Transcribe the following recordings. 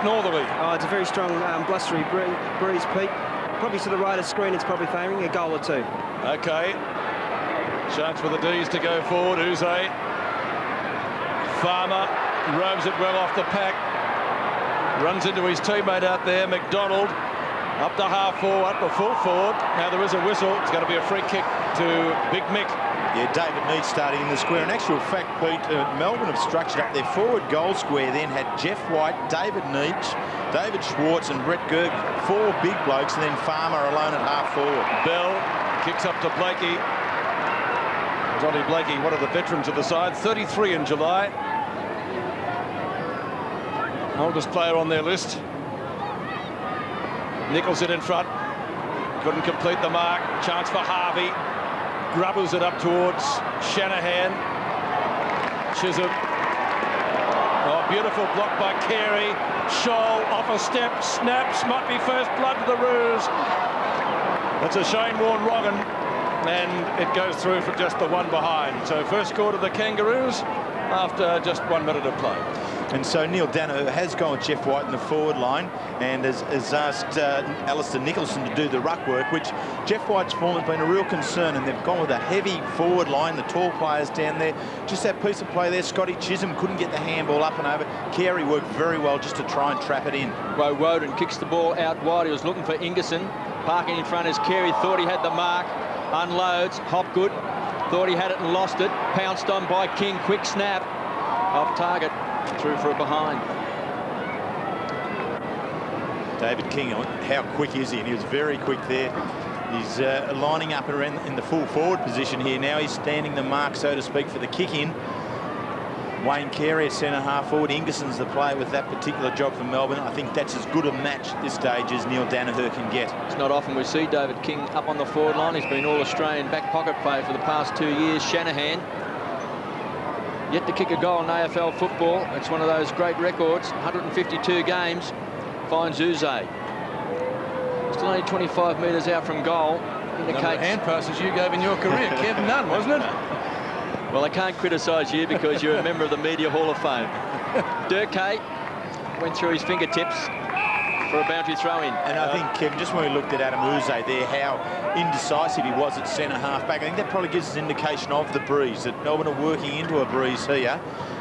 Northerly. Oh, it's a very strong blustery breeze, Pete. Probably to the right of screen, it's probably favouring a goal or two. Okay. Chance for the D's to go forward. Uze. Farmer roams it well off the pack. Runs into his teammate out there, McDonald. Up to half forward, up to full forward. Now there is a whistle. It's going to be a free kick to Big Mick. Yeah, David Neach starting in the square. In actual fact, Pete, Melbourne have structured up their forward goal square, then had Jeff White, David Neach, David Schwartz and Brett Gerg, 4 big blokes, and then Farmer alone at half forward. Bell kicks up to Blakey. Johnny Blakey, one of the veterans of the side, 33 in July. Oldest player on their list. Nicholson in front. Couldn't complete the mark. Chance for Harvey. Grubbers it up towards Shanahan. Chisholm. Oh, beautiful block by Carey. Scholl off a step. Snaps. Might be first blood to the Roos. That's a Shane-worn Roggan. And it goes through for just the one behind. So first score to the Kangaroos after just 1 minute of play. And so Neil Danaher has gone with Jeff White in the forward line and has asked Alistair Nicholson to do the ruck work, which Jeff White's form has been a real concern, and they've gone with a heavy forward line, the tall players down there. Just that piece of play there, Scotty Chisholm couldn't get the handball up and over. Carey worked very well just to try and trap it in. Well, Woden kicks the ball out wide. He was looking for Ingerson. Parking in front as Carey thought he had the mark. Unloads. Hopgood thought he had it and lost it. Pounced on by King. Quick snap. Off target. Through for a behind. David King, how quick is he? And he was very quick there. He's lining up around in the full forward position here now. He's standing the mark, so to speak, for the kick in. Wayne Carey at centre half forward. Ingerson's the player with that particular job for Melbourne. I think that's as good a match at this stage as Neil Danaher can get. It's not often we see David King up on the forward line. He's been all-Australian back pocket player for the past 2 years. Shanahan yet to kick a goal in AFL football. It's one of those great records. 152 games. Finds Uze. Still only 25 metres out from goal. Indicates number of hand passes you gave in your career. Kev, none, wasn't it? Well, I can't criticise you because you're a member of the Media Hall of Fame. Durkay went through his fingertips for a boundary throw-in. And I think, Kevin, just when we looked at Adam Uze there, how indecisive he was at centre half-back, I think that probably gives us an indication of the breeze, that Melbourne are working into a breeze here,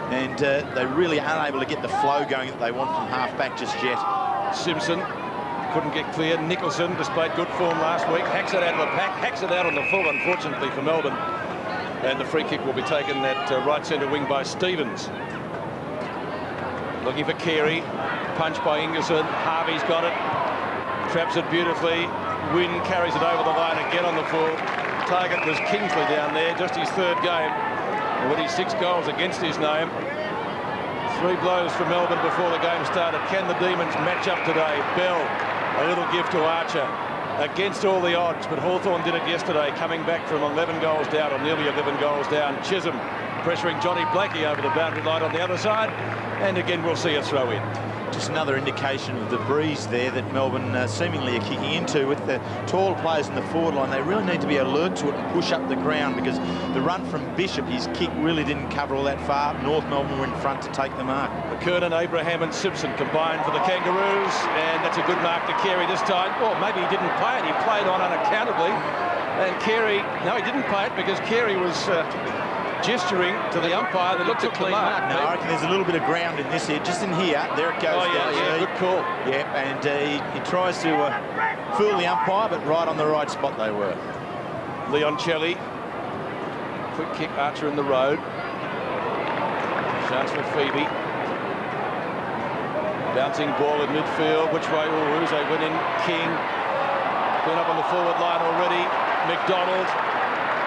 and they really aren't able to get the flow going that they want from half-back just yet. Simpson couldn't get clear. Nicholson displayed good form last week. Hacks it out of the pack, hacks it out on the full, unfortunately for Melbourne. And the free kick will be taken at right centre wing by Stevens. Looking for Carey. Punch by Ingerson. Harvey's got it. Traps it beautifully. Wynn carries it over the line again on the full. Target was Kingsley down there, just his 3rd game. And with his 6 goals against his name. 3 blows for Melbourne before the game started. Can the Demons match up today? Bell, a little gift to Archer. Against all the odds, but Hawthorn did it yesterday, coming back from 11 goals down, or nearly 11 goals down. Chisholm pressuring Johnny Blakey over the boundary line on the other side, and again we'll see a throw in. Just another indication of the breeze there that Melbourne seemingly are kicking into with the tall players in the forward line. They really need to be alert to it and push up the ground, because the run from Bishop, his kick really didn't cover all that far. North Melbourne were in front to take the mark. McKernan, Abraham and Simpson combined for the Kangaroos, and that's a good mark to Carey this time. Well, maybe he didn't play it, he played on unaccountably. And Carey, no, he didn't play it because Carey was gesturing to the umpire that looked at the mark. No, I reckon there's a little bit of ground in this here, just in here. There it goes. Oh, yeah, good call. Yeah, and he tries to fool the umpire, but right on the right spot they were. Leon Celli. Quick kick, Archer in the road. Chance for Phoebe. Bouncing ball in midfield. Which way? Oh, Uze went in. King. Been up on the forward line already. McDonald.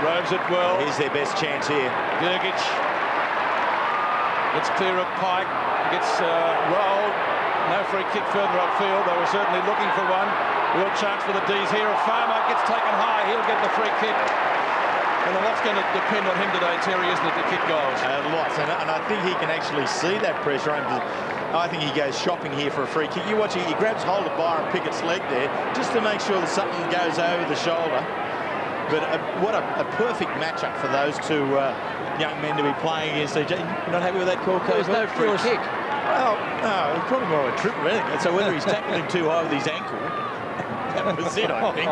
Roves it well. Here's their best chance here. Gergic gets clear of Pike. Gets rolled. No free kick further upfield. They were certainly looking for one. Real chance for the D's here. If Farmer gets taken high, he'll get the free kick. And a lot's going to depend on him today, Terry, isn't it, to kick goals? Lots, and I think he can actually see that pressure. I think he goes shopping here for a free kick. You watch it, he grabs hold of Byron Pickett's leg there, just to make sure that something goes over the shoulder. But what a perfect matchup for those two young men to be playing against each other. You're not happy with that call, Coach? There was no free kick. Well, no, it's probably more of a trip of anything. So whether he's tackled him too high with his ankle, that was it, I think.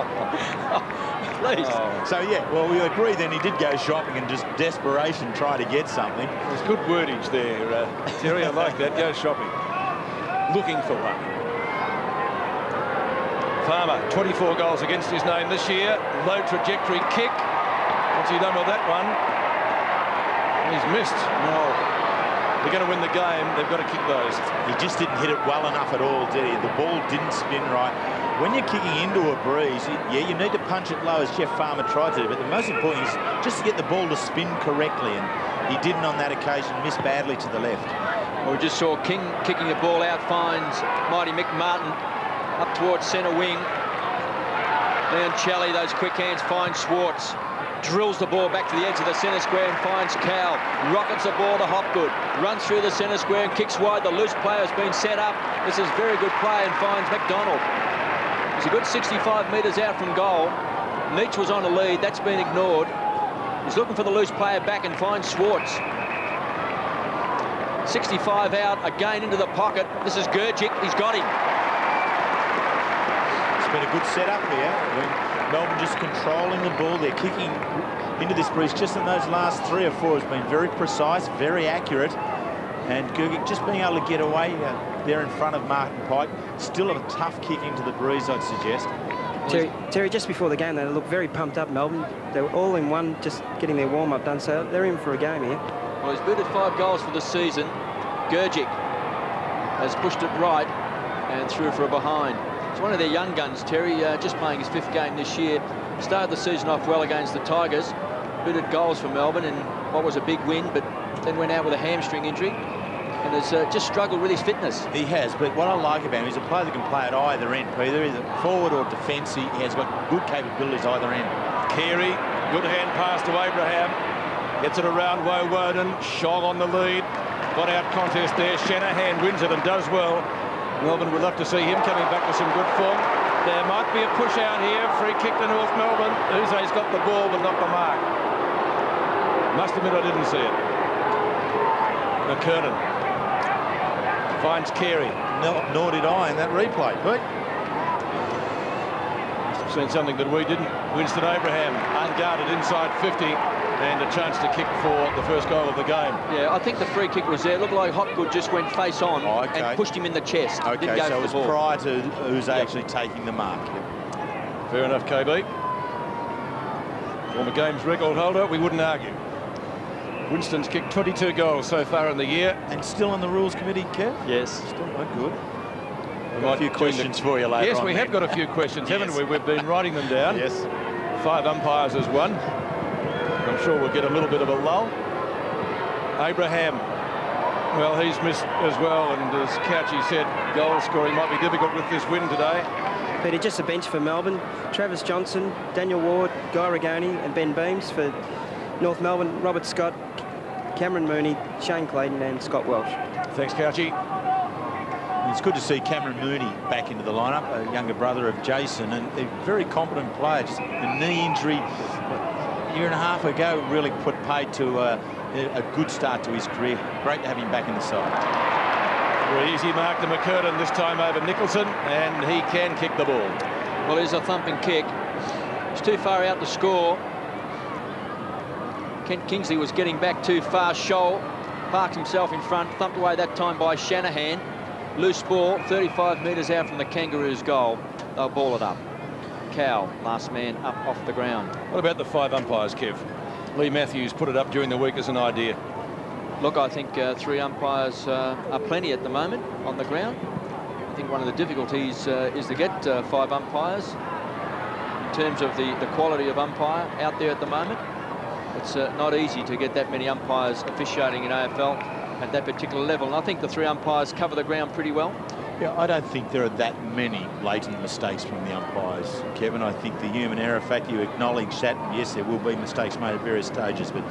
Please. So, yeah, well, we agree then he did go shopping and just desperation try to get something. There's good wordage there, Terry. I like that. Go shopping. Looking for one. Farmer, 24 goals against his name this year. Low trajectory kick. What's he done with that one? He's missed. No. They're going to win the game. They've got to kick those. He just didn't hit it well enough at all, did he? The ball didn't spin right. When you're kicking into a breeze, yeah, you need to punch it low as Jeff Farmer tried to do, but the most important is just to get the ball to spin correctly, and he didn't on that occasion, missed badly to the left. Well, we just saw King kicking the ball out, finds Mighty Mick Martin up towards centre wing. Leon Chally, those quick hands, finds Schwartz. Drills the ball back to the edge of the centre square and finds Cal. Rockets the ball to Hopgood. Runs through the centre square and kicks wide. The loose player has been set up. This is very good play and finds McDonald. He's a good 65 metres out from goal. Meach was on a lead. That's been ignored. He's looking for the loose player back and finds Schwartz. 65 out, again into the pocket. This is Gurgic. He's got him. It's been a good setup here. Melbourne just controlling the ball. They're kicking into this breeze. Just in those last 3 or 4 has been very precise, very accurate. And Gurgic just being able to get away there in front of Martin Pike. Still a tough kick into the breeze, I'd suggest. Terry, just before the game, they looked very pumped up, Melbourne. They were all in one, just getting their warm-up done, so they're in for a game here. Well, he's booted 5 goals for the season. Gurgic has pushed it right and through for a behind. It's one of their young guns, Terry, just playing his 5th game this year. Started the season off well against the Tigers. Booted goals for Melbourne in what was a big win, but then went out with a hamstring injury and has just struggled with his fitness. He has, but what I like about him, he's a player that can play at either end, Peter. Either forward or defence, he has got good capabilities either end. Carey, good hand pass to Abraham. Gets it around Woden. Shog on the lead. Got out contest there. Shanahan wins it and does well. Melbourne would love to see him coming back to some good form. There might be a push out here. Free kick to North Melbourne. Uze's got the ball but not the mark. Must admit I didn't see it. McKernan finds Carey. No, nor did I in that replay, Pete. Must have seen something that we didn't. Winston Abraham unguarded inside 50 and a chance to kick for the first goal of the game. Yeah, I think the free kick was there. It looked like Hopgood just went face on and pushed him in the chest. Okay, didn't go so for it was the ball. prior to Uze actually taking the mark. Fair enough, KB. Former games record holder, we wouldn't argue. Winston's kicked 22 goals so far in the year. And still on the rules committee, Kev? Yes. Still not good. We might a few questions for you later. Yes, on we then. have got a few questions, haven't we? We've been writing them down. Yes. 5 umpires as one. I'm sure we'll get a little bit of a lull. Abraham, well, he's missed as well, and as Couchy said, goal scoring might be difficult with this win today. Peter, just a bench for Melbourne. Travis Johnson, Daniel Ward, Guy Regoni and Ben Beams. For North Melbourne, Robert Scott, Cameron Mooney, Shane Clayton and Scott Welsh. Thanks, Couchy. It's good to see Cameron Mooney back into the lineup, a younger brother of Jason, and a very competent player. Just a knee injury a year and a half ago really put paid to a good start to his career. Great to have him back in the side. Very easy mark to McKernan, this time over Nicholson, and he can kick the ball. Well, here's a thumping kick. It's too far out to score. Kent Kingsley was getting back too far. Scholl parked himself in front, thumped away that time by Shanahan. Loose ball, 35 metres out from the Kangaroos' goal. They'll ball it up. Cow, last man up off the ground. What about the 5 umpires, Kev? Lee Matthews put it up during the week as an idea. Look, I think 3 umpires are plenty at the moment on the ground. I think one of the difficulties is to get 5 umpires in terms of the quality of umpire out there at the moment. It's not easy to get that many umpires officiating in AFL at that particular level. And I think the 3 umpires cover the ground pretty well. Yeah, I don't think there are that many blatant mistakes from the umpires, Kevin. I think the human error factor, you acknowledge that. Yes, there will be mistakes made at various stages, but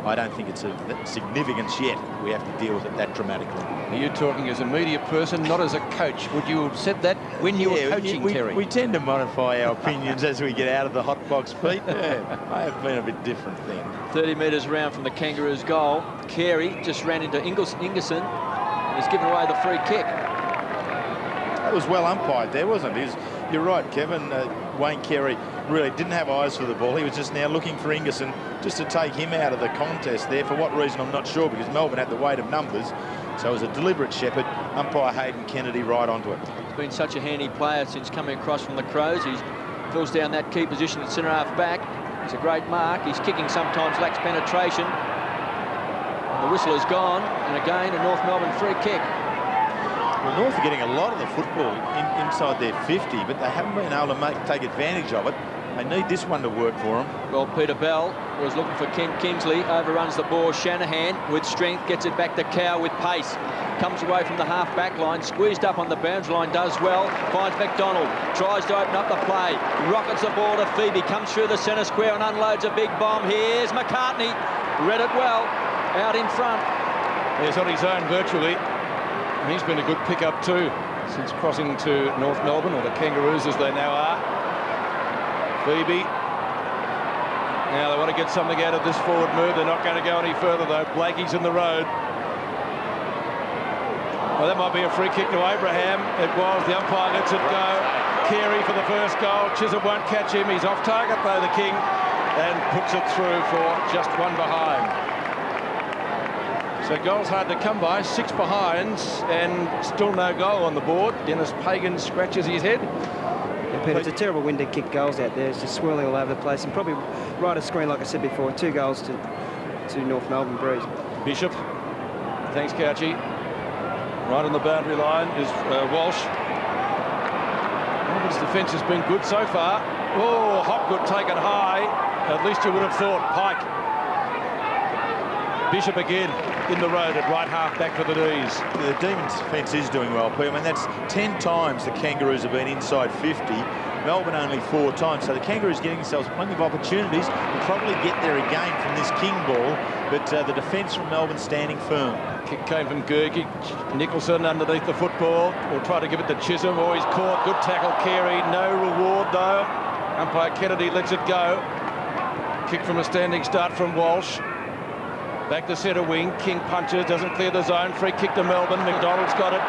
I don't think it's of significance yet. We have to deal with it that dramatically. Are you talking as a media person, not as a coach? Would you have said that when you were coaching, Terry? We tend to modify our opinions as we get out of the hot box, Pete. Yeah, I have been a bit different then. 30 metres round from the Kangaroos' goal. Carey just ran into Ingerson. He's given away the free kick. That was well umpired there, wasn't it? You're right, Kevin. Wayne Carey really didn't have eyes for the ball. He was just now looking for Ingerson just to take him out of the contest there. For what reason, I'm not sure, because Melbourne had the weight of numbers. So it was a deliberate shepherd. Umpire Hayden Kennedy right onto it. He's been such a handy player since coming across from the Crows. He fills down that key position at centre-half back. It's a great mark. He's kicking sometimes lacks penetration. The whistle is gone, and again a North Melbourne free kick. Well, North are getting a lot of the football inside their 50, but they haven't been able to take advantage of it. They need this one to work for them. Well, Peter Bell was looking for Ken Kingsley, overruns the ball. Shanahan with strength gets it back to Cow with pace. Comes away from the half-back line, squeezed up on the boundary line, does well, finds McDonald, tries to open up the play, rockets the ball to Phoebe, comes through the centre square and unloads a big bomb. Here's McCartney, read it well, out in front. He's on his own virtually. And he's been a good pick-up too since crossing to North Melbourne, or the Kangaroos as they now are. Phoebe. Now they want to get something out of this forward move. They're not going to go any further though. Blakey's in the road. Well, that might be a free kick to Abraham. It was. The umpire lets it go. Carey for the first goal. Chisholm won't catch him. He's off target though, the King, and puts it through for just one behind. So goals hard to come by, 6 behinds and still no goal on the board. Dennis Pagan scratches his head. Yeah, Peter, it's a terrible wind to kick goals out there. It's just swirling all over the place, and probably right of screen, like I said before. 2 goals to North Melbourne Breeze. Bishop, thanks Couchy. Right on the boundary line is Walsh. Melbourne's defence has been good so far. Oh, Hopgood taken high. At least you would have thought. Pike. Bishop again in the road at right half back for the D's. The Demons defence is doing well, Pete. I mean, that's 10 times the Kangaroos have been inside 50. Melbourne only 4 times. So the Kangaroos getting themselves plenty of opportunities. Will probably get there again from this King ball. But the defence from Melbourne standing firm. Kick came from Gergie. Nicholson underneath the football. Will try to give it to Chisholm. Oh, he's caught. Good tackle, Carey. No reward, though. Umpire Kennedy lets it go. Kick from a standing start from Walsh. Back to centre wing. King punches, doesn't clear the zone. Free kick to Melbourne. McDonald's got it.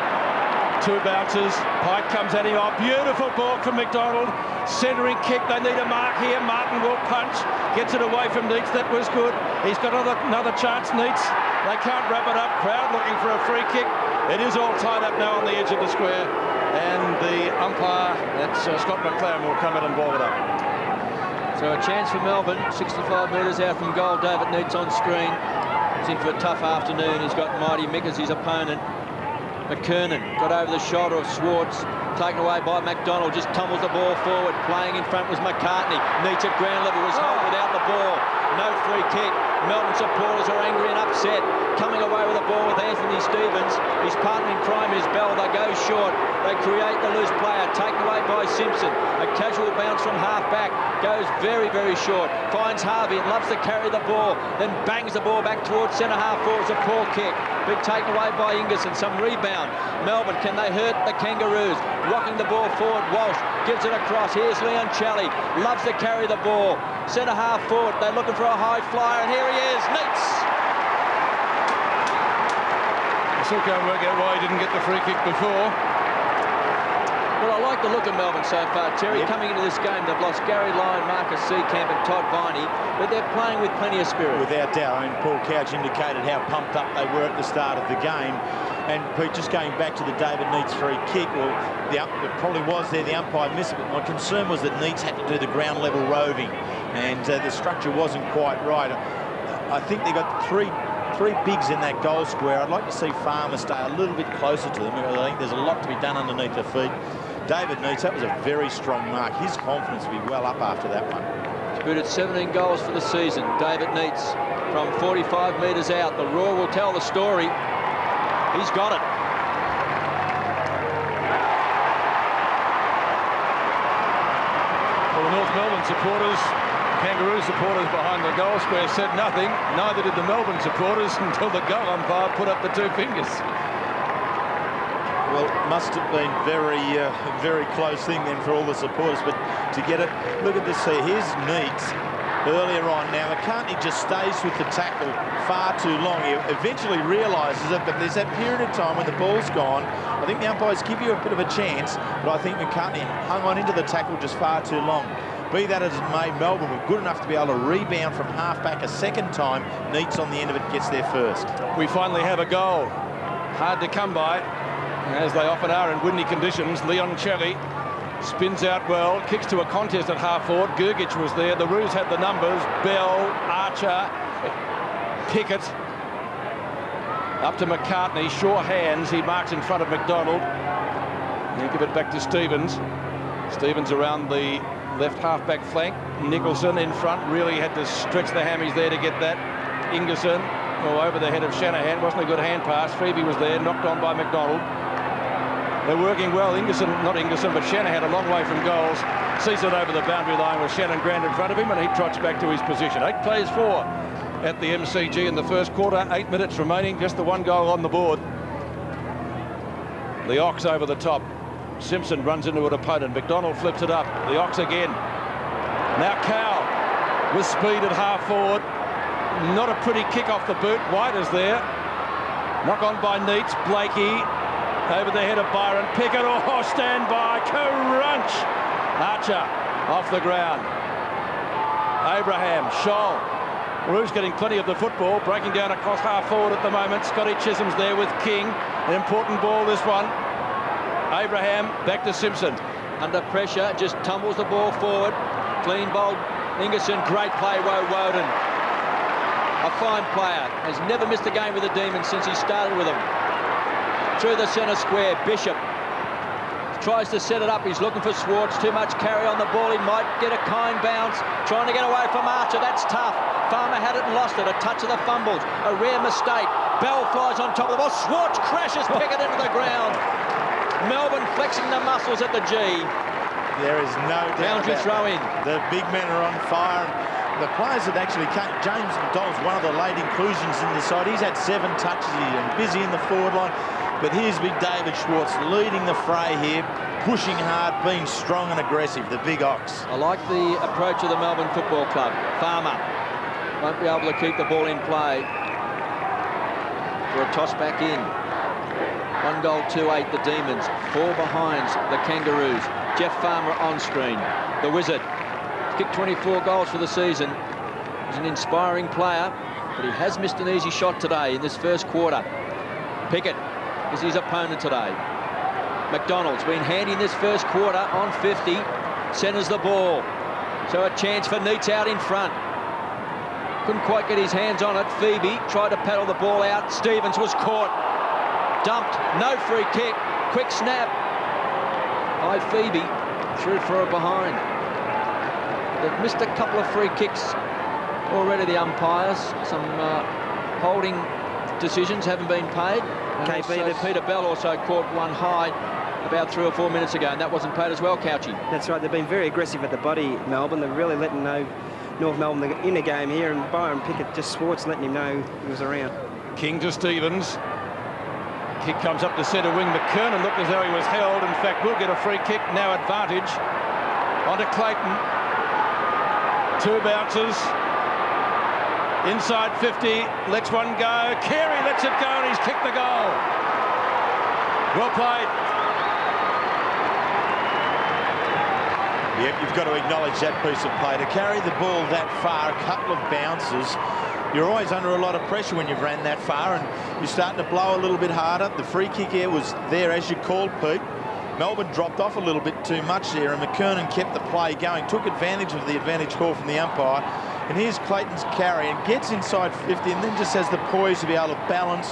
2 bounces. Pike comes at him. Oh, beautiful ball from McDonald. Centering kick. They need a mark here. Martin will punch. Gets it away from Neitz. That was good. He's got another chance, Neitz. They can't wrap it up. Crowd looking for a free kick. It is all tied up now on the edge of the square. And the umpire, that's Scott McLaren, will come in and ball it up. So a chance for Melbourne. 65 metres out from goal. David Neitz on screen. He's in for a tough afternoon. He's got Mighty Mick as his opponent. McKernan got over the shoulder of Swartz, taken away by McDonald, just tumbles the ball forward. Playing in front was McCartney. Neitz at ground level was held without the ball. No free kick. Melbourne supporters are angry and upset. Coming away with the ball with Anthony Stevens. His partner in crime is Bell. They go short. They create the loose player. Taken away by Simpson. A casual bounce from half-back. Goes very, very short. Finds Harvey and loves to carry the ball. Then bangs the ball back towards centre-half forward. It's a poor kick. Big taken away by Ingerson. Some rebound. Melbourne, can they hurt the Kangaroos? Rocking the ball forward. Walsh gives it across. Here's Leon Challey. Loves to carry the ball. Centre-half forward. They're looking for a high flyer. And here he is. Neitz. I still can't work out why he didn't get the free kick before. Well, I like the look of Melbourne so far, Terry. Yep. Coming into this game, they've lost Gary Lyon, Marcus Seacamp and Todd Viney, but they're playing with plenty of spirit. Without doubt. I mean, Paul Couch indicated how pumped up they were at the start of the game. And Pete, just going back to the David Neitz free kick, well, it probably was there, the umpire missed it, but my concern was that Neitz had to do the ground level roving, and the structure wasn't quite right. I think they got three bigs in that goal square. I'd like to see Farmer stay a little bit closer to them, because I think there's a lot to be done underneath their feet. David Neitz, that was a very strong mark. His confidence will be well up after that one. He's booted 17 goals for the season. David Neitz from 45 metres out. The Roar will tell the story. He's got it. Well, the North Melbourne supporters, Kangaroo supporters behind the goal square said nothing. Neither did the Melbourne supporters until the goal umpire put up the 2 fingers. Well, it must have been very close thing then for all the supporters, but to get it, look at this here. Here's Neitz earlier on. Now, McCartney just stays with the tackle far too long. He eventually realises it, but there's that period of time when the ball's gone. I think the umpires give you a bit of a chance, but I think McCartney hung on into the tackle just far too long. Be that as it may, Melbourne were good enough to be able to rebound from half-back a second time. Neats on the end of it, gets there first. We finally have a goal. Hard to come by, as they often are in windy conditions. Leon Cherry spins out well, kicks to a contest at half-forward. Gergic was there. The Roos had the numbers. Bell, Archer, Pickett. Up to McCartney, sure hands. He marks in front of McDonald. He'll give it back to Stevens. Stevens around the left half-back flank. Nicholson in front, really had to stretch the hammies there to get that. Ingerson, over the head of Shanahan. Wasn't a good hand pass. Phoebe was there, knocked on by McDonald. They're working well. But Shanahan a long way from goals. Sees it over the boundary line with Shannon Grant in front of him, and he trots back to his position. 8 plays 4 at the MCG in the first quarter. 8 minutes remaining, just the 1 goal on the board. The Ox over the top. Simpson runs into an opponent. McDonald flips it up. The Ox again. Now Cowell with speed at half forward. Not a pretty kick off the boot. White is there. Knock on by Neitz. Blakey over the head of Byron. Pickett. Oh, stand by. Crunch. Archer off the ground. Abraham. Scholl. Roos getting plenty of the football. Breaking down across half forward at the moment. Scotty Chisholm's there with King. An important ball, this one. Abraham back to Simpson. Under pressure, just tumbles the ball forward. Clean ball. Ingerson, great play, Woden. A fine player. Has never missed a game with the Demons since he started with them. Through the centre square, Bishop tries to set it up. He's looking for Swartz. Too much carry on the ball. He might get a kind bounce. Trying to get away from Archer. That's tough. Farmer had it and lost it. A touch of the fumbles. A rare mistake. Bell flies on top of the ball. Swartz crashes Pickett into the ground. Melbourne flexing the muscles at the G. There is no doubt Boundary throw in. The big men are on fire. The players that actually came, James McDonald's one of the late inclusions in the side. He's had 7 touches and busy in the forward line. But here's big David Schwartz leading the fray here, pushing hard, being strong and aggressive, the big Ox. I like the approach of the Melbourne Football Club. Farmer won't be able to keep the ball in play for a toss back in. 1 goal, 2-8, the Demons. 4 behind the Kangaroos. Jeff Farmer on screen. The Wizard. Kicked 24 goals for the season. He's an inspiring player, but he has missed an easy shot today in this first quarter. Pickett is his opponent today. McDonald's been handy in this first quarter on 50. Centres the ball. So a chance for Neitz out in front. Couldn't quite get his hands on it. Phoebe tried to paddle the ball out. Stevens was caught. Dumped, no free kick, quick snap by Phoebe, through for a behind. They've missed a couple of free kicks already, the umpires. Some holding decisions haven't been paid. And Peter Bell also caught one high about 3 or 4 minutes ago, and that wasn't paid as well, Couchy. That's right, they've been very aggressive at the body, Melbourne. They're really letting know North Melbourne in the game here, and Byron Pickett, just Swartz letting him know he was around. King to Stevens. Kick comes up to centre wing. McKernan looked as though he was held. In fact, we'll get a free kick now. Advantage onto Clayton. 2 bounces. Inside 50. Lets one go. Carey lets it go, and he's kicked the goal. Well played. Yep, you've got to acknowledge that piece of play. To carry the ball that far, a couple of bounces, you're always under a lot of pressure when you've ran that far, and you're starting to blow a little bit harder. The free kick here was there, as you called, Pete. Melbourne dropped off a little bit too much there, and McKernan kept the play going, took advantage of the advantage call from the umpire. And here's Clayton's carry, and gets inside 50, and then just has the poise to be able to balance,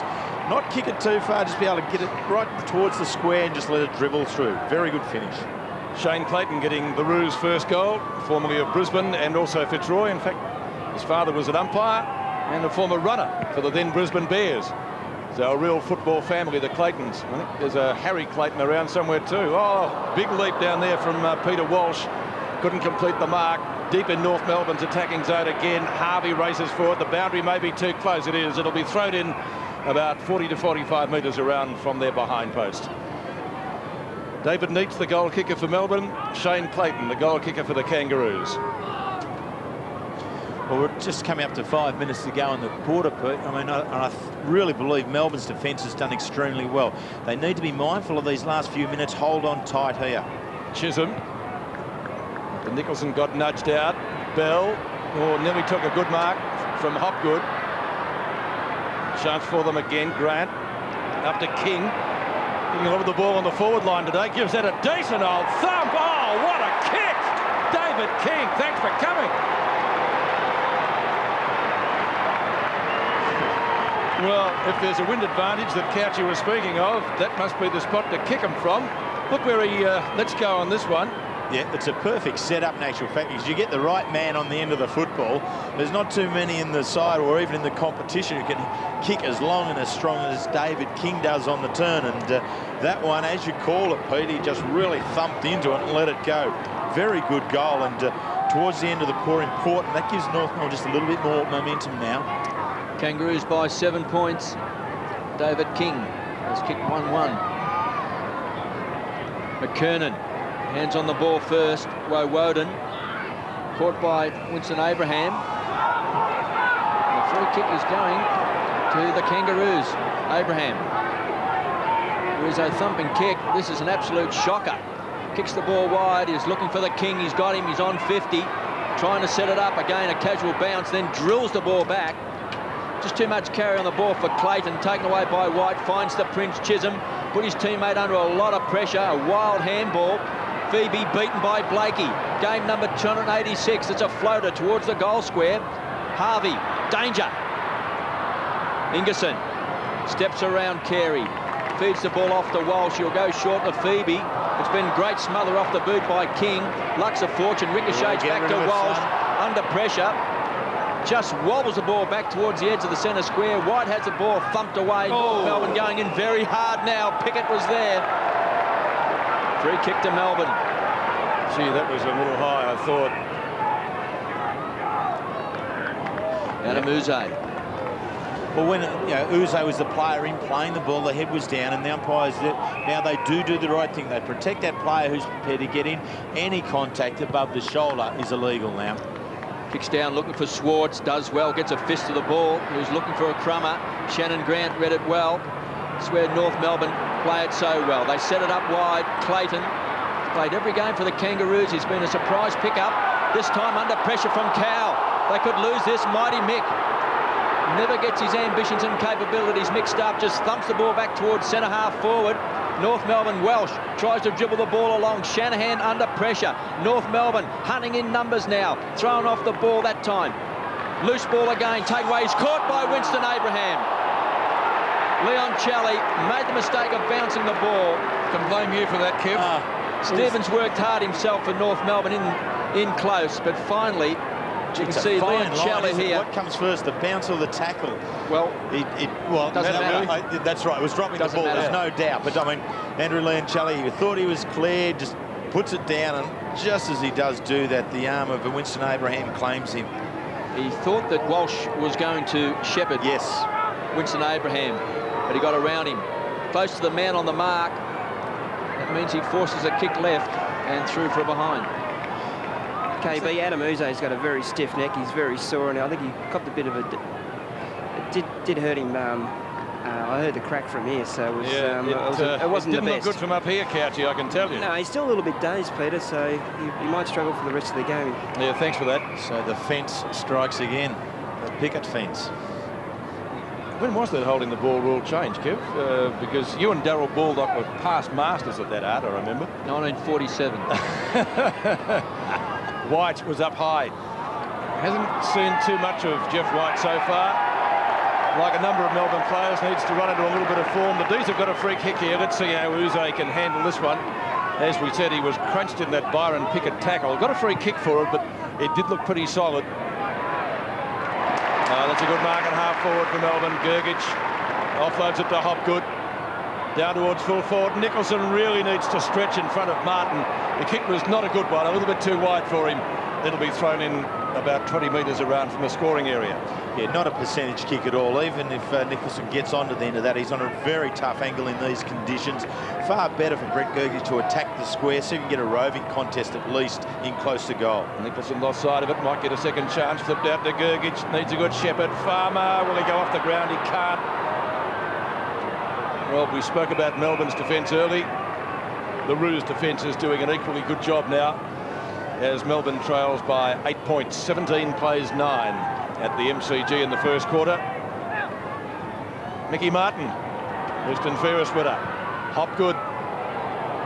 not kick it too far, just be able to get it right towards the square and just let it dribble through. Very good finish. Shane Clayton getting the Roos' first goal, formerly of Brisbane and also Fitzroy. In fact, his father was an umpire and a former runner for the then Brisbane Bears. So a real football family, the Claytons. I think there's a Harry Clayton around somewhere too. Oh, big leap down there from Peter Walsh. Couldn't complete the mark. Deep in North Melbourne's attacking zone again. Harvey races forward. The boundary may be too close. It is. It'll be thrown in about 40 to 45 metres around from their behind post. David Neitz, the goal kicker for Melbourne. Shane Clayton, the goal kicker for the Kangaroos. Well, we're just coming up to 5 minutes to go in the quarter, Pete. I mean, I really believe Melbourne's defence has done extremely well. They need to be mindful of these last few minutes. Hold on tight here. Chisholm. But Nicholson got nudged out. Bell, nearly took a good mark from Hopgood. Chance for them again. Grant up to King. Picking over the ball on the forward line today. Gives that a decent old thump. Oh, what a kick! David King, thanks for coming. Well, if there's a wind advantage that Couchy was speaking of, that must be the spot to kick him from. Look where he lets go on this one. Yeah, it's a perfect setup in actual fact, because you get the right man on the end of the football. There's not too many in the side or even in the competition who can kick as long and as strong as David King does on the turn. And that one, as you call it, Pete, he just really thumped into it and let it go. Very good goal, and towards the end of the quarter, important. That gives North Melbourne just a little bit more momentum now. Kangaroos by 7 points. David King has kicked 1-1. McKernan, hands on the ball first. Woden, caught by Winston Abraham. The free kick is going to the Kangaroos. Abraham. There is a thumping kick. This is an absolute shocker. Kicks the ball wide. He's looking for the King. He's got him. He's on 50. Trying to set it up. Again, a casual bounce. Then drills the ball back. Just too much carry on the ball for Clayton. Taken away by White. Finds the Prince Chisholm. Put his teammate under a lot of pressure. A wild handball. Phoebe beaten by Blakey. Game number 286. It's a floater towards the goal square. Harvey. Danger. Ingerson steps around Carey. Feeds the ball off to Walsh. He'll go short to Phoebe. It's been great smother off the boot by King. Lucks of fortune. Ricochets back to Walsh. Under pressure. Just wobbles the ball back towards the edge of the centre square. White has the ball thumped away. North Melbourne going in very hard now. Pickett was there. Free kick to Melbourne. Gee, that was a little high, I thought. Adam Uze. Well, when Uze was the player in playing the ball, the head was down, and the umpires, now they do the right thing. They protect that player who's prepared to get in. Any contact above the shoulder is illegal now. Kicks down, looking for Swartz, does well, gets a fist to the ball, who's looking for a crummer. Shannon Grant read it well. It's where North Melbourne play it so well. They set it up wide. Clayton played every game for the Kangaroos. He's been a surprise pickup. This time under pressure from Cow. They could lose this. Mighty Mick never gets his ambitions and capabilities mixed up, just thumps the ball back towards centre half forward. North Melbourne. Welsh tries to dribble the ball along. Shanahan under pressure. North Melbourne hunting in numbers now. Thrown off the ball that time. Loose ball again. Takeaway is caught by Winston Abraham. Leon Challey made the mistake of bouncing the ball. Can blame you for that, Kev. Stevens worked hard himself for North Melbourne in close, but finally you can see Leon Challey here. What comes first, the bounce or the tackle? Well, doesn't matter. That's right. It was dropping the ball. There's no doubt. But I mean, Andrew Leon Challey, you thought he was clear, just puts it down, and just as he does do that, the arm of Winston Abraham claims him. He thought that Walsh was going to shepherd Winston Abraham, but he got around him. Close to the man on the mark. That means he forces a kick left and through for a behind. KB, Adam Uze's got a very stiff neck. He's very sore, and I think he copped a bit of a... It did hurt him. I heard the crack from here, so it, was, it wasn't the best. It didn't look good from up here, Couchy, I can tell you. No, he's still a little bit dazed, Peter, so he might struggle for the rest of the game. Yeah, thanks for that. So the fence strikes again, the picket fence. When was that holding the ball rule change, Kev? Because you and Darryl Baldock were past masters at that art, I remember. 1947. White was up high. Hasn't seen too much of Jeff White so far. Like a number of Melbourne players, needs to run into a little bit of form. The D's have got a free kick here. Let's see how Uze can handle this one. As we said, he was crunched in that Byron Pickett tackle. Got a free kick for it, but it did look pretty solid. That's a good mark and half forward for Melbourne. Gergich offloads it to Hopgood. down towards full forward. Nicholson really needs to stretch in front of Martin. The kick was not a good one, a little bit too wide for him. It'll be thrown in about 20 metres around from the scoring area. Yeah, not a percentage kick at all. Even if Nicholson gets onto the end of that, he's on a very tough angle in these conditions. Far better for Brett Gergich to attack the square, so you can get a roving contest at least in close to goal. Nicholson lost sight of it, might get a second chance. Flipped out to Gergich, needs a good shepherd. Farmer, will he go off the ground? He can't. Well, we spoke about Melbourne's defence early. The Roos defence is doing an equally good job now, as Melbourne trails by 8 points. 17 plays 9 at the MCG in the first quarter. Mickey Martin, Western Ferris winner. Hopgood,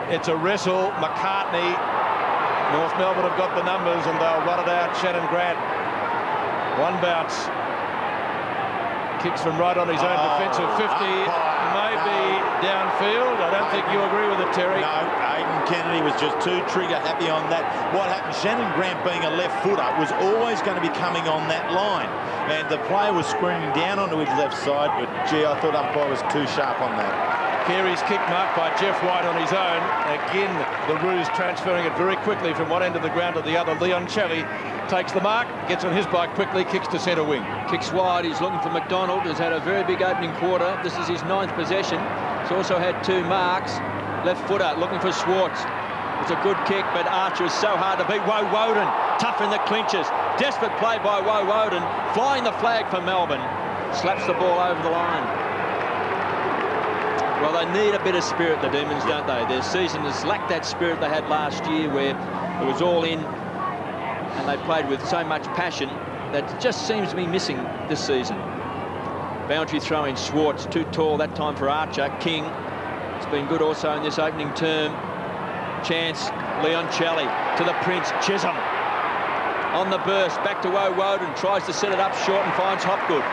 it's a wrestle. McCartney, North Melbourne have got the numbers and they'll run it out. Shannon Grant, one bounce. Kicks from right on his own defensive 50. Maybe downfield. I don't think you agree with it, Terry. No, Aidan Kennedy was just too trigger happy on that. What happened, Shannon Grant being a left footer was always going to be coming on that line. And the player was screaming down onto his left side, but gee, I thought umpire was too sharp on that. Carey's kick marked by Jeff White on his own. Again, the Roos transferring it very quickly from one end of the ground to the other. Leon Shelley takes the mark, gets on his bike quickly, kicks to centre wing. Kicks wide, he's looking for McDonald, who's had a very big opening quarter. This is his 9th possession. He's also had 2 marks. Left footer, looking for Schwartz. It's a good kick, but Archer is so hard to beat. Woe Woden, tough in the clinches. Desperate play by Woe Woden, flying the flag for Melbourne. Slaps the ball over the line. Well, they need a bit of spirit, the Demons, don't they? Their season has lacked that spirit they had last year, where it was all in and they played with so much passion that just seems to be missing this season. Boundary throw in Schwartz, too tall that time for Archer. King, it's been good also in this opening term. Chance, Leon Shelley to the Prince, Chisholm. On the burst, back to Woe Woden, tries to set it up short and finds Hopgood,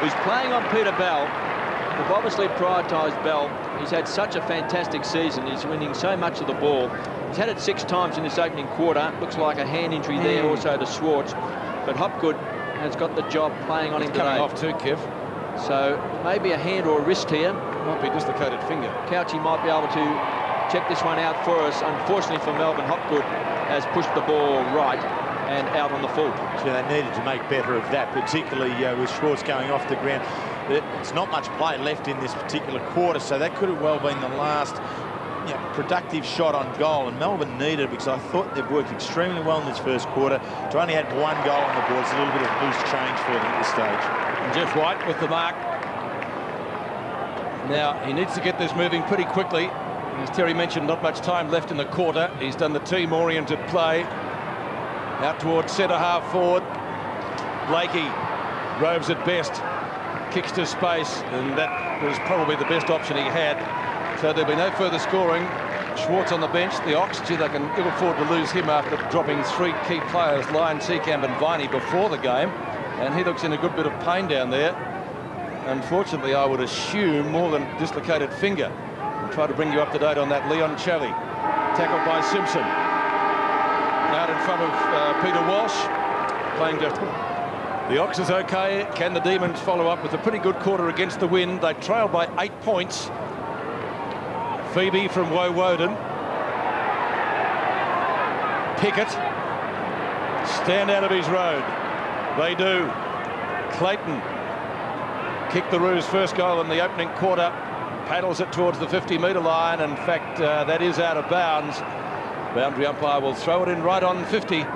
who's playing on Peter Bell. They've obviously prioritised Bell. He's had such a fantastic season. He's winning so much of the ball. He's had it 6 times in this opening quarter. Looks like a hand injury there also to Schwartz. But Hopgood has got the job playing on him today. Coming off too, Kev. So maybe a hand or a wrist here. Might be dislocated finger. Couchy might be able to check this one out for us. Unfortunately for Melbourne, Hopgood has pushed the ball right and out on the full. So they needed to make better of that, particularly with Schwartz going off the ground. It's not much play left in this particular quarter, so that could have well been the last productive shot on goal, and Melbourne needed it, because I thought they've worked extremely well in this first quarter. To only have 1 goal on the board, it's a little bit of loose change for them at this stage. And Jeff White with the mark. Now, he needs to get this moving pretty quickly. As Terry mentioned, not much time left in the quarter. He's done the team-oriented play. Out towards centre-half forward. Blakey roves at best. Kicks to space, and that was probably the best option he had. So there'll be no further scoring. Schwartz on the bench. The Ox, gee, they can ill afford to lose him after dropping 3 key players, Lyon, Seacamp and Viney, before the game. And he looks in a good bit of pain down there. Unfortunately, I would assume more than dislocated finger. I'll try to bring you up to date on that. Leon Shelley, tackled by Simpson. Out in front of Peter Walsh, playing just... The Ox is okay. Can the Demons follow up with a pretty good quarter against the wind? They trail by 8 points. Phoebe from Woe Woden. Pickett. Stand out of his road. They do. Clayton kicked the Roos' first goal in the opening quarter. Paddles it towards the 50-metre line. In fact, that is out of bounds. Boundary umpire will throw it in right on 50.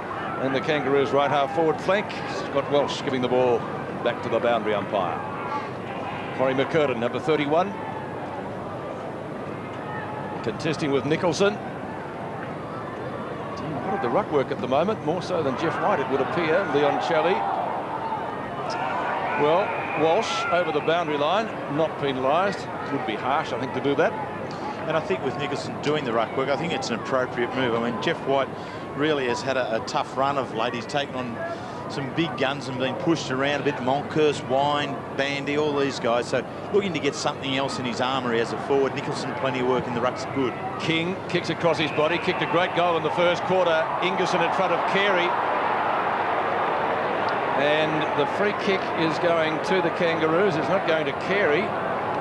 And the Kangaroos right half forward flank. Scott Welsh giving the ball back to the boundary umpire. Corey McCurden, number 31. Contesting with Nicholson. Doing a lot of the ruck work at the moment, more so than Jeff White, it would appear. Leon Shelley. Well, Walsh over the boundary line, not penalised. It would be harsh, I think, to do that. And I think with Nicholson doing the ruck work, I think it's an appropriate move. I mean, Jeff White really has had a tough run of late. He's taken on some big guns and been pushed around a bit. Monkhurst, Wine, Bandy, all these guys. So looking to get something else in his armoury as a forward. Nicholson, plenty of work in the ruck's good. King kicks across his body, kicked a great goal in the first quarter. Ingerson in front of Carey. And the free kick is going to the Kangaroos. It's not going to Carey.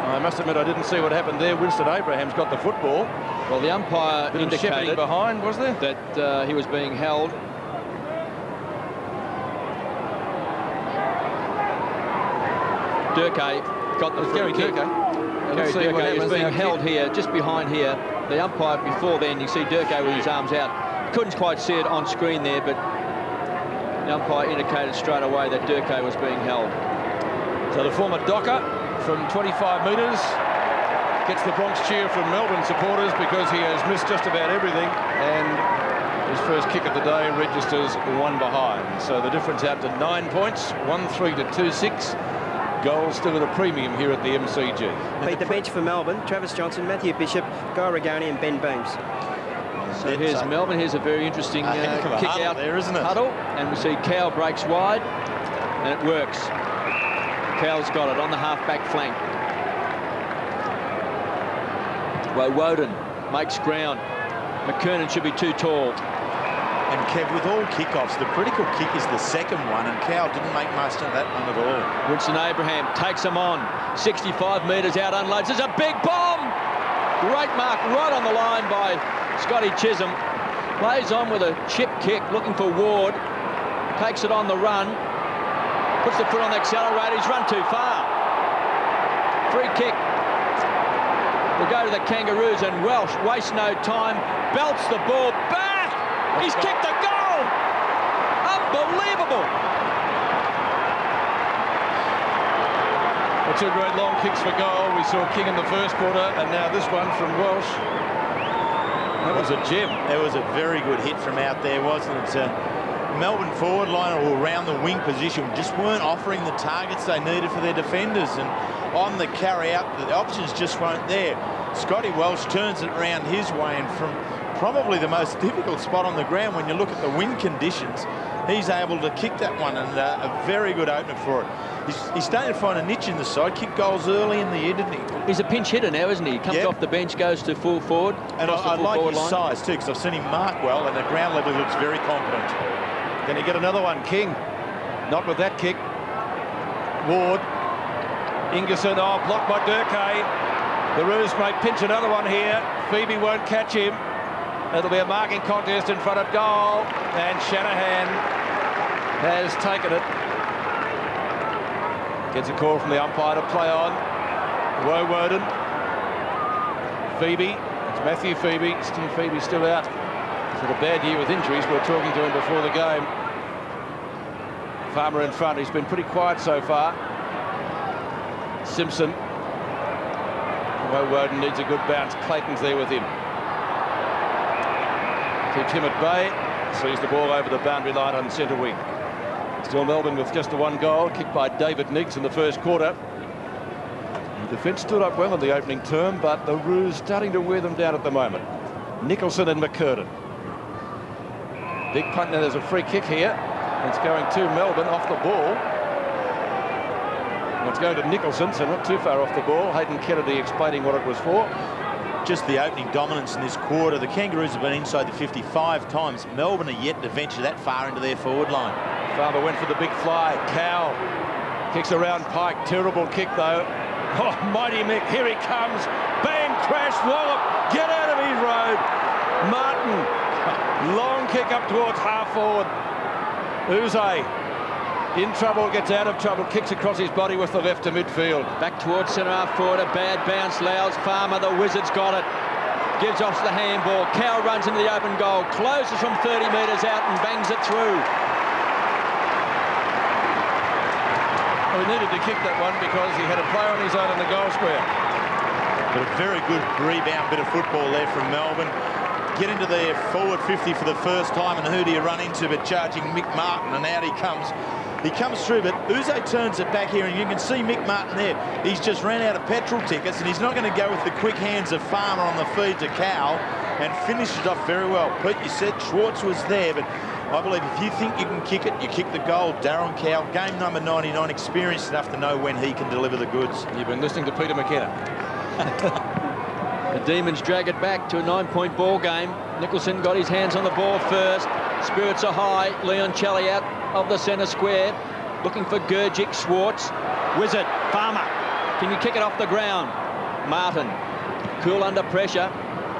I must admit I didn't see what happened there. Winston Abraham's got the football. Well, the umpire indicated behind, was there? That he was being held. Durkay got the free kick. Gary Durkay is being held here, just behind here. The umpire before then, you see Durkay with his arms out. Couldn't quite see it on screen there, but the umpire indicated straight away that Durkay was being held. So the former Docker from 25 metres gets the Bronx cheer from Melbourne supporters because he has missed just about everything, and his first kick of the day registers 1 behind. So the difference out to 9 points, 1-3 to 2-6. Goals still at a premium here at the MCG. Beat the bench for Melbourne: Travis Johnson, Matthew Bishop, Guy Regani and Ben Booms. So here's Melbourne. Here's a very interesting kick out there, isn't it? Huddle, and we see Cow breaks wide, and it works. Cow's got it on the half-back flank. Woden makes ground. McKernan should be too tall. And Kev, with all kickoffs, the critical kick is the second one, and Cow didn't make much of that one at all. Winston Abraham takes him on. 65 metres out, unloads. There's a big bomb! Great mark right on the line by Scotty Chisholm. Plays on with a chip kick, looking for Ward. Takes it on the run. Puts the foot on the accelerator. He's run too far. Free kick. We'll go to the Kangaroos, and Welsh wastes no time. Belts the ball back. He's kicked a goal! Unbelievable! The 2 great long kicks for goal. We saw King in the first quarter, and now this one from Welsh. That was a gem. That was a very good hit from out there, wasn't it? Melbourne forward line or around the wing position just weren't offering the targets they needed for their defenders, and on the carry out, the options just weren't there. Scotty Welsh turns it around his way, and from probably the most difficult spot on the ground when you look at the wind conditions, he's able to kick that one, and a very good opener for it. He's starting to find a niche in the side, kick goals early in the year, didn't he? He's a pinch hitter now, isn't he? He comes off the bench, goes to full forward. And I like his size too, because I've seen him mark well, and at ground level he looks very confident. Can he get another one? King. Not with that kick. Ward. Ingerson, blocked by Durkay. The Roos may pinch another one here. Phoebe won't catch him. It'll be a marking contest in front of goal, and Shanahan has taken it. Gets a call from the umpire to play on. Woden. Phoebe. It's Matthew Phoebe. Steve Phoebe still out. He's had a bad year with injuries. We were talking to him before the game. Farmer in front. He's been pretty quiet so far. Simpson. Woden needs a good bounce. Clayton's there with him. Keeps him at bay. Sees the ball over the boundary line on centre wing. Still Melbourne with just the 1 goal, kicked by David Nicks in the first quarter. The defence stood up well in the opening term, but the Roos starting to wear them down at the moment. Nicholson and McKernan. Big punt, now there's a free kick here. It's going to Melbourne off the ball. And it's going to Nicholson, so not too far off the ball. Hayden Kennedy explaining what it was for. Just the opening dominance in this quarter. The Kangaroos have been inside the 55 times. Melbourne are yet to venture that far into their forward line. Farmer went for the big fly. Cow kicks around Pike. Terrible kick, though. Oh, mighty Mick. Here he comes. Bang, crash, wallop. Get out of his road. Martin. Long kick up towards half forward. Uze in trouble, gets out of trouble, kicks across his body with the left to midfield. Back towards centre half forward, a bad bounce. Louds. Farmer, the Wizards got it. Gives off the handball. Cow runs into the open goal, closes from 30 metres out and bangs it through. Well, he needed to kick that one because he had a player on his own in the goal square. But a very good rebound bit of football there from Melbourne. Get into their forward 50 for the first time, and who do you run into but charging Mick Martin, and out he comes. He comes through, but Uze turns it back here, and you can see Mick Martin there. He's just ran out of petrol tickets, and he's not going to go with the quick hands of Farmer on the feed to Cow, and finished it off very well. Pete, you said Schwartz was there, but I believe if you think you can kick it, you kick the goal. Darren Cow, game number 99, experienced enough to know when he can deliver the goods. You've been listening to Peter McKenna. The Demons drag it back to a 9-point ball game. Nicholson got his hands on the ball first. Spirits are high. Leon Chelly out of the centre square. Looking for Gurgic, Schwartz. Wizard, Farmer. Can you kick it off the ground? Martin, cool under pressure,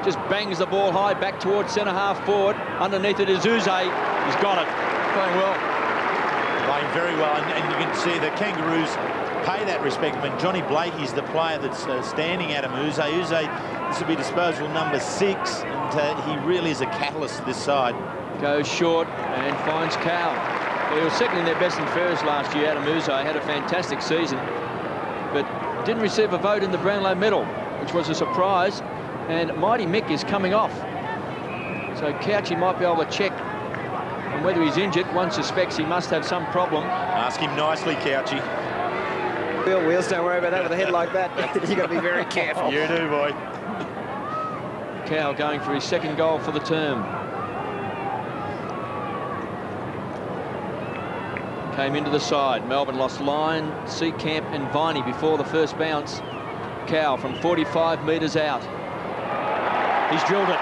just bangs the ball high back towards centre-half forward. Underneath it is Uze. He's got it. Playing well. Playing very well, and you can see the Kangaroos pay that respect. I mean, Johnny Blakey's the player that's standing at him. Uze, this will be disposal number 6, and he really is a catalyst to this side. Goes short and finds Cow. Well, he was second in their best and fairest last year. Adam Uze had a fantastic season, but didn't receive a vote in the Brownlow medal, which was a surprise. And Mighty Mick is coming off, so Couchy might be able to check on whether he's injured. One suspects he must have some problem. Ask him nicely, Couchy. Wheels, don't worry about that with a head like that. You've got to be very careful. You do, boy. Cow going for his second goal for the term. Came into the side. Melbourne lost Lyon, Seacamp and Viney before the first bounce. Cow from 45 metres out. He's drilled it.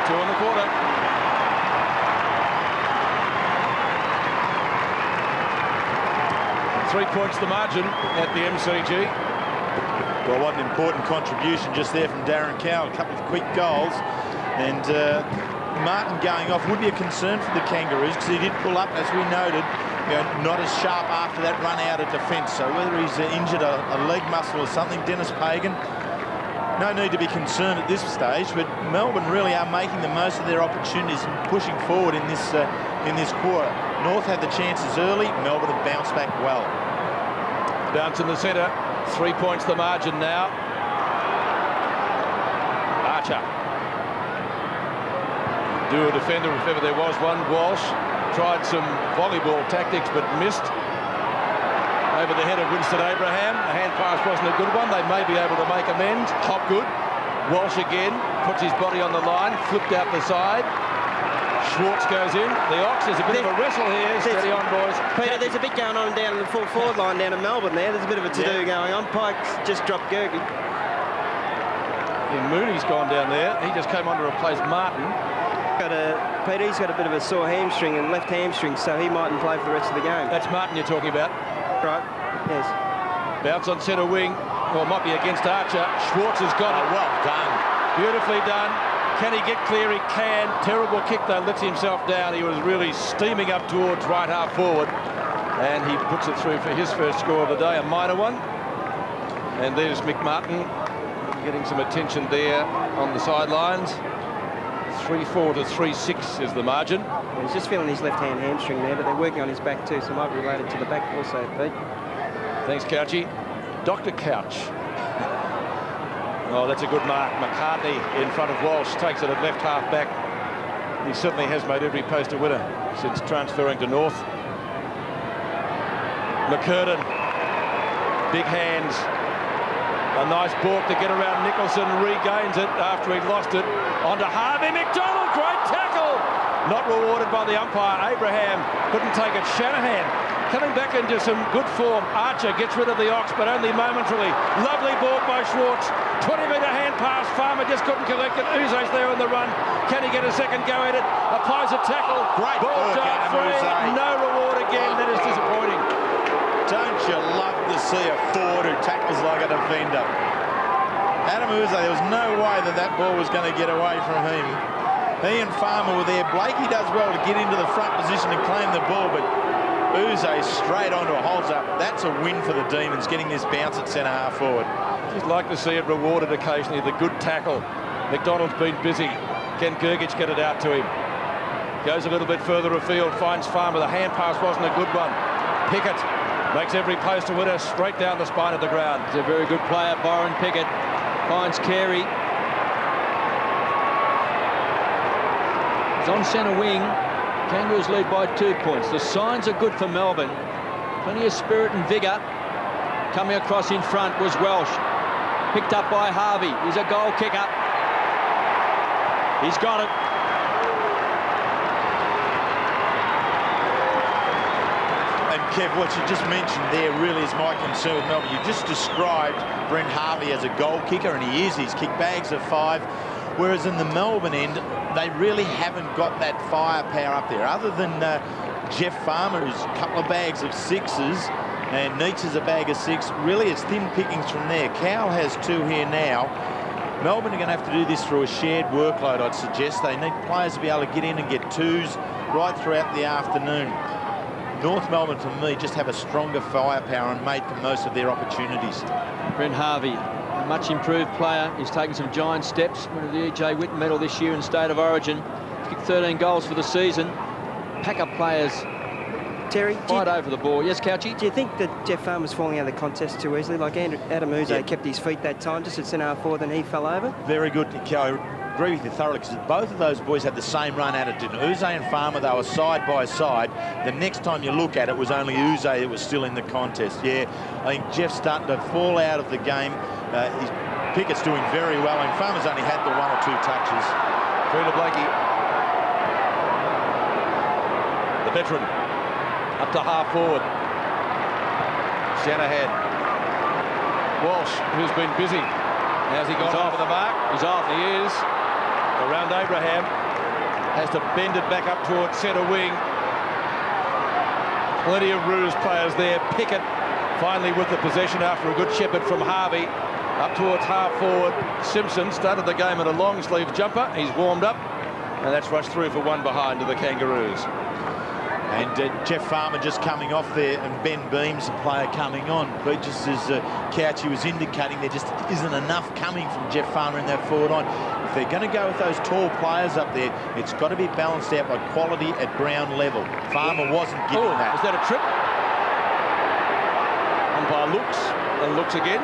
2 in the quarter. Three points the margin at the MCG. Well, what an important contribution just there from Darren Cow. A couple of quick goals. And Martin going off would be a concern for the Kangaroos, because he did pull up, as we noted, not as sharp after that run out of defence. So whether he's injured a leg muscle or something, Dennis Pagan, no need to be concerned at this stage. But Melbourne really are making the most of their opportunities and pushing forward in this quarter. North had the chances early. Melbourne have bounced back well. Bounce in the centre. 3 points the margin now. Archer. Dual defender, if ever there was one. Walsh tried some volleyball tactics but missed. Over the head of Winston Abraham. The hand pass wasn't a good one. They may be able to make amends. Hopgood. Walsh again. Puts his body on the line. Flipped out the side. Schwartz goes in. The Ox, there's a bit of a wrestle here. Steady on, boys. Peter, there's a bit going on down in the full forward line down in Melbourne there. There's a bit of a to-do going on. Pike's just dropped Gergie. Yeah, Mooney's gone down there. He just came on to replace Martin. Peter, he's got a bit of a sore hamstring and left hamstring, so he mightn't play for the rest of the game. That's Martin you're talking about. Right, yes. Bounce on centre wing. Well, it might be against Archer. Schwartz has got it. Well done. Beautifully done. Can he get clear? He can. Terrible kick, though, lets himself down. He was really steaming up towards right half forward. And he puts it through for his first score of the day, a minor one. And there's Mick Martin getting some attention there on the sidelines. 3-4 to 3-6 is the margin. He's just feeling his left-hand hamstring there, but they're working on his back too, so it might be related to the back also, Pete. Thanks, Couchy. Dr. Couch. Oh, that's a good mark. McCartney in front of Walsh takes it at left half back. He certainly has made every post a winner since transferring to North. McCurden. Big hands. A nice balk to get around Nicholson, regains it after he'd lost it. On to Harvey McDonald, great tackle! Not rewarded by the umpire. Abraham couldn't take it. Shanahan coming back into some good form. Archer gets rid of the Ox, but only momentarily. Lovely ball by Schwartz. 20-metre hand pass. Farmer just couldn't collect it. Uze's there on the run. Can he get a second go at it? Applies a tackle. Great ball dart free. No reward again. That is disappointing. Don't you love to see a forward who tackles like a defender? Adam Uze, there was no way that ball was going to get away from him. He and Farmer were there. Blakey does well to get into the front position and claim the ball, but Uze straight onto a holds up. That's a win for the Demons, getting this bounce at centre half forward. Just like to see it rewarded occasionally, the good tackle. McDonald's been busy. Can Gergic get it out to him? Goes a little bit further afield, finds Farmer. The hand pass wasn't a good one. Pickett makes every post a winner, straight down the spine of the ground. He's a very good player, Byron Pickett. Finds Carey. He's on centre wing. Kangaroos lead by 2 points. The signs are good for Melbourne. Plenty of spirit and vigour. Coming across in front was Welsh. Picked up by Harvey. He's a goal kicker. He's got it. Kev, what you just mentioned there really is my concern with Melbourne. You just described Brent Harvey as a goal kicker, and he is. He's kicked bags of 5, whereas in the Melbourne end, they really haven't got that firepower up there. Other than Jeff Farmer, who's a couple of bags of 6s, and Neitz is a bag of 6. Really, it's thin pickings from there. Cowell has 2 here now. Melbourne are going to have to do this through a shared workload, I'd suggest. They need players to be able to get in and get 2s right throughout the afternoon. North Melbourne, for me, just have a stronger firepower and make the most of their opportunities. Brent Harvey, a much improved player. He's taken some giant steps. Winner of the E.J. Whitten medal this year in State of Origin. He's kicked 13 goals for the season. Pack-up players Terry, fight over the ball. Yes, Couchy? Do you think that Jeff Farmer's falling out of the contest too easily? Like Adam Uze kept his feet that time, just at centre-half forward, and he fell over? Very good. I agree with you thoroughly, because both of those boys had the same run attitude. Uze and Farmer, they were side by side. The next time you look at it, was only Uze that was still in the contest. Yeah, I think Jeff's starting to fall out of the game. Pickett's doing very well, and Farmer's only had the 1 or 2 touches. Through to Blakey. The veteran. Up to half forward. Shanahan. Walsh, who's been busy. Has he gone over the mark? He's off. He is. Around Abraham. Has to bend it back up towards centre wing. Plenty of Roos players there. Pickett finally with the possession after a good shepherd from Harvey. Up towards half forward. Simpson started the game in a long sleeve jumper. He's warmed up. And that's rushed through for 1 behind to the Kangaroos. And Jeff Farmer just coming off there, and Ben Beams, the player coming on. But just as Couchy was indicating, there just isn't enough coming from Jeff Farmer in that forward line. If they're going to go with those tall players up there, it's got to be balanced out by quality at ground level. Farmer wasn't given that. Is that a trip? Umpire looks and looks again.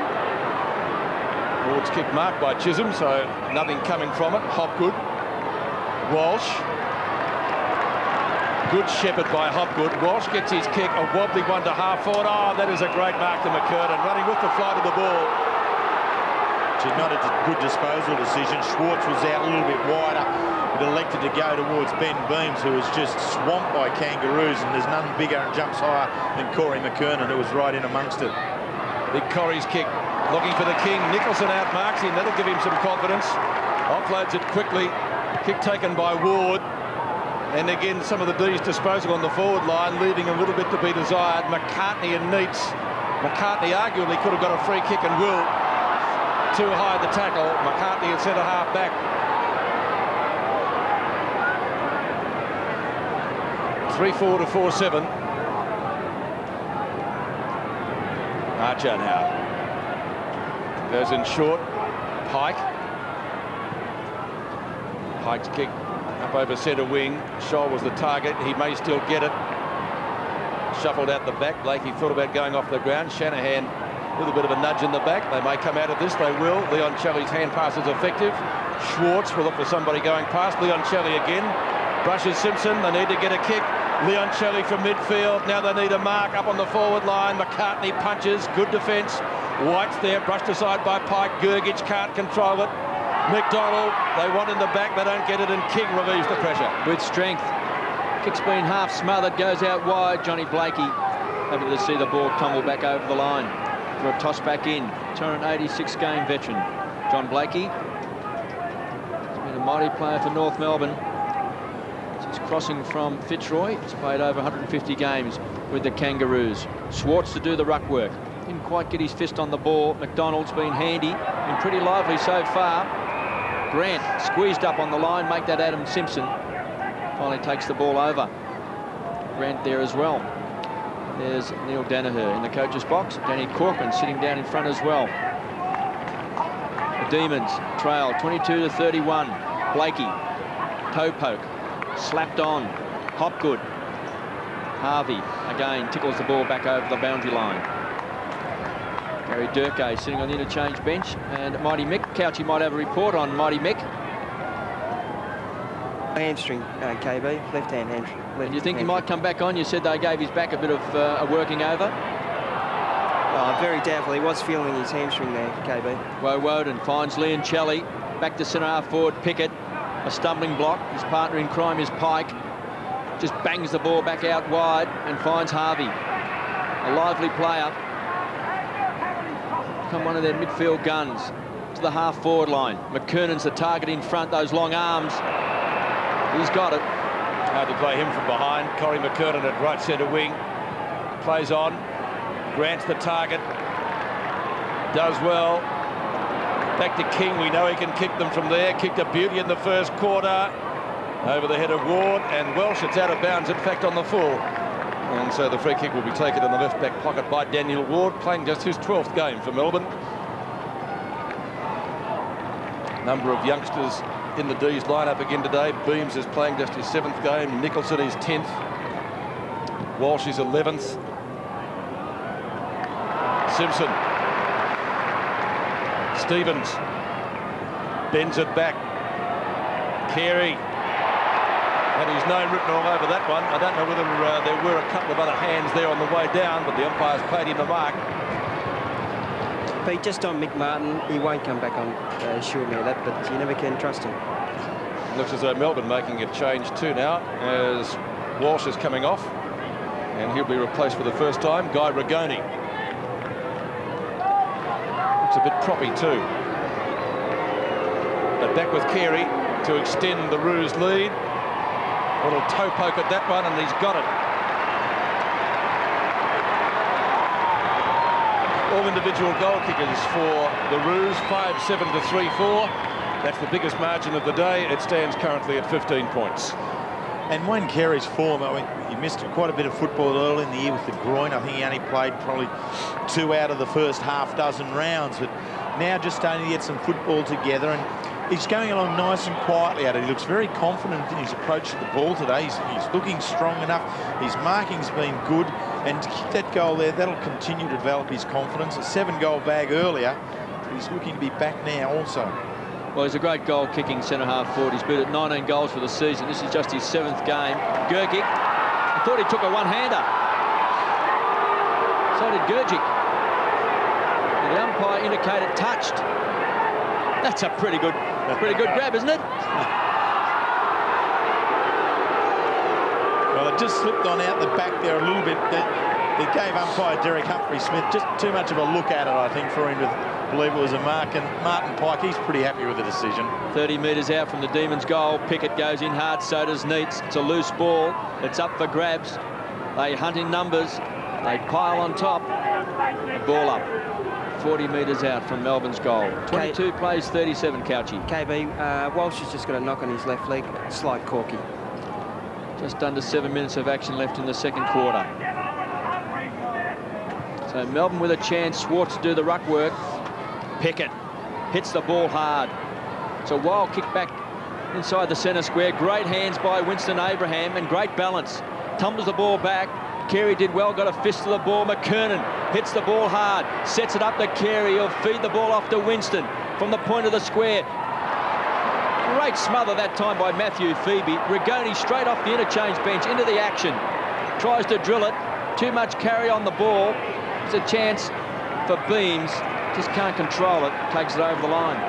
Ward's kick marked by Chisholm, so nothing coming from it. Hopgood. Walsh. Good shepherd by Hopgood. Walsh gets his kick, a wobbly one to half forward. Oh, that is a great mark to McKernan, running with the flight of the ball. Which is not a good disposal decision. Schwartz was out a little bit wider, but elected to go towards Ben Beams, who was just swamped by Kangaroos, and there's none bigger and jumps higher than Corey McKernan, who was right in amongst it. Big Corey's kick, looking for the king. Nicholson outmarks him, that'll give him some confidence. Offloads it quickly. Kick taken by Ward. And again, some of the D's disposal on the forward line, leaving a little bit to be desired. McCartney and Neitz. McCartney arguably could have got a free kick and will. Too high the tackle. McCartney at centre half back. 3-4 to 4-7. Archer now. Goes in short. Pike. Pike's kick. Up over centre wing. Shaw was the target. He may still get it. Shuffled out the back. Blakey thought about going off the ground. Shanahan, a little bit of a nudge in the back. They may come out of this. They will. Leon Shelley's hand pass is effective. Schwartz will look for somebody going past. Leon Shelley again. Brushes Simpson. They need to get a kick. Leon Shelley from midfield. Now they need a mark up on the forward line. McCartney punches. Good defence. White's there. Brushed aside by Pike. Gergich can't control it. McDonald, they want in the back, they don't get it, and King relieves the pressure. With strength. Kick's been half smothered, goes out wide. Johnny Blakey, happy to see the ball tumble back over the line for a toss back in. 286 game veteran. John Blakey has been a mighty player for North Melbourne. He's crossing from Fitzroy. He's played over 150 games with the Kangaroos. Schwartz to do the ruck work. Didn't quite get his fist on the ball. McDonald's been handy, been pretty lively so far. Grant squeezed up on the line, make that Adam Simpson. Finally takes the ball over. Grant there as well. There's Neil Danaher in the coach's box. Danny Corcoran sitting down in front as well. The Demons trail 22 to 31. Blakey, toe poke, slapped on. Hopgood. Harvey again tickles the ball back over the boundary line. Gary Durkay sitting on the interchange bench, and Mighty Mick. Couchy might have a report on Mighty Mick. Hamstring, KB, left-hand hamstring. And you think he might come back on? You said they gave his back a bit of a working over. Oh, very doubtful. He was feeling his hamstring there, KB. Woden finds Leoncelli. Back to centre half forward. Pickett, a stumbling block. His partner in crime is Pike. Just bangs the ball back out wide and finds Harvey. A lively player. Become one of their midfield guns to the half forward line. McKernan's the target in front, those long arms. He's got it. Hard to play him from behind. Corey McKernan at right centre wing. Plays on. Grant's the target. Does well. Back to King. We know he can kick them from there. Kicked a beauty in the first quarter. Over the head of Ward, and Welsh, it's out of bounds, in fact, on the full. And so the free kick will be taken in the left back pocket by Daniel Ward, playing just his 12th game for Melbourne. Number of youngsters in the D's lineup again today. Beams is playing just his 7th game. Nicholson is 10th. Walsh is 11th. Simpson. Stevens. Bends it back. Carey. And his name written all over that one. I don't know whether there were a couple of other hands there on the way down, but the umpires paid him the mark. Pete, just on Mick Martin, he won't come back on, assure me of that, but you never can trust him. Looks as though Melbourne making a change too now, as Walsh is coming off, and he'll be replaced for the first time. Guy Rigoni. It's a bit proppy too. But back with Carey to extend the Roos lead. A little toe poke at that one, and he's got it. All individual goal kickers for the Roos, 5-7 to 3-4. That's the biggest margin of the day. It stands currently at 15 points. And Wayne Carey's form, I mean, he missed quite a bit of football early in the year with the groin. I think he only played probably 2 out of the first half dozen rounds, but now just starting to get some football together, and he's going along nice and quietly at it. He looks very confident in his approach to the ball today. He's looking strong enough. His marking's been good, and to kick that goal there, that'll continue to develop his confidence. A 7-goal bag earlier. He's looking to be back now also. Well, he's a great goal-kicking centre-half forward. He's been at 19 goals for the season. This is just his 7th game. Gergic, I thought he took a one-hander. So did Gergic. The umpire indicated touched. That's a pretty good grab, isn't it? Well, it just slipped on out the back there a little bit. It gave umpire Derek Humphrey-Smith just too much of a look at it, I think, for him to believe it was a mark. And Martin Pike, he's pretty happy with the decision. 30 metres out from the Demons' goal. Pickett goes in hard, so does Neitz. It's a loose ball. It's up for grabs. They hunt in numbers. They pile on top. Ball up. 40 metres out from Melbourne's goal. 22 plays 37, Couchy. KB, Walsh has just got a knock on his left leg. Slight corky. Just under 7 minutes of action left in the second quarter. So Melbourne with a chance. Schwartz to do the ruck work. Pickett hits the ball hard. It's a wild kick back inside the centre square. Great hands by Winston Abraham and great balance. Tumbles the ball back. Carey did well, got a fist to the ball. McKernan hits the ball hard, sets it up to Carey. He'll feed the ball off to Winston from the point of the square. Great smother that time by Matthew Phoebe. Rigoni straight off the interchange bench into the action. Tries to drill it. Too much carry on the ball. It's a chance for Beams. Just can't control it. Takes it over the line.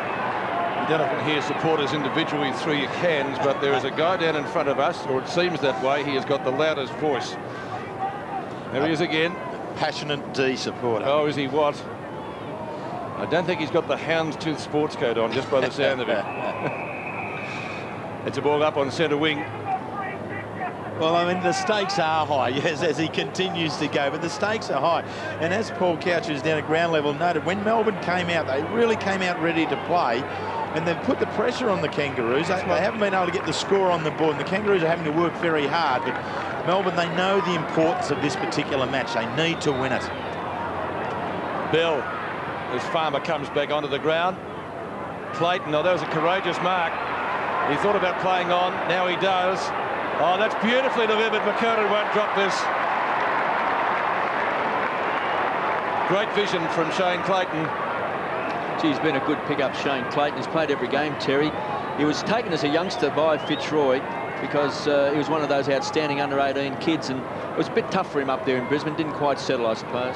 You don't often hear supporters individually through your cans, but there is a guy down in front of us, or it seems that way. He has got the loudest voice. There he is again. Passionate D supporter. Oh, is he what? I don't think he's got the houndstooth sports coat on, just by the sound of it. It's a ball up on centre wing. Well, I mean, the stakes are high, yes, as he continues to go, but the stakes are high. And as Paul Couch, who's down at ground level, noted, when Melbourne came out, they really came out ready to play, and they've put the pressure on the Kangaroos. They haven't been able to get the score on the board, and the Kangaroos are having to work very hard, but Melbourne, they know the importance of this particular match. They need to win it. Bell, as Farmer comes back onto the ground. Clayton, oh, that was a courageous mark. He thought about playing on, now he does. Oh, that's beautifully delivered. McKernan won't drop this. Great vision from Shane Clayton. He's been a good pick-up, Shane Clayton. He's played every game, Terry. He was taken as a youngster by Fitzroy because he was one of those outstanding under-18 kids, and it was a bit tough for him up there in Brisbane. Didn't quite settle, I suppose.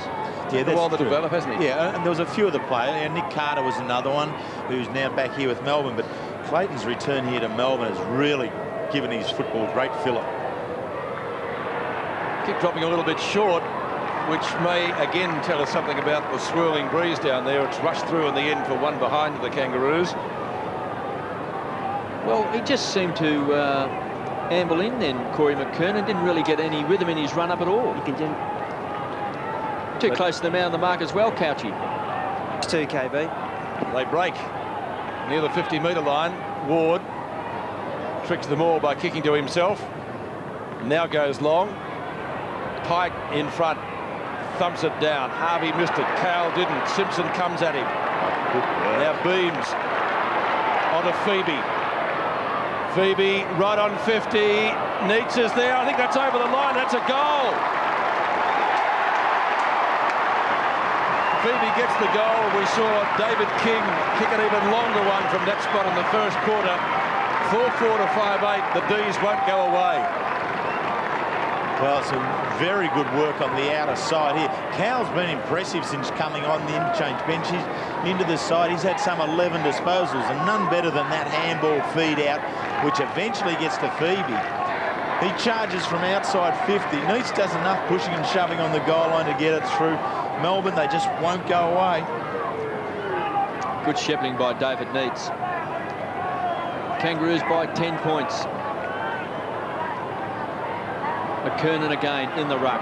Yeah, that's well to develop, hasn't he? Yeah, and there was a few of the players. Yeah, Nick Carter was another one who's now back here with Melbourne, but Clayton's return here to Melbourne has really given his football a great fillip. Kick dropping a little bit short, which may again tell us something about the swirling breeze down there. It's rushed through in the end for one behind the Kangaroos. Well, he just seemed to amble in then, Corey McKernan. Didn't really get any rhythm in his run-up at all. Too close to the man on the mark as well, Couchy. It's 2 KB. They break near the 50-metre line. Ward tricks them all by kicking to himself. Now goes long. Pike in front. Thumps it down. Harvey missed it. Cowell didn't. Simpson comes at him. Now Beams onto Phoebe. Phoebe right on 50. Neitz is there. I think that's over the line. That's a goal. Phoebe gets the goal. We saw David King kick an even longer one from that spot in the first quarter. 4-4 to 5-8. The D's won't go away. Well, some very good work on the outer side here. Cowell's been impressive since coming on the interchange bench. He's into the side. He's had some 11 disposals, and none better than that handball feed out, which eventually gets to Phoebe. He charges from outside 50. Neitz does enough pushing and shoving on the goal line to get it through. Melbourne, they just won't go away. Good shepherding by David Neitz. Kangaroos by 10 points. McKernan again in the ruck,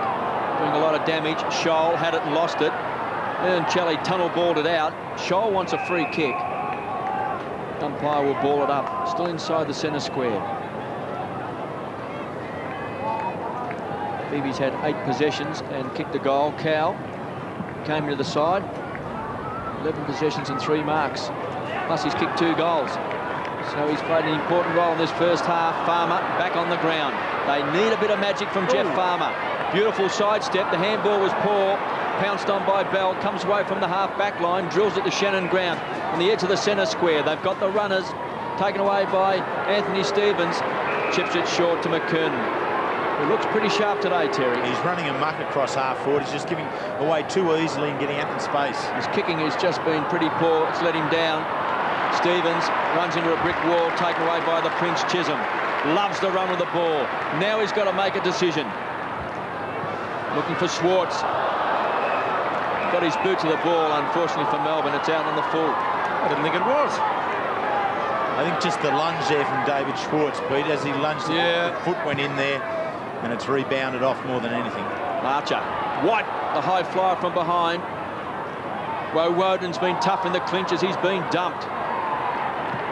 doing a lot of damage. Scholl had it and lost it. And Shelley tunnel balled it out. Scholl wants a free kick. Umpire will ball it up. Still inside the centre square. Phoebe's had 8 possessions and kicked a goal. Cowell came to the side. 11 possessions and 3 marks. Plus he's kicked 2 goals. So he's played an important role in this first half. Farmer back on the ground. They need a bit of magic from Jeff Farmer. Beautiful sidestep. The handball was poor. Pounced on by Bell. Comes away from the half-back line. Drills it to Shannon Ground on the edge of the centre square. They've got the runners. Taken away by Anthony Stevens. Chips it short to McKernan. It looks pretty sharp today, Terry. He's running a muck across half-forward. He's just giving away too easily and getting out in space. His kicking has just been pretty poor. It's let him down. Stevens runs into a brick wall, taken away by the Prince Chisholm. Loves the run with the ball. Now he's got to make a decision. Looking for Schwartz. Got his boot to the ball, unfortunately for Melbourne. It's out on the full. I didn't think it was. I think just the lunge there from David Schwartz, Pete, as he lunged, the foot went in there, and it's rebounded off more than anything. Archer. White, the high flyer from behind. Woden's been tough in the clinches. He's been dumped.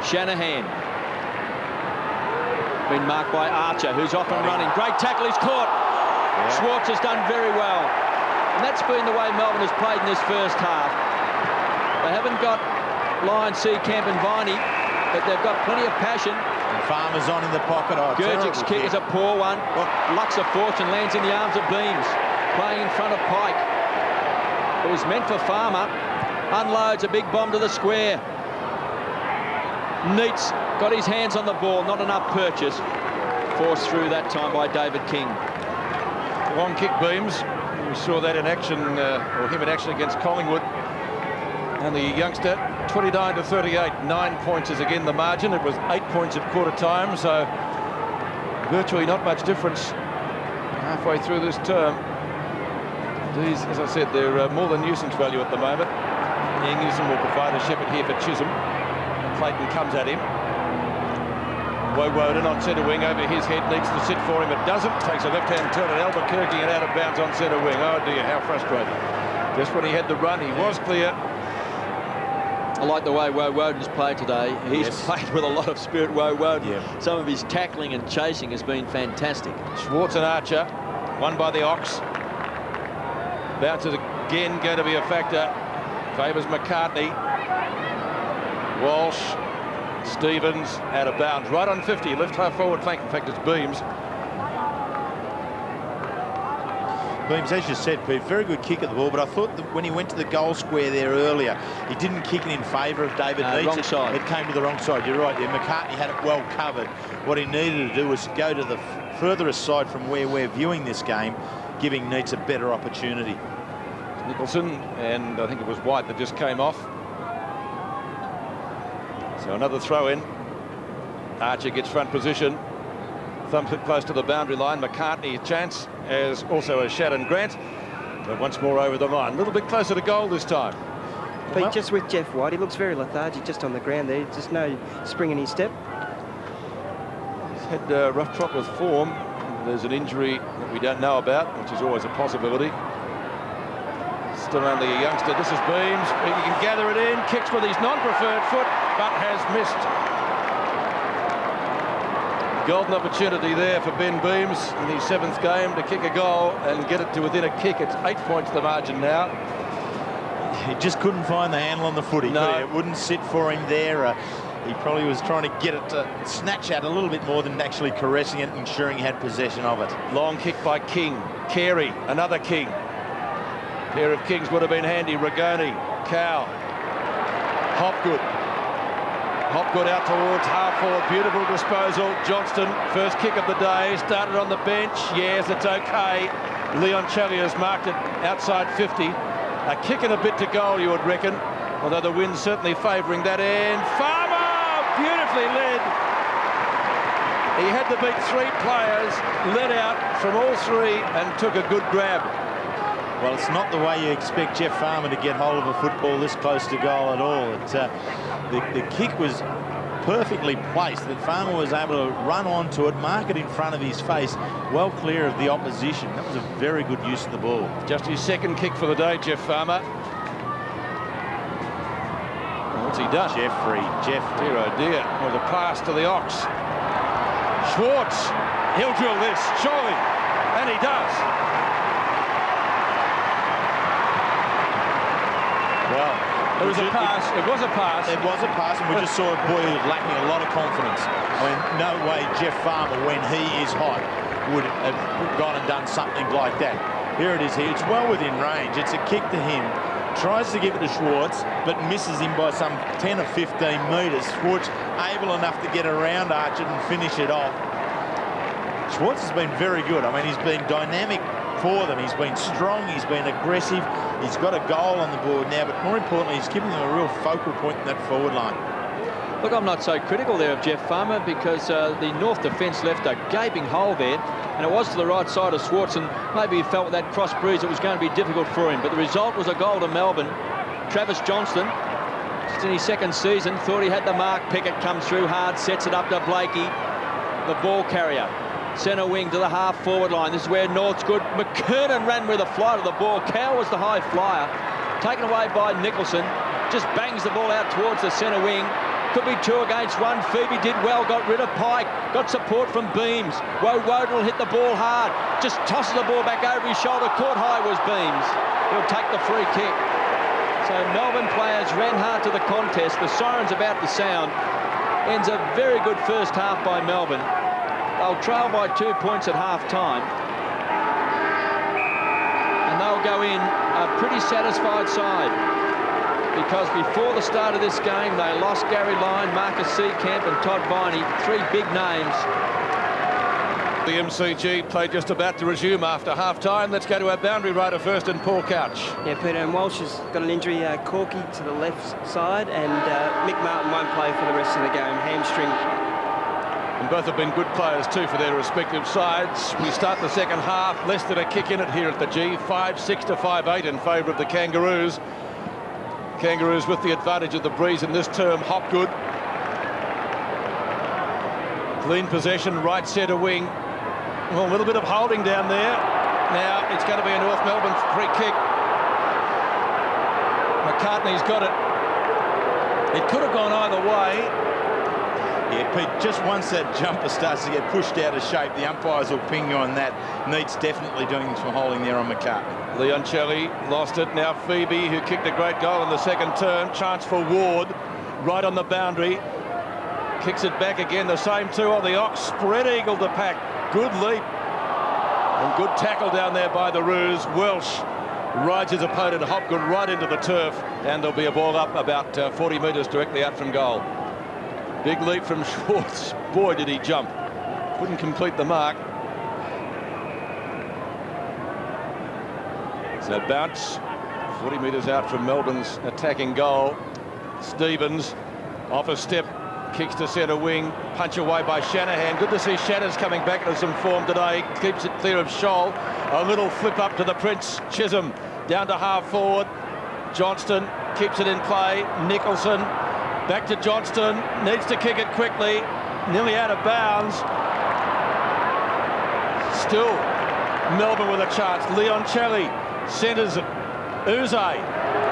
Shanahan. Been marked by Archer, who's off and running. Great tackle, he's caught. Yeah. Schwartz has done very well. And that's been the way Melbourne has played in this first half. They haven't got Lyon, Seacamp and Viney, but they've got plenty of passion. And Farmer's on in the pocket. Oh, Gurgic's kick is a poor one. Lucks of fortune, lands in the arms of Beams. Playing in front of Pike. It was meant for Farmer. Unloads a big bomb to the square. Neitz got his hands on the ball, not enough purchase. Forced through that time by David King. Long kick, Beams. We saw that in action, or him in action against Collingwood. And the youngster, 29 to 38, 9 points is again the margin. It was 8 points at quarter time, so virtually not much difference halfway through this term. These, as I said, they're more than nuisance value at the moment. Ingleson will provide a shepherd here for Chisholm. Clayton comes at him. Woden on centre wing over his head, needs to sit for him. It doesn't. Takes a left-hand turn at Albuquerque and out of bounds on centre wing. Oh dear, how frustrating. Just when he had the run, he was clear. I like the way Woden's played today. He's played with a lot of spirit, Woden. Yeah. Some of his tackling and chasing has been fantastic. Schwartz and Archer, won by the Ox. Bounces again, going to be a factor. Favours McCartney. Walsh, Stevens, out of bounds. Right on 50, left half forward flank. In fact, it's Beams. Beams, as you said, Pete, very good kick at the ball, but I thought that when he went to the goal square there earlier, he didn't kick it in favour of David Neitz. Wrong side. It came to the wrong side. You're right. Yeah, McCartney had it well covered. What he needed to do was go to the furthest side from where we're viewing this game, giving Neitz a better opportunity. Nicholson, and I think it was White that just came off. So another throw in. Archer gets front position. Thumps it close to the boundary line. McCartney a chance, as also as Shannon Grant. But once more over the line. A little bit closer to goal this time. But just with Jeff White, he looks very lethargic just on the ground there. Just no spring in his step. He's had a rough trot with form. There's an injury that we don't know about, which is always a possibility. Johnston, only a youngster. This is Beams. He can gather it in, kicks with his non-preferred foot, but has missed. Golden opportunity there for Ben Beams in his 7th game to kick a goal and get it to within a kick. It's 8 points the margin now. He just couldn't find the handle on the footy. No. It wouldn't sit for him there. He probably was trying to get it to snatch out a little bit more than actually caressing it, ensuring he had possession of it. Long kick by King. Carey, another King. Pair of Kings would have been handy. Rigoni, Cow, Hopgood. Hopgood out towards half forward. Beautiful disposal. Johnston, first kick of the day. Started on the bench. Yes, it's okay. Leon Chelly has marked it outside 50. A kick and a bit to goal, you would reckon. Although the wind's certainly favouring that end. Farmer! Beautifully led. He had to beat 3 players, led out from all 3 and took a good grab. Well, it's not the way you expect Jeff Farmer to get hold of a football this close to goal at all. The kick was perfectly placed, that Farmer was able to run onto it, mark it in front of his face, well clear of the opposition. That was a very good use of the ball. Just his 2nd kick for the day, Jeff Farmer. What's he done? Jeff. Dear, oh dear. With a pass to the Ox. Schwartz. He'll drill this, surely. And he does. Well, it was a pass. It was a pass. It was a pass, and we just saw a boy who was lacking a lot of confidence. I mean, no way Jeff Farmer, when he is hot, would have gone and done something like that. Here it is here. It's well within range. It's a kick to him. Tries to give it to Schwartz, but misses him by some 10 or 15 metres. Schwartz able enough to get around Archer and finish it off. Schwartz has been very good. I mean, he's been dynamic for them. He's been strong. He's been aggressive. He's got a goal on the board now, but more importantly, he's given them a real focal point in that forward line. Look, I'm not so critical there of Jeff Farmer because the North defence left a gaping hole there, and it was to the right side of Schwartz, and maybe he felt with that cross breeze it was going to be difficult for him. But the result was a goal to Melbourne. Travis Johnston, just in his 2nd season, thought he had the mark. Pickett comes through hard, sets it up to Blakey, the ball carrier. Centre wing to the half-forward line. This is where North's good. McKernan ran with a flight of the ball. Cow was the high flyer. Taken away by Nicholson. Just bangs the ball out towards the centre wing. Could be 2 against 1. Phoebe did well, got rid of Pike, got support from Beams. Woden will hit the ball hard, just tosses the ball back over his shoulder. Caught high was Beams. He'll take the free kick. So Melbourne players ran hard to the contest. The siren's about to sound. Ends a very good first half by Melbourne. They'll trail by 2 points at half-time. And they'll go in a pretty satisfied side, because before the start of this game, they lost Gary Lyon, Marcus Seacamp and Todd Viney, 3 big names. The MCG play just about to resume after half-time. Let's go to our boundary rider first, and Paul Couch. Yeah, Peter, and Walsh has got an injury, Corky to the left side, and Mick Martin won't play for the rest of the game, hamstring. And both have been good players too for their respective sides. We start the 2nd half, less than a kick in it here at the G, 5-6 to 5-8 in favour of the Kangaroos. Kangaroos with the advantage of the breeze in this term. Hopgood. Clean possession, right centre wing. Well, a little bit of holding down there. Now it's going to be a North Melbourne free kick. McCartney's got it. It could have gone either way. Yeah, Pete, just once that jumper starts to get pushed out of shape, the umpires will ping you on that. Needs definitely doing some holding there on McCartney. Leon Chelly lost it. Now Phoebe, who kicked a great goal in the 2nd term. Chance for Ward, right on the boundary. Kicks it back again. The same 2 on the Ox. Spread eagle to pack. Good leap. And good tackle down there by the Roos. Welsh rides his opponent Hopgood right into the turf. And there'll be a ball up about 40 metres directly out from goal. Big leap from Schwartz. Boy, did he jump. Couldn't complete the mark. So bounce 40 metres out from Melbourne's attacking goal. Stevens off a step, kicks to centre wing, punch away by Shanahan. Good to see Shannon's coming back into some form today. Keeps it clear of Scholl. A little flip up to the Prince. Chisholm down to half forward. Johnston keeps it in play. Nicholson back to Johnston. Needs to kick it quickly. Nearly out of bounds. Still Melbourne with a chance. Leon Chelly centres it. Uze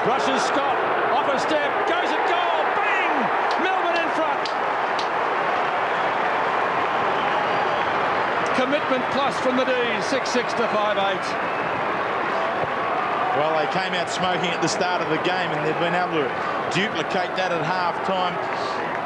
brushes Scott, off a step, goes at goal, bang! Melbourne in front. Commitment plus from the D's, 6-6 to 5-8. Well, they came out smoking at the start of the game, and they've been able to duplicate that at half-time.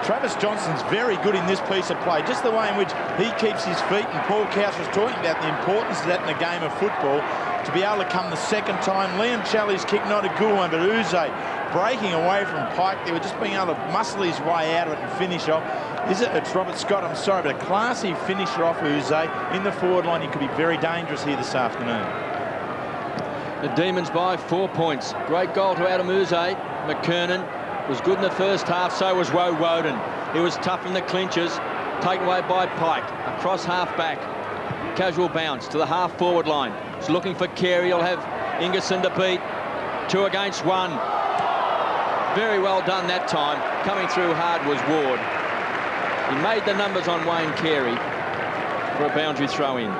Travis Johnson's very good in this piece of play, just the way in which he keeps his feet, and Paul Cowse was talking about the importance of that in a game of football, to be able to come the second time. Liam Challey's kick, not a good one, but Uze breaking away from Pike. They were just being able to muscle his way out of it and finish off. It's Robert Scott, I'm sorry, but a classy finisher off Uze in the forward line. He could be very dangerous here this afternoon. The Demons by 4 points. Great goal to Adam Uze. McKernan was good in the first half, so was Woden. He was tough in the clinches, taken away by Pike. Across half-back. Casual bounce to the half-forward line. He's looking for Carey. He'll have Ingerson to beat. 2 against 1. Very well done that time. Coming through hard was Ward. He made the numbers on Wayne Carey for a boundary throw-in.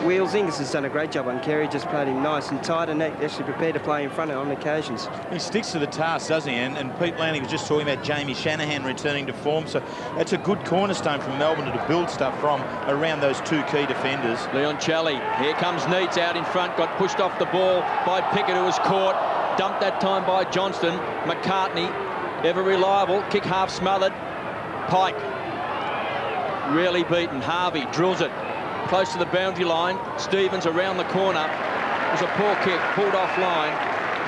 Wheels Ingerson's done a great job on Carey, just played him nice and tight and actually prepared to play in front on occasions. He sticks to the task, doesn't he? And Pete Lanning was just talking about Jamie Shanahan returning to form, so that's a good cornerstone from Melbourne to build stuff from around those 2 key defenders. Leon Challey, here comes Neitz out in front, got pushed off the ball by Pickett, who was caught, dumped that time by Johnston. McCartney, ever reliable, kick half smothered. Pike, really beaten. Harvey drills it close to the boundary line. Stevens around the corner. It was a poor kick, pulled off line,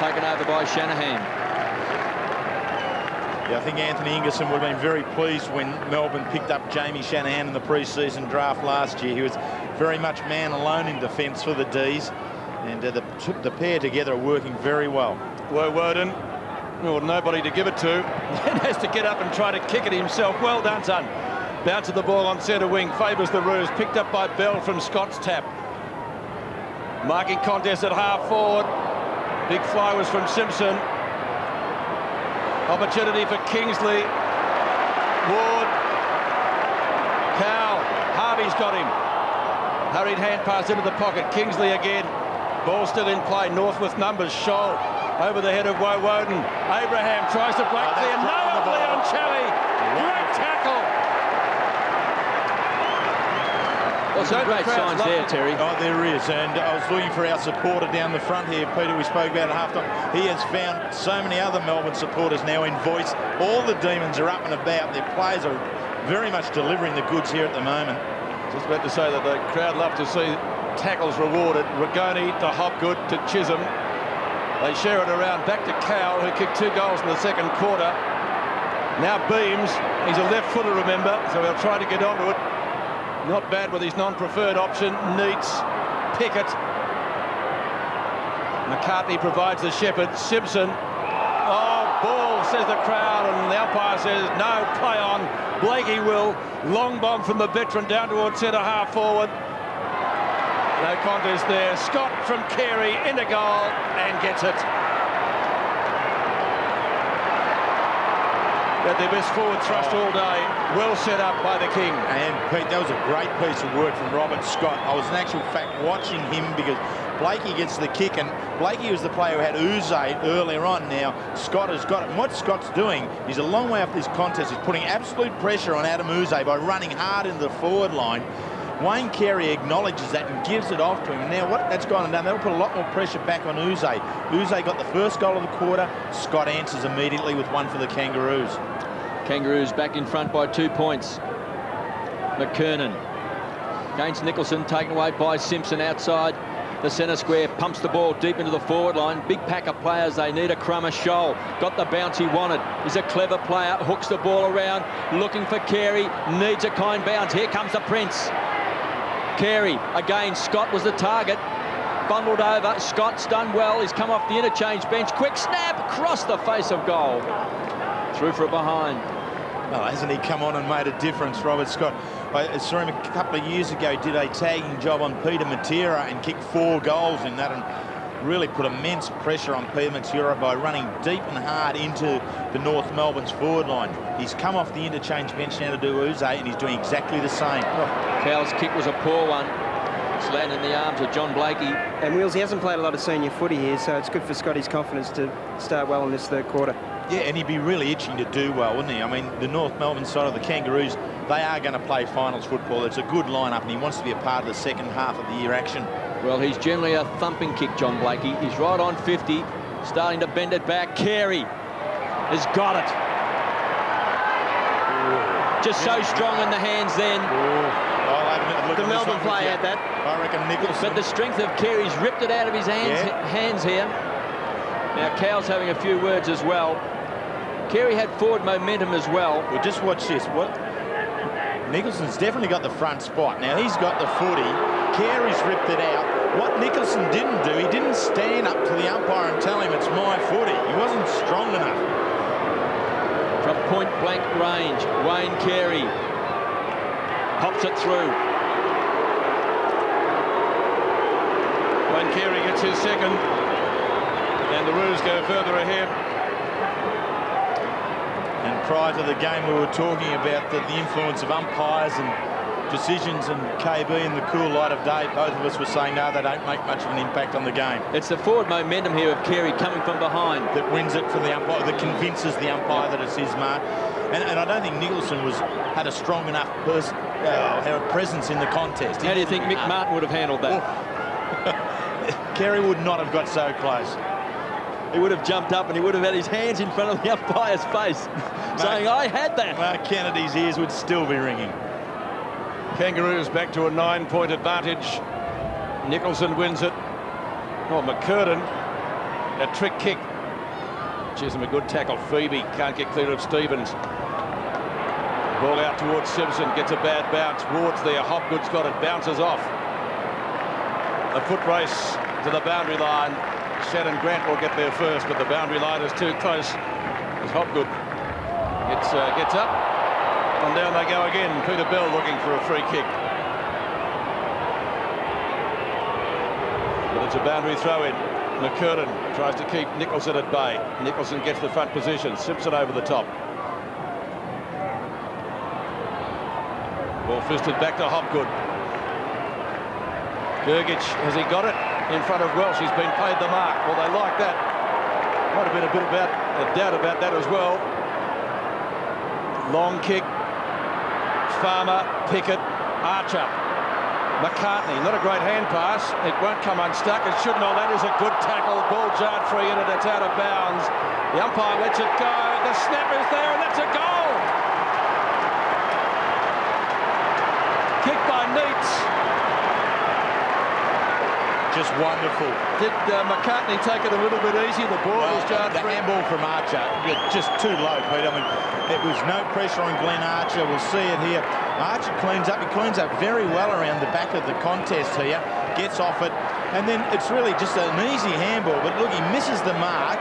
taken over by Shanahan. Yeah, I think Anthony Ingerson would have been very pleased when Melbourne picked up Jamie Shanahan in the pre-season draft last year. He was very much man alone in defence for the D's, and the pair together are working very well. Woden, well, nobody to give it to, and has to get up and try to kick it himself. Well done, son. Bounce of the ball on centre wing, favours the Roos, picked up by Bell from Scott's tap. Marking contest at half forward. Big fly was from Simpson. Opportunity for Kingsley. Ward. Cowell. Harvey's got him. Hurried hand pass into the pocket. Kingsley again. Ball still in play. North with numbers. Scholl over the head of Woden. Abraham tries to break clear. No, Leon Challey. Great tackle. Well, some great signs there, Terry. Oh, there is, and I was looking for our supporter down the front here, Peter. We spoke about at halftime. He has found so many other Melbourne supporters now in voice. All the Demons are up and about. Their players are very much delivering the goods here at the moment. Just about to say that the crowd love to see tackles rewarded. Rigoni to Hopgood to Chisholm. They share it around back to Cowell, who kicked 2 goals in the second quarter. Now Beams. He's a left footer, remember, so he'll try to get onto it. Not bad with his non-preferred option. Neitz, Pickett. McCartney provides the shepherd. Simpson. Oh, ball, says the crowd, and the umpire says no, play on. Blakey will. Long bomb from the veteran down towards centre half forward. No contest there. Scott from Carey into goal and gets it. Got their best forward thrust all day. Well set up by the King. And Pete, that was a great piece of work from Robert Scott. I was in actual fact watching him because Blakey gets the kick, and Blakey was the player who had Uze earlier on. Now Scott has got it, and what Scott's doing, he's a long way off this contest. He's putting absolute pressure on Adam Uze by running hard into the forward line. Wayne Carey acknowledges that and gives it off to him. Now what that's gone and done, that'll put a lot more pressure back on Uze. Uze got the first goal of the quarter. Scott answers immediately with 1 for the Kangaroos. Kangaroos back in front by 2 points. McKernan against Nicholson, taken away by Simpson outside the centre square, pumps the ball deep into the forward line. Big pack of players, they need a crummer. Scholl got the bounce he wanted. He's a clever player, hooks the ball around, looking for Carey, needs a kind bounce. Here comes the Prince. Carey, again, Scott was the target. Bundled over, Scott's done well. He's come off the interchange bench. Quick snap, across the face of goal. Through for a behind. Well, hasn't he come on and made a difference, Robert Scott? I saw him a couple of years ago, did a tagging job on Peter Matera and kicked 4 goals in that, and really put immense pressure on Peter Matera by running deep and hard into the North Melbourne's forward line. He's come off the interchange bench now to do Uze, and he's doing exactly the same. Cowell's kick was a poor one. land in the arms of John Blakey. And Wheels, he hasn't played a lot of senior footy here, so it's good for Scotty's confidence to start well in this third quarter. Yeah, and he'd be really itching to do well, wouldn't he? I mean, the North Melbourne side of the Kangaroos, they are going to play finals football. It's a good lineup, and he wants to be a part of the second half of the year action. Well, he's generally a thumping kick, John Blakey. He's right on 50, starting to bend it back. Carey has got it. Just so strong in the hands then. The Melbourne player had that. I reckon Nicholson. But the strength of Carey's ripped it out of his hands here. Now, Cow's having a few words as well. Carey had forward momentum as well. Well, just watch this. Nicholson's definitely got the front spot. Now, he's got the footy. Carey's ripped it out. What Nicholson didn't do, he didn't stand up to the umpire and tell him it's my footy. He wasn't strong enough. From point-blank range, Wayne Carey pops it through. Wayne Carey gets his second, and the Roos go further ahead. And prior to the game, we were talking about the influence of umpires and decisions, and KB in the cool light of day, both of us were saying, no, they don't make much of an impact on the game. It's the forward momentum here of Carey coming from behind that wins it for the umpire, that convinces the umpire that it's his mark. And I don't think Nicholson had a strong enough presence in the contest. How do you think Mick Martin would have handled that? Carey would not have got so close. He would have jumped up and he would have had his hands in front of the umpire's face, saying, I had that. Mark Kennedy's ears would still be ringing. Kangaroos back to a 9-point advantage. Nicholson wins it. Oh, McCurden, a trick kick. Chisholm, a good tackle. Phoebe can't get clear of Stevens. Ball out towards Simpson, gets a bad bounce. Ward's there, Hopgood's got it, bounces off. A foot race to the boundary line. Shannon Grant will get there first, but the boundary line is too close. As Hopgood gets up, and down they go again. Peter Bell looking for a free kick. But it's a boundary throw-in. McCurden tries to keep Nicholson at bay. Nicholson gets the front position. Simpson over the top. Ball fisted back to Hopgood. Gergich, has he got it? In front of Welsh, he's been paid the mark. Well, they like that. Might have been a bit about a doubt about that as well. Long kick. Farmer, Pickett, Archer, McCartney. Not a great hand pass. It won't come unstuck. It shouldn't. Oh, that is a good tackle. Ball jarred free in it. It's out of bounds. The umpire lets it go. The snap is there, and that's a goal. Kick by Neitz. Just wonderful. Did McCartney take it a little bit easy? The ball was jarred free. The handball from Archer, just too low, Pete. I mean, it was no pressure on Glenn Archer. We'll see it here. Archer cleans up. He cleans up very well around the back of the contest here. Gets off it. And then it's really just an easy handball. But look, he misses the mark.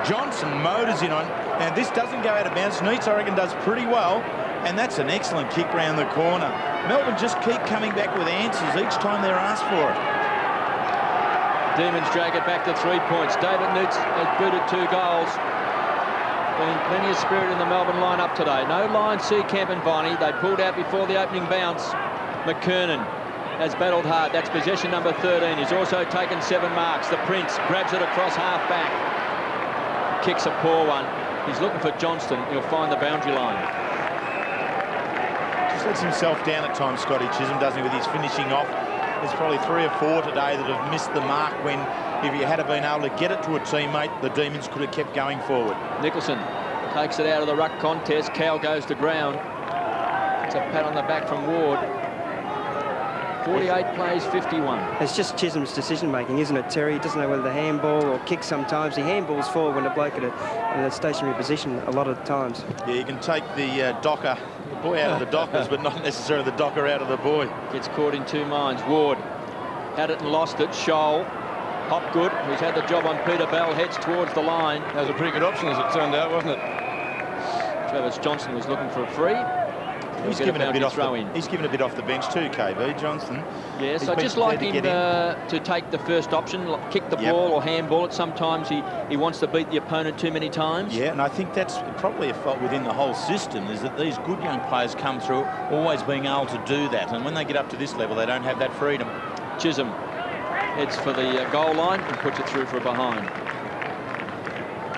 Johnson motors in on. And this doesn't go out of bounds. Neitz, I reckon, does pretty well. And that's an excellent kick round the corner. Melbourne just keep coming back with answers each time they're asked for it. Demons drag it back to 3 points. David Neitz has booted 2 goals. Been plenty of spirit in the Melbourne lineup today. No line, Seacamp and Viney. They pulled out before the opening bounce. McKernan has battled hard. That's possession number 13. He's also taken 7 marks. The Prince grabs it across half back. Kicks a poor one. He's looking for Johnston. He'll find the boundary line. Just lets himself down at times, Scotty Chisholm, doesn't he, with his finishing off. There's probably 3 or 4 today that have missed the mark when, if he had been able to get it to a teammate, the Demons could have kept going forward. Nicholson takes it out of the ruck contest. Cal goes to ground. It's a pat on the back from Ward. 48 plays, 51. It's just Chisholm's decision-making, isn't it, Terry? He doesn't know whether to handball or kick sometimes. He handballs forward when a bloke at a stationary position a lot of times. Yeah, you can take the docker, the boy out of the dockers, but not necessarily the docker out of the boy. Gets caught in 2 minds. Ward had it and lost it. Scholl, Hopgood, who's had the job on Peter Bell, heads towards the line. That was a pretty good option as it turned out, wasn't it? Travis Johnson was looking for a free. He's given a bit off the bench too, KB Johnson. Yes, I just like him to take the first option, kick the ball or handball it. Sometimes he wants to beat the opponent too many times. Yeah, and I think that's probably a fault within the whole system, is that these good young players come through always being able to do that. And when they get up to this level, they don't have that freedom. Chisholm heads for the goal line and puts it through for a behind.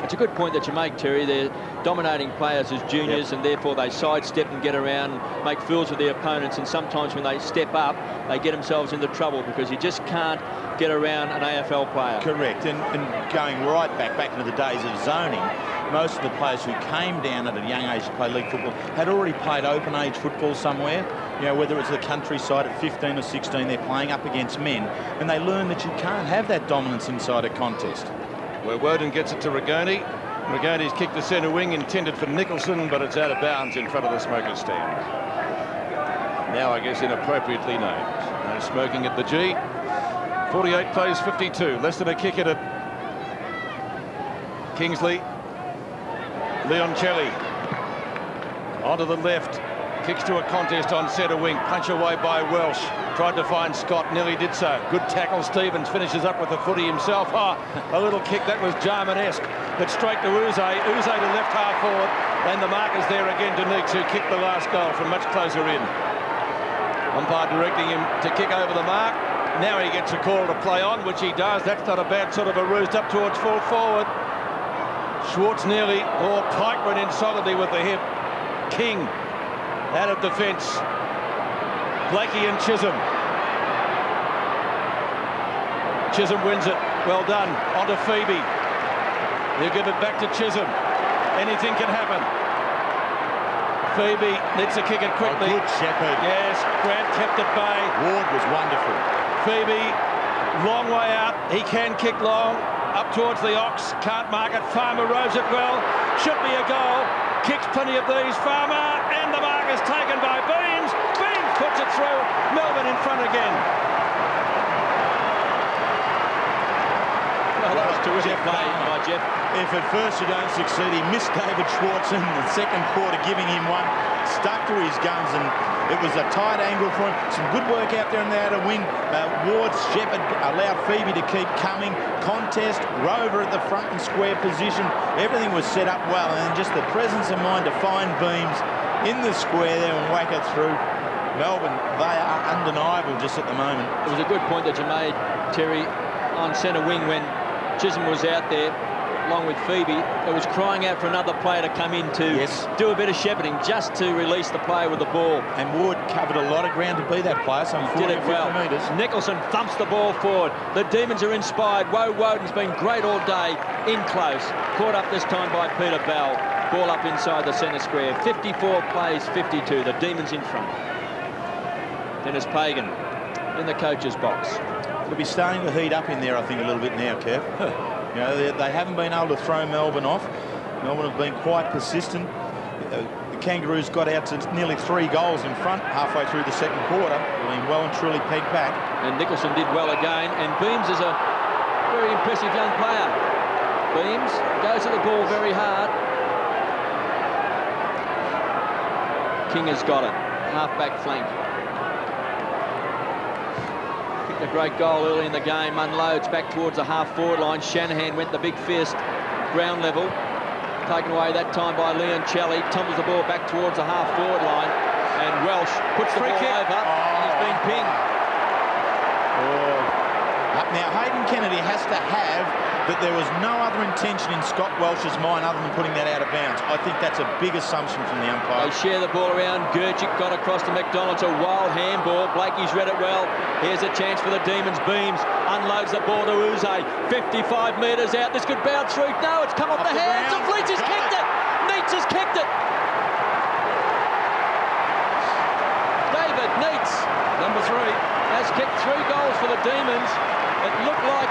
It's a good point that you make, Terry. They're dominating players as juniors, and therefore they sidestep and get around and make fools of their opponents. And sometimes when they step up, they get themselves into trouble because you just can't get around an AFL player. Correct. And going right back into the days of zoning, most of the players who came down at a young age to play league football had already played open age football somewhere. You know, whether it's the countryside at 15 or 16, they're playing up against men, and they learn that you can't have that dominance inside a contest. Where Woden gets it to Rigoni. Rigoni's kicked the centre wing, intended for Nicholson, but it's out of bounds in front of the smokers stand. Now, I guess, inappropriately named. No smoking at the G. 48 plays 52. Less than a kick at it. Kingsley. Leoncelli. Onto the left. Kicks to a contest on centre wing. Punch away by Welsh. Tried to find Scott, nearly did so. Good tackle. Stevens finishes up with the footy himself. Oh, a little kick that was Jarman-esque. But straight to Uze. Uze to left half forward. And the marker's there again to Neeks, who kicked the last goal from much closer in. Umpire directing him to kick over the mark. Now he gets a call to play on, which he does. That's not a bad sort of a roost up towards full forward. Schwartz nearly, or Pike went in solidly with the hip. King out of defence. Blakey and Chisholm. Chisholm wins it. Well done. Onto Phoebe. He'll give it back to Chisholm. Anything can happen. Phoebe needs to kick it quickly. Oh, good Shepherd. Yes, Grant kept at bay. Ward was wonderful. Phoebe, long way out. He can kick long. Up towards the Ox. Can't mark it. Farmer rows it well. Should be a goal. Kicks plenty of these. Farmer, and the mark is taken by Beams. Beams puts it through. Melbourne in front again. Well, that was terrific play by Jeff. If at first you don't succeed, he missed David Schwartz in the second quarter, giving him one. Stuck to his guns, and it was a tight angle for him. Some good work out there in the outer wing. Ward's Shepherd allowed Phoebe to keep coming. Contest, Rover at the front and square position. Everything was set up well, and just the presence of mind to find Beams in the square there and whack it through. Melbourne, they are undeniable just at the moment. It was a good point that you made, Terry, on centre wing when Chisholm was out there, along with Phoebe. It was crying out for another player to come in to do a bit of shepherding, just to release the player with the ball. And Ward covered a lot of ground to be that player, some 40 did it well. metres. Nicholson thumps the ball forward. The Demons are inspired. Woden's been great all day, in close. Caught up this time by Peter Bell. Ball up inside the centre square. 54 plays 52. The Demons in front. Dennis Pagan in the coach's box. It'll be starting to heat up in there, I think, a little bit now, Kev. You know, they haven't been able to throw Melbourne off. Melbourne have been quite persistent. The Kangaroos got out to nearly 3 goals in front halfway through the second quarter. They've been well and truly pegged back. And Nicholson did well again. And Beams is a very impressive young player. Beams goes at the ball very hard. King has got it. Half-back flank. A great goal early in the game, unloads back towards the half-forward line. Shanahan went the big fist, ground level. Taken away that time by Leoncelli. Tumbles the ball back towards the half-forward line. And Welsh puts the ball over, and he's been pinged. Now, Hayden Kennedy has to have that there was no other intention in Scott Welsh's mind other than putting that out of bounds. I think that's a big assumption from the umpire. They share the ball around. Gurgic got across to McDonald. It's a wild handball. Blakey's read it well. Here's a chance for the Demons. Beams unloads the ball to Uze. 55 metres out. This could bounce through. No, it's come off the hands of Leach. Has kicked it. Neitz has kicked it. David Neitz, number 3, has kicked 3 goals for the Demons. It looked like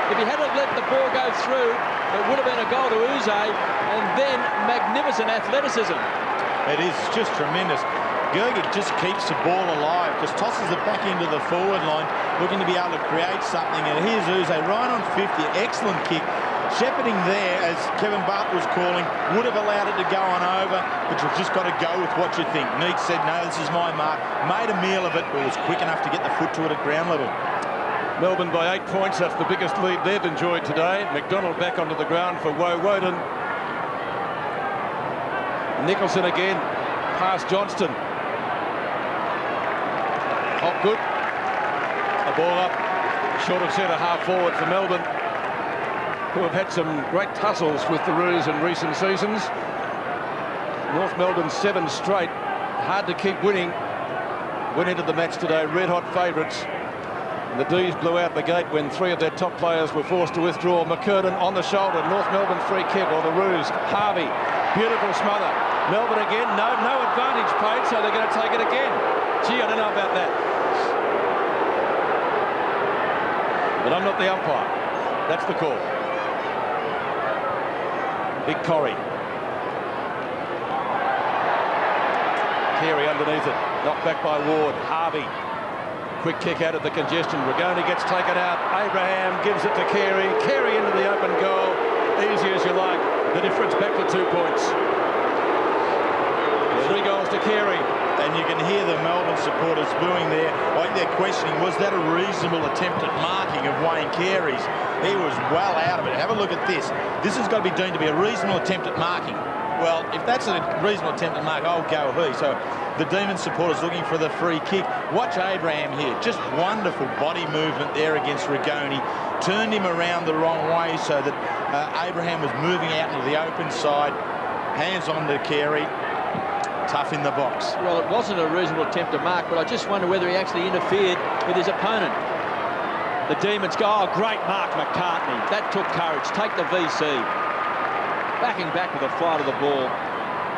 if he hadn't let the ball go through, it would have been a goal to Uze, and then magnificent athleticism. It is just tremendous. Gurgic just keeps the ball alive, just tosses it back into the forward line, looking to be able to create something. And here's Uze right on 50, excellent kick. Shepherding there, as Kevin Bartlett was calling, would have allowed it to go on over, but you've just got to go with what you think. Neitz said, no, this is my mark. Made a meal of it, but was quick enough to get the foot to it at ground level. Melbourne by 8 points. That's the biggest lead they've enjoyed today. McDonald back onto the ground for Woden. Nicholson again, past Johnston. Oh, good. A ball up, short of centre half forward for Melbourne, who have had some great tussles with the Roos in recent seasons. North Melbourne 7 straight, hard to keep winning. Went into the match today red-hot favourites. The D's blew out the gate when 3 of their top players were forced to withdraw. McCurden on the shoulder, North Melbourne free kick, or the Roos. Harvey, beautiful smother. Melbourne again, no advantage paid, so they're going to take it again. Gee, I don't know about that. But I'm not the umpire. That's the call. Big Corrie. Carey underneath it, knocked back by Ward. Harvey, quick kick out of the congestion. Rigoni gets taken out. Abraham gives it to Carey. Carey into the open goal. Easy as you like. The difference back to 2 points. 3 goals to Carey. And you can hear the Melbourne supporters booing there. I think they're questioning, was that a reasonable attempt at marking of Wayne Carey's? He was well out of it. Have a look at this. This has got to be deemed to be a reasonable attempt at marking. Well, if that's a reasonable attempt at mark, I'll go he. So the Demon supporters looking for the free kick. Watch Abraham here. Just wonderful body movement there against Rigoni. Turned him around the wrong way so that Abraham was moving out into the open side. Hands on to Carey. Tough in the box. Well, it wasn't a reasonable attempt to mark, but I just wonder whether he actually interfered with his opponent. The Demons go, oh, great mark, McCartney. That took courage. Take the VC. Backing back with a flight of the ball.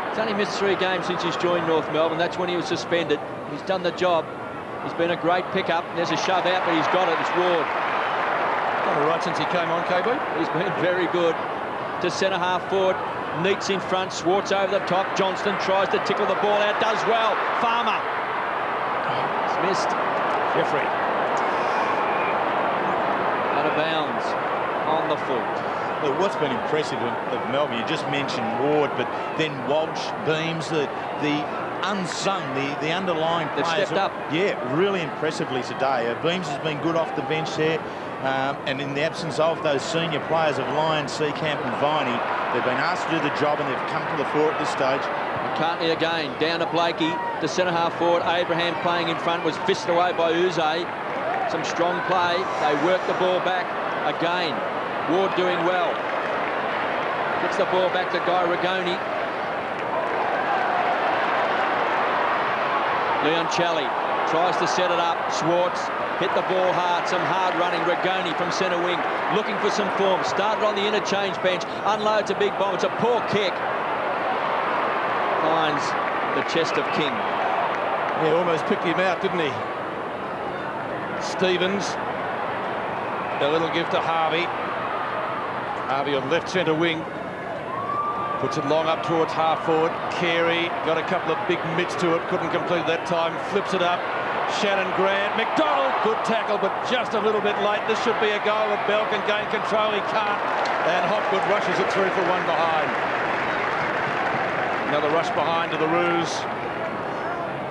He's only missed 3 games since he's joined North Melbourne. That's when he was suspended. He's done the job. He's been a great pickup. There's a shove out, but he's got it. It's Ward. Done all right since he came on, KB. He's been very good. To centre half forward. Neats in front. Swartz over the top. Johnston tries to tickle the ball out. Does well. Farmer. He's missed. Jeffrey. Out of bounds. On the foot. Look, what's been impressive of Melbourne, you just mentioned Ward, but then Walsh, Beams, the unsung, the underlying They've players. stepped up. Yeah, really impressively today. Beams has been good off the bench there, and in the absence of those senior players of Lyon, Seacamp and Viney, they've been asked to do the job and they've come to the fore at this stage. McCartney again, down to Blakey, to centre half forward. Abraham playing in front, was fisted away by Uze. Some strong play. They work the ball back again. Ward doing well. Gets the ball back to Guy Rigoni. Leoncelli tries to set it up. Swartz hit the ball hard. Some hard running. Rigoni from centre wing, looking for some form. Started on the interchange bench. Unloads a big bomb. It's a poor kick. Finds the chest of King. Yeah, almost picked him out, didn't he? Stevens. A little gift to Harvey. Harvey on left centre wing. Puts it long up towards half forward. Carey got a couple of big mitts to it. Couldn't complete that time. Flips it up. Shannon Grant. McDonald. Good tackle, but just a little bit late. This should be a goal. If Bell can gain control, he can't. And Hopgood rushes it through for 1 behind. Another rush behind to the Roos.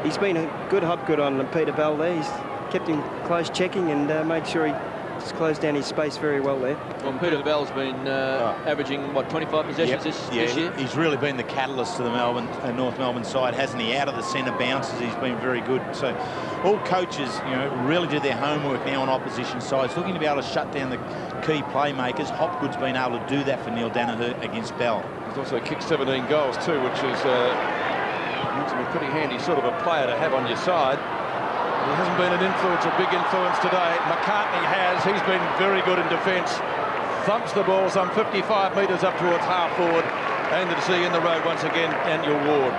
He's been a good Hopgood on Peter Bell there. He's kept him close checking and made sure he just closed down his space very well there. Well, Peter Bell's been averaging, what, 25 possessions this year? He's really been the catalyst to the North Melbourne side, hasn't he? Out of the centre bounces, he's been very good. So all coaches, you know, really do their homework now on opposition sides, looking to be able to shut down the key playmakers. Hopgood's been able to do that for Neil Danaher against Bell. He's also kicked 17 goals too, which is looks to be a pretty handy sort of a player to have on your side. He hasn't been an influence, a big influence today. McCartney has. He's been very good in defence. Thumps the ball some 55 metres up towards half forward. And to see in the road once again, Daniel Ward.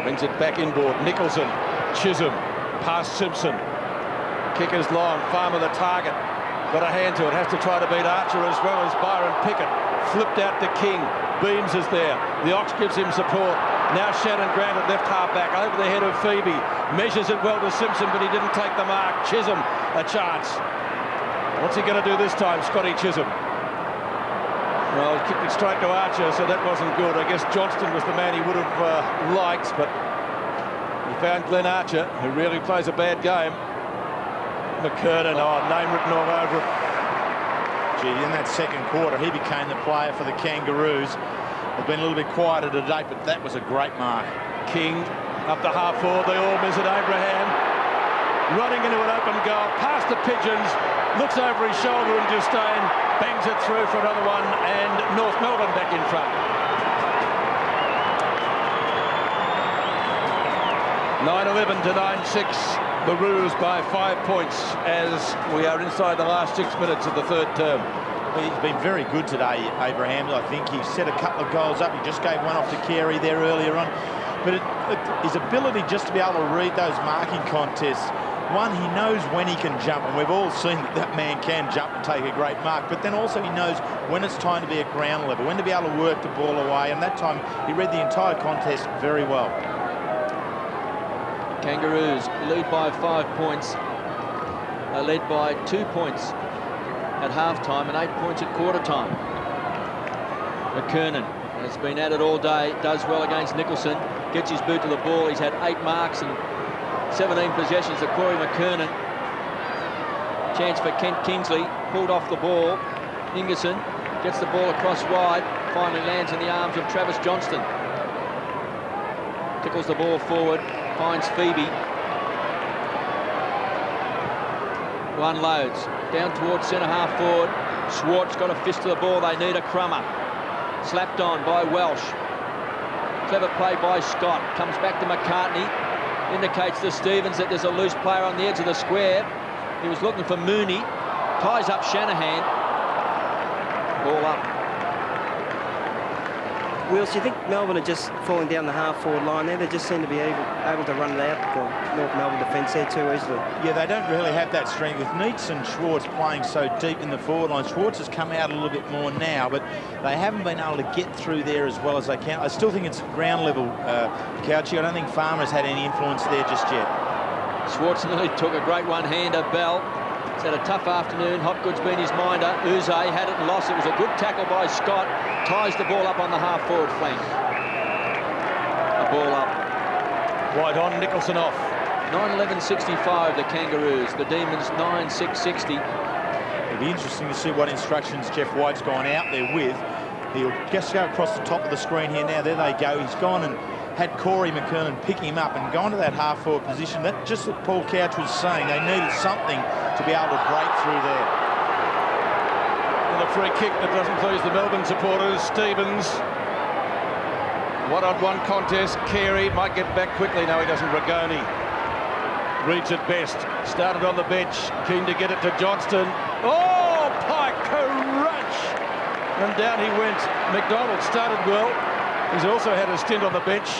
Brings it back inboard. Nicholson, Chisholm, past Simpson. Kicker's long. Farmer the target. Got a hand to it. Has to try to beat Archer as well as Byron Pickett. Flipped out to King. Beams is there. The Ox gives him support. Now Shannon Grant at left half-back over the head of Phoebe. Measures it well to Simpson, but he didn't take the mark. Chisholm, a chance. What's he going to do this time, Scotty Chisholm? Well, he kicked it straight to Archer, so that wasn't good. I guess Johnston was the man he would have liked, but he found Glenn Archer, who really plays a bad game. McCurden, name written all over it. Gee, in that second quarter, he became the player for the Kangaroos. They've been a little bit quieter today, but that was a great mark. King up the half forward. They all miss it. Abraham running into an open goal, past the pigeons, looks over his shoulder and Justine bangs it through for another one, and North Melbourne back in front. 9-11 to 9-6, the Roos by 5 points as we are inside the last 6 minutes of the third term. He's been very good today, Abraham. I think he set a couple of goals up. He just gave one off to Carey there earlier on. But his ability just to be able to read those marking contests, one, he knows when he can jump, and we've all seen that man can jump and take a great mark, but then also he knows when it's time to be at ground level, when to be able to work the ball away, and that time he read the entire contest very well. Kangaroos lead by 5 points. They led by 2 points at half-time and 8 points at quarter-time. McKernan has been at it all day, does well against Nicholson, gets his boot to the ball. He's had 8 marks and 17 possessions to Corey McKernan. Chance for Kent Kingsley, pulled off the ball. Ingerson gets the ball across wide, finally lands in the arms of Travis Johnston. Tickles the ball forward, finds Phoebe. Unloads down towards centre half forward. Schwartz got a fist to the ball. They need a crummer. Slapped on by Welsh. Clever play by Scott. Comes back to McCartney. Indicates to Stevens that there's a loose player on the edge of the square. He was looking for Mooney. Ties up Shanahan. Ball up. Wills, do you think Melbourne are just falling down the half-forward line there? They just seem to be able to run it out, the North Melbourne defence there too easily. Yeah, they don't really have that strength. With Neitz and Schwartz playing so deep in the forward line, Schwartz has come out a little bit more now, but they haven't been able to get through there as well as they can. I still think it's ground level, Couchy. I don't think Farmer's had any influence there just yet. Schwartz nearly took a great one-hander. Bell. He's had a tough afternoon. Hopgood's been his minder. Uze had it and lost. It was a good tackle by Scott. Ties the ball up on the half-forward flank. The ball up. Wide on, Nicholson off. 9-11-65, the Kangaroos. The Demons 9-6-60. It'll be interesting to see what instructions Jeff White's gone out there with. He'll just go across the top of the screen here now. There they go. He's gone and had Corey McKernan pick him up and gone to that half-forward position. That just what Paul Couch was saying. They needed something to be able to break through there. And a free kick that doesn't please the Melbourne supporters. Stevens. One-on-one contest. Carey might get back quickly. No, he doesn't. Rigoni reads it best. Started on the bench. Keen to get it to Johnston. Oh, Pike, crunch! And down he went. McDonald started well. He's also had a stint on the bench.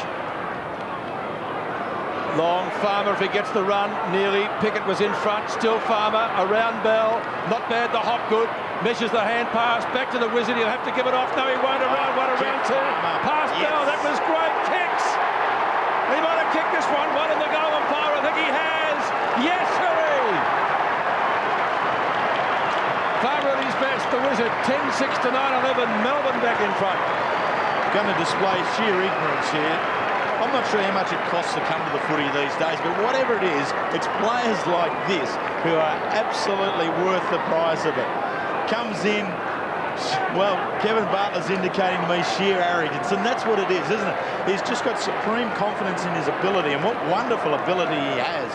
Long, Farmer if he gets the run, nearly. Pickett was in front, still Farmer, around Bell. Not bad, the Hopgood. Measures the hand pass, back to the Wizard. He'll have to give it off. No, he won't. Around one, around two. Pass Bell, that was great. Kicks. He might have kicked this one. One in the goal umpire, I think he has. Yes, hurry! Farmer at his best, the Wizard. 10-6 to 9-11. Melbourne back in front. Going to display sheer ignorance here. I'm not sure how much it costs to come to the footy these days, but whatever it is, it's players like this who are absolutely worth the price of it. Comes in, well, Kevin Bartlett's indicating to me sheer arrogance, and that's what it is, isn't it? He's just got supreme confidence in his ability, and what wonderful ability he has.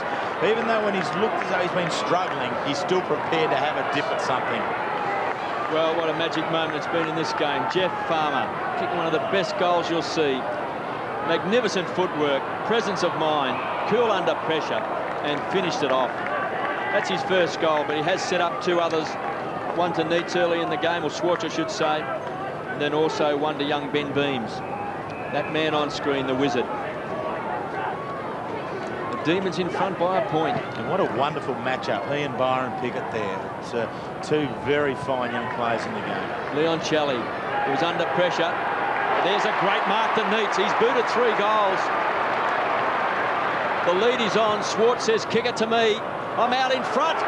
Even though when he's looked as though he's been struggling, he's still prepared to have a dip at something. Well, what a magic moment it's been in this game. Jeff Farmer kicking one of the best goals you'll see. Magnificent footwork, presence of mind, cool under pressure, and finished it off. That's his first goal, but he has set up 2 others. One to Neitz early in the game, or Schwartz, I should say, and then also one to young Ben Beams. That man on screen, the Wizard. The Demons in front by a point. And what a wonderful matchup, he and Byron Pickett there. It's 2 very fine young players in the game. Leon Shelley, he was under pressure. There's a great mark to Neitz. He's booted 3 goals. The lead is on. Schwartz says, kick it to me. I'm out in front.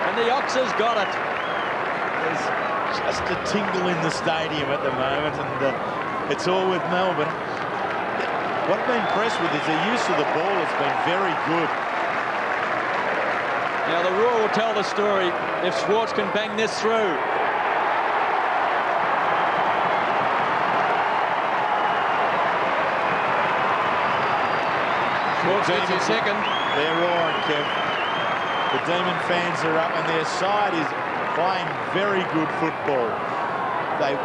And the Oxers got it. There's just a tingle in the stadium at the moment, and it's all with Melbourne. What I've been impressed with is the use of the ball has been very good. Now the Roar will tell the story if Schwartz can bang this through. Schwartz gets his second. They're roaring, Kev. The Demon fans are up, and their side is playing very good football.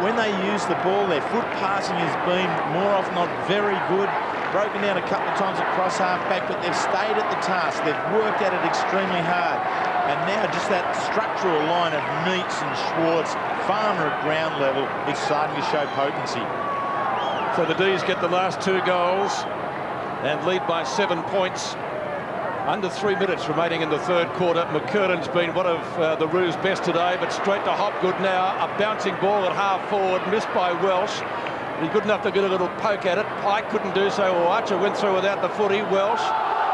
When they use the ball, their foot passing has been more often not very good. Broken down a couple of times across half-back, but they've stayed at the task. They've worked at it extremely hard. And now just that structural line of Neitz and Schwartz, Farmer at ground level, is starting to show potency. So the D's get the last 2 goals and lead by 7 points. Under 3 minutes remaining in the third quarter. McKernan's been one of the Roos' best today, but straight to Hopgood now. A bouncing ball at half forward, missed by Welsh. He's good enough to get a little poke at it. Pike couldn't do so. Archer went through without the footy. Welsh,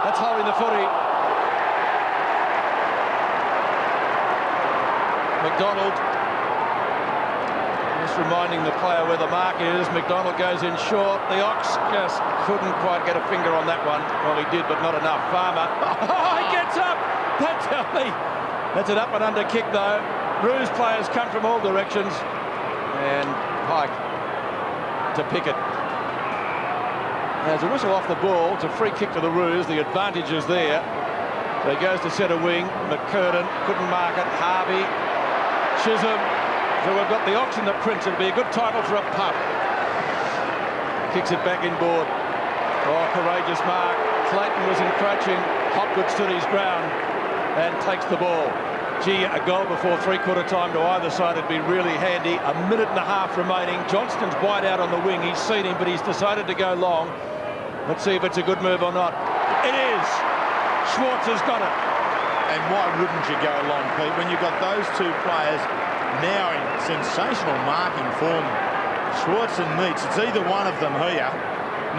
that's holding the footy. McDonald, just reminding the player where the mark is. McDonald goes in short. The Ox just couldn't quite get a finger on that one. Well, he did, but not enough. Farmer, oh, he gets up. That's me. That's an up and under kick, though. Roos players come from all directions. And Pike to Pickett. There's a whistle off the ball. It's a free kick to the Roos. The advantage is there. So he goes to centre wing. McKernan couldn't mark it. Harvey, Chisholm. So we've got the Ox in the Prince. It'd be a good title for a pup. Kicks it back inboard. Oh, courageous mark. Clayton was encroaching. Hopgood stood his ground and takes the ball. Gee, a goal before three-quarter time to either side would be really handy. A minute and a half remaining. Johnston's wide out on the wing. He's seen him, but he's decided to go long. Let's see if it's a good move or not. It is. Schwartz has got it. And why wouldn't you go long, Pete, when you've got those 2 players now in sensational marking form? Schwartz and Neitz. It's either one of them here.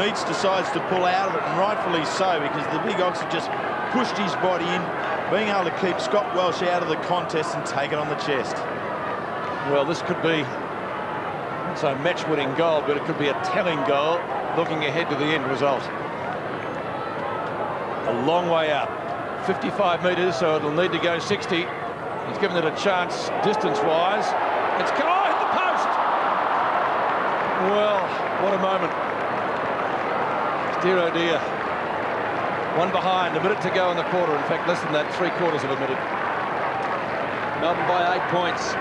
Neitz decides to pull out of it, and rightfully so, because the big Ox had just pushed his body in, being able to keep Scott Welsh out of the contest and take it on the chest. Well, this could be a match-winning goal, but it could be a telling goal looking ahead to the end result. A long way out. 55 metres, so it'll need to go 60. He's given it a chance distance-wise. It's hit the post! Well, what a moment. Dear, oh dear. One behind, a minute to go in the quarter. In fact, less than that, 3/4 of a minute. Melbourne by 8 points.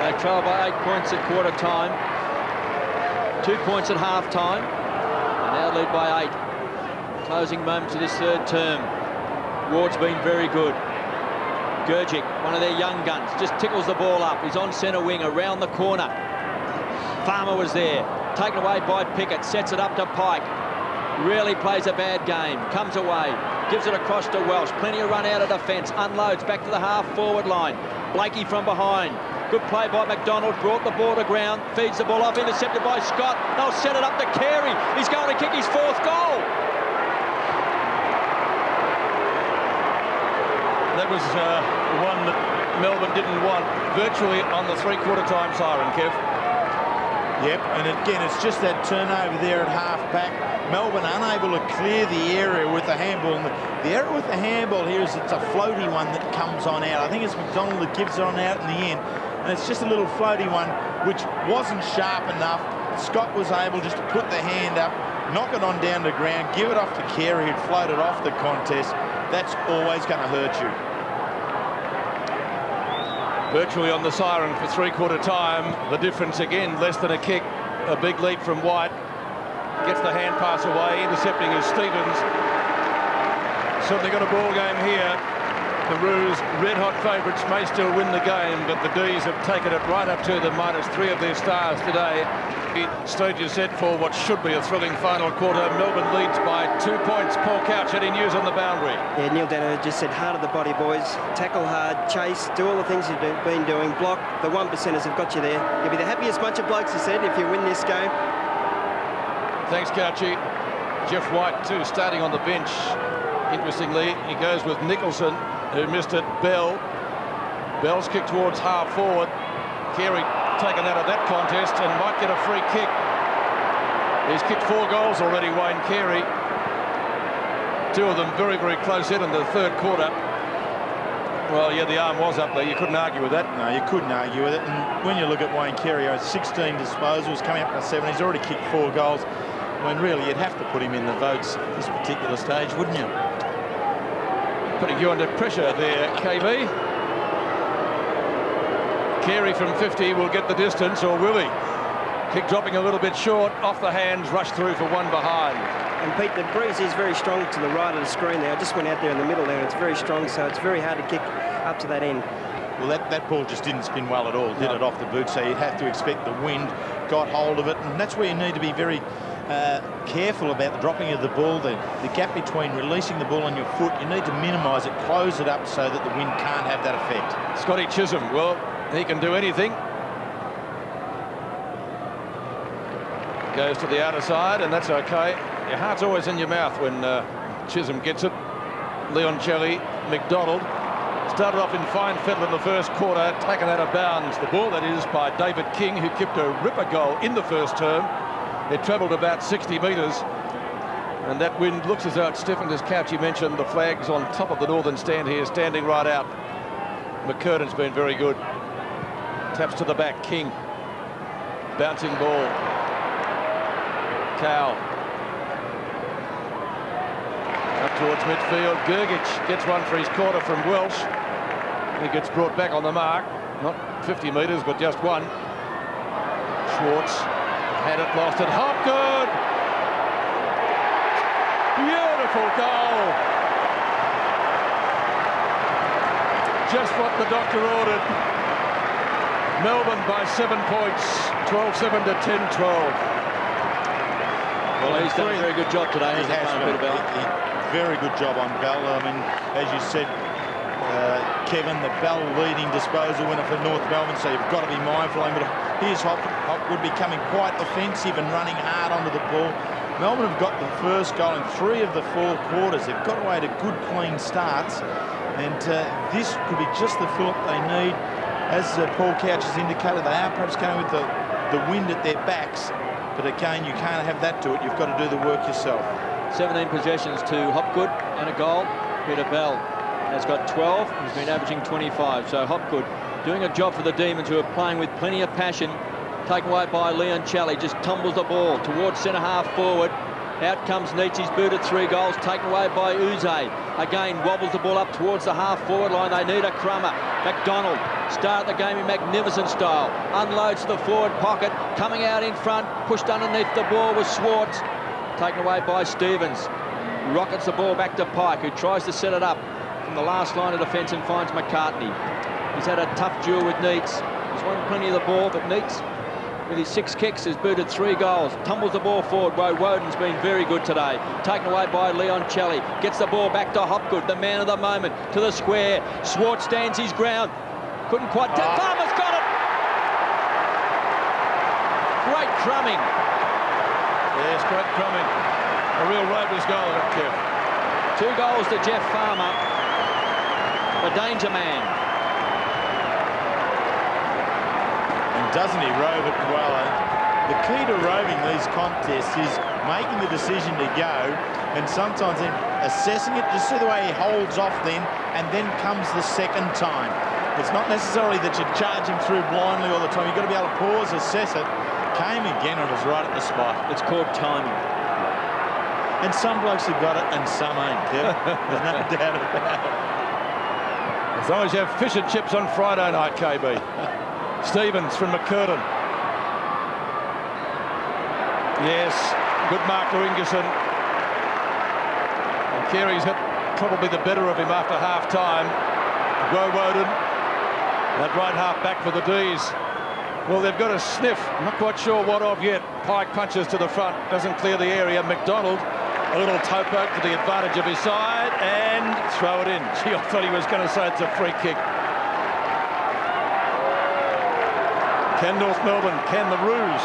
They trail by 8 points at quarter time. 2 points at half time. And now lead by 8. Closing moments of this third term. Ward's been very good. Gurgic, one of their young guns, just tickles the ball up. He's on centre wing, around the corner. Farmer was there. Taken away by Pickett. Sets it up to Pike. Really plays a bad game. Comes away. Gives it across to Welsh. Plenty of run out of defence. Unloads back to the half-forward line. Blakey from behind. Good play by McDonald. Brought the ball to ground. Feeds the ball off. Intercepted by Scott. They'll set it up to Carey. He's going to kick his 4th goal. That was one that Melbourne didn't want. Virtually on the three-quarter time siren, Kev. Yep, and again, it's just that turnover there at half-back. Melbourne unable to clear the area with the handball. And the error with the handball here is it's a floaty one that comes on out. I think it's McDonald that gives it on out in the end. And it's just a little floaty one, which wasn't sharp enough. Scott was able just to put the hand up, knock it on down to ground, give it off to Carey, who'd floated off the contest. That's always going to hurt you. Virtually on the siren for three-quarter time. The difference again, less than a kick. A big leap from White. Gets the hand pass away. Intercepting is Stevens. Certainly got a ball game here. The Roos, red-hot favourites, may still win the game, but the D's have taken it right up to the -3 of their stars today. The stage is set for what should be a thrilling final quarter. Melbourne leads by 2 points. Paul Couch heading news on the boundary. Yeah, Neil Dano just said hard at the body, boys. Tackle hard, chase, do all the things you've been doing. Block, the 1%ers have got you there. You'll be the happiest bunch of blokes, he said, if you win this game. Thanks, Couchy. Jeff White, too, starting on the bench. Interestingly, he goes with Nicholson, who missed it. Bell's kick towards half forward. Carey taken out of that contest and might get a free kick. He's kicked 4 goals already, Wayne Carey. 2 of them very, very close in the third quarter. Well, yeah, the arm was up there. You couldn't argue with that. No, you couldn't argue with it. And when you look at Wayne Carey, 16 disposals, coming up to 7. He's already kicked 4 goals. I mean, really, you'd have to put him in the votes at this particular stage, wouldn't you? Putting you under pressure there, KB. Carey from 50 will get the distance, or will he? Kick dropping a little bit short, off the hands, rush through for one behind. And Pete, the breeze is very strong to the right of the screen there. I just went out there in the middle there, and it's very strong, so it's very hard to kick up to that end. Well, that ball just didn't spin well at all, did it, off the boot, so you'd have to expect the wind got hold of it, and that's where you need to be very careful about the dropping of the ball. The gap between releasing the ball on your foot, you need to minimise it, close it up so that the wind can't have that effect. Scotty Chisholm, well, he can do anything. Goes to the outer side, and that's okay. Your heart's always in your mouth when Chisholm gets it. Leoncelli, McDonald. Started off in fine fettle in the first quarter, taken out of bounds. The ball, that is, by David King, who kicked a ripper goal in the first term. It travelled about 60 metres. And that wind looks as though it's stiffened his couch. You mentioned the flags on top of the northern stand here, standing right out. McCurden's been very good. Taps to the back, King. Bouncing ball. Cow. Up towards midfield. Gergich gets one for his corner from Welsh. He gets brought back on the mark. Not 50 metres, but just one. Schwartz had it, lost it. Hopgood! Beautiful goal. Just what the doctor ordered. Melbourne by 7 points. 12-7 to 10-12. Well, he's done a very good job today. He has. Very good job on Bell. I mean, as you said, Kevin, the Bell leading disposal winner for North Melbourne, so you've got to be mindful. But here's Hopwood becoming quite offensive and running hard onto the ball. Melbourne have got the first goal in 3 of the 4 quarters. They've got away to good, clean starts, and this could be just the fillip they need. As Paul Couch has indicated, they are perhaps going with the wind at their backs, but again, you can't have that to it. You've got to do the work yourself. 17 possessions to Hopgood and a goal. Peter Bell has got 12. He's been averaging 25. So Hopgood doing a job for the Demons, who are playing with plenty of passion. Taken away by Leoncelli, just tumbles the ball towards centre half forward. Out comes Nietzsche's booted 3 goals, taken away by Uze. Again, wobbles the ball up towards the half forward line. They need a crummer. McDonald start the game in magnificent style. Unloads to the forward pocket, coming out in front, pushed underneath the ball with Schwartz. Taken away by Stevens. Rockets the ball back to Pike, who tries to set it up from the last line of defence and finds McCartney. He's had a tough duel with Neitz. He's won plenty of the ball, but Neitz, with his 6 kicks, has booted 3 goals. Tumbles the ball forward. Woden's been very good today. Taken away by Leoncelli. Gets the ball back to Hopgood, the man of the moment, to the square. Schwartz stands his ground. Couldn't quite... Farmer's got it! Great crumbing. Yes, great crumbing. A real Rovers goal, Kev. 2 goals to Jeff Farmer, the danger man. And doesn't he rove it well? The key to roving these contests is making the decision to go, and sometimes then assessing it. Just see the way he holds off then, and then comes the second time. It's not necessarily that you charge him through blindly all the time. You've got to be able to pause, assess it. Came again, and it was right at the spot. It's called timing. And some blokes have got it, and some ain't, Kev. There's no doubt about it. As long as you have fish and chips on Friday night, KB. Stevens from McCurden. Yes, good mark to Ingerson. And Carey's hit probably the better of him after half-time. Woden, that right half back for the D's. Well, they've got a sniff. I'm not quite sure what of yet. Pike punches to the front, doesn't clear the area. McDonald, a little toe poke to the advantage of his side, and throw it in. Gee, I thought he was going to say it's a free kick. Can North Melbourne, can the Roos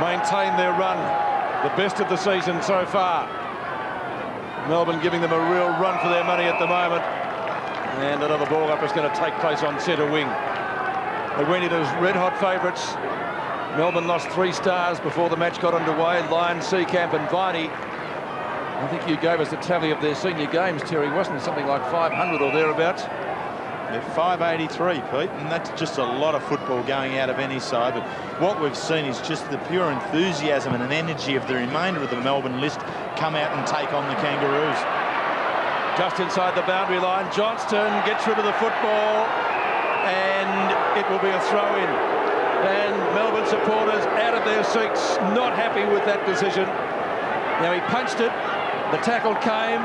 maintain their run? The best of the season so far. Melbourne giving them a real run for their money at the moment. And another ball up is going to take place on centre wing. They went in as red-hot favourites. Melbourne lost 3 stars before the match got underway. Lyon, Seacamp and Viney. I think you gave us the tally of their senior games, Terry, wasn't it? Something like 500 or thereabouts. They're 583, Pete, and that's just a lot of football going out of any side. But what we've seen is just the pure enthusiasm and an energy of the remainder of the Melbourne list come out and take on the Kangaroos. Just inside the boundary line, Johnston gets rid of the football, and it will be a throw-in. And Melbourne supporters out of their seats, not happy with that decision. Now he punched it, the tackle came.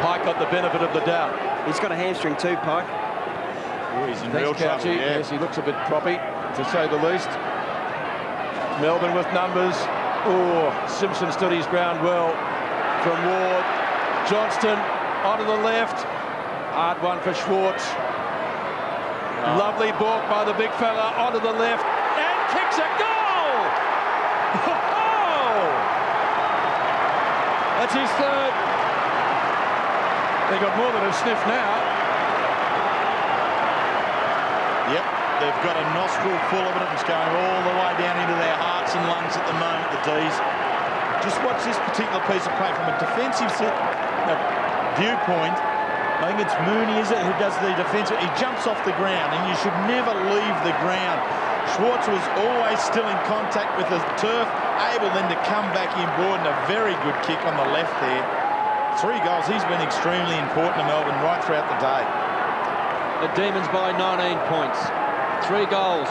Pike got the benefit of the doubt. He's got a hamstring too, Pike. Oh, he's in real trouble, yeah. Yes, he looks a bit proppy, to say the least. Melbourne with numbers. Oh, Simpson stood his ground well from Ward. Johnston onto the left. Hard one for Schwartz. Lovely balk by the big fella onto the left. And kicks a goal! Oh! That's his third. They got more than a sniff now. Yep, they've got a nostril full of it. It's going all the way down into their hearts and lungs at the moment, the D's. Just watch this particular piece of play from a defensive viewpoint. I think it's Mooney, is it, who does the defensive. He jumps off the ground, and you should never leave the ground. Schwartz was always still in contact with the turf, able then to come back in board, and a very good kick on the left there. 3 goals. He's been extremely important to Melbourne right throughout the day. The Demons by 19 points. 3 goals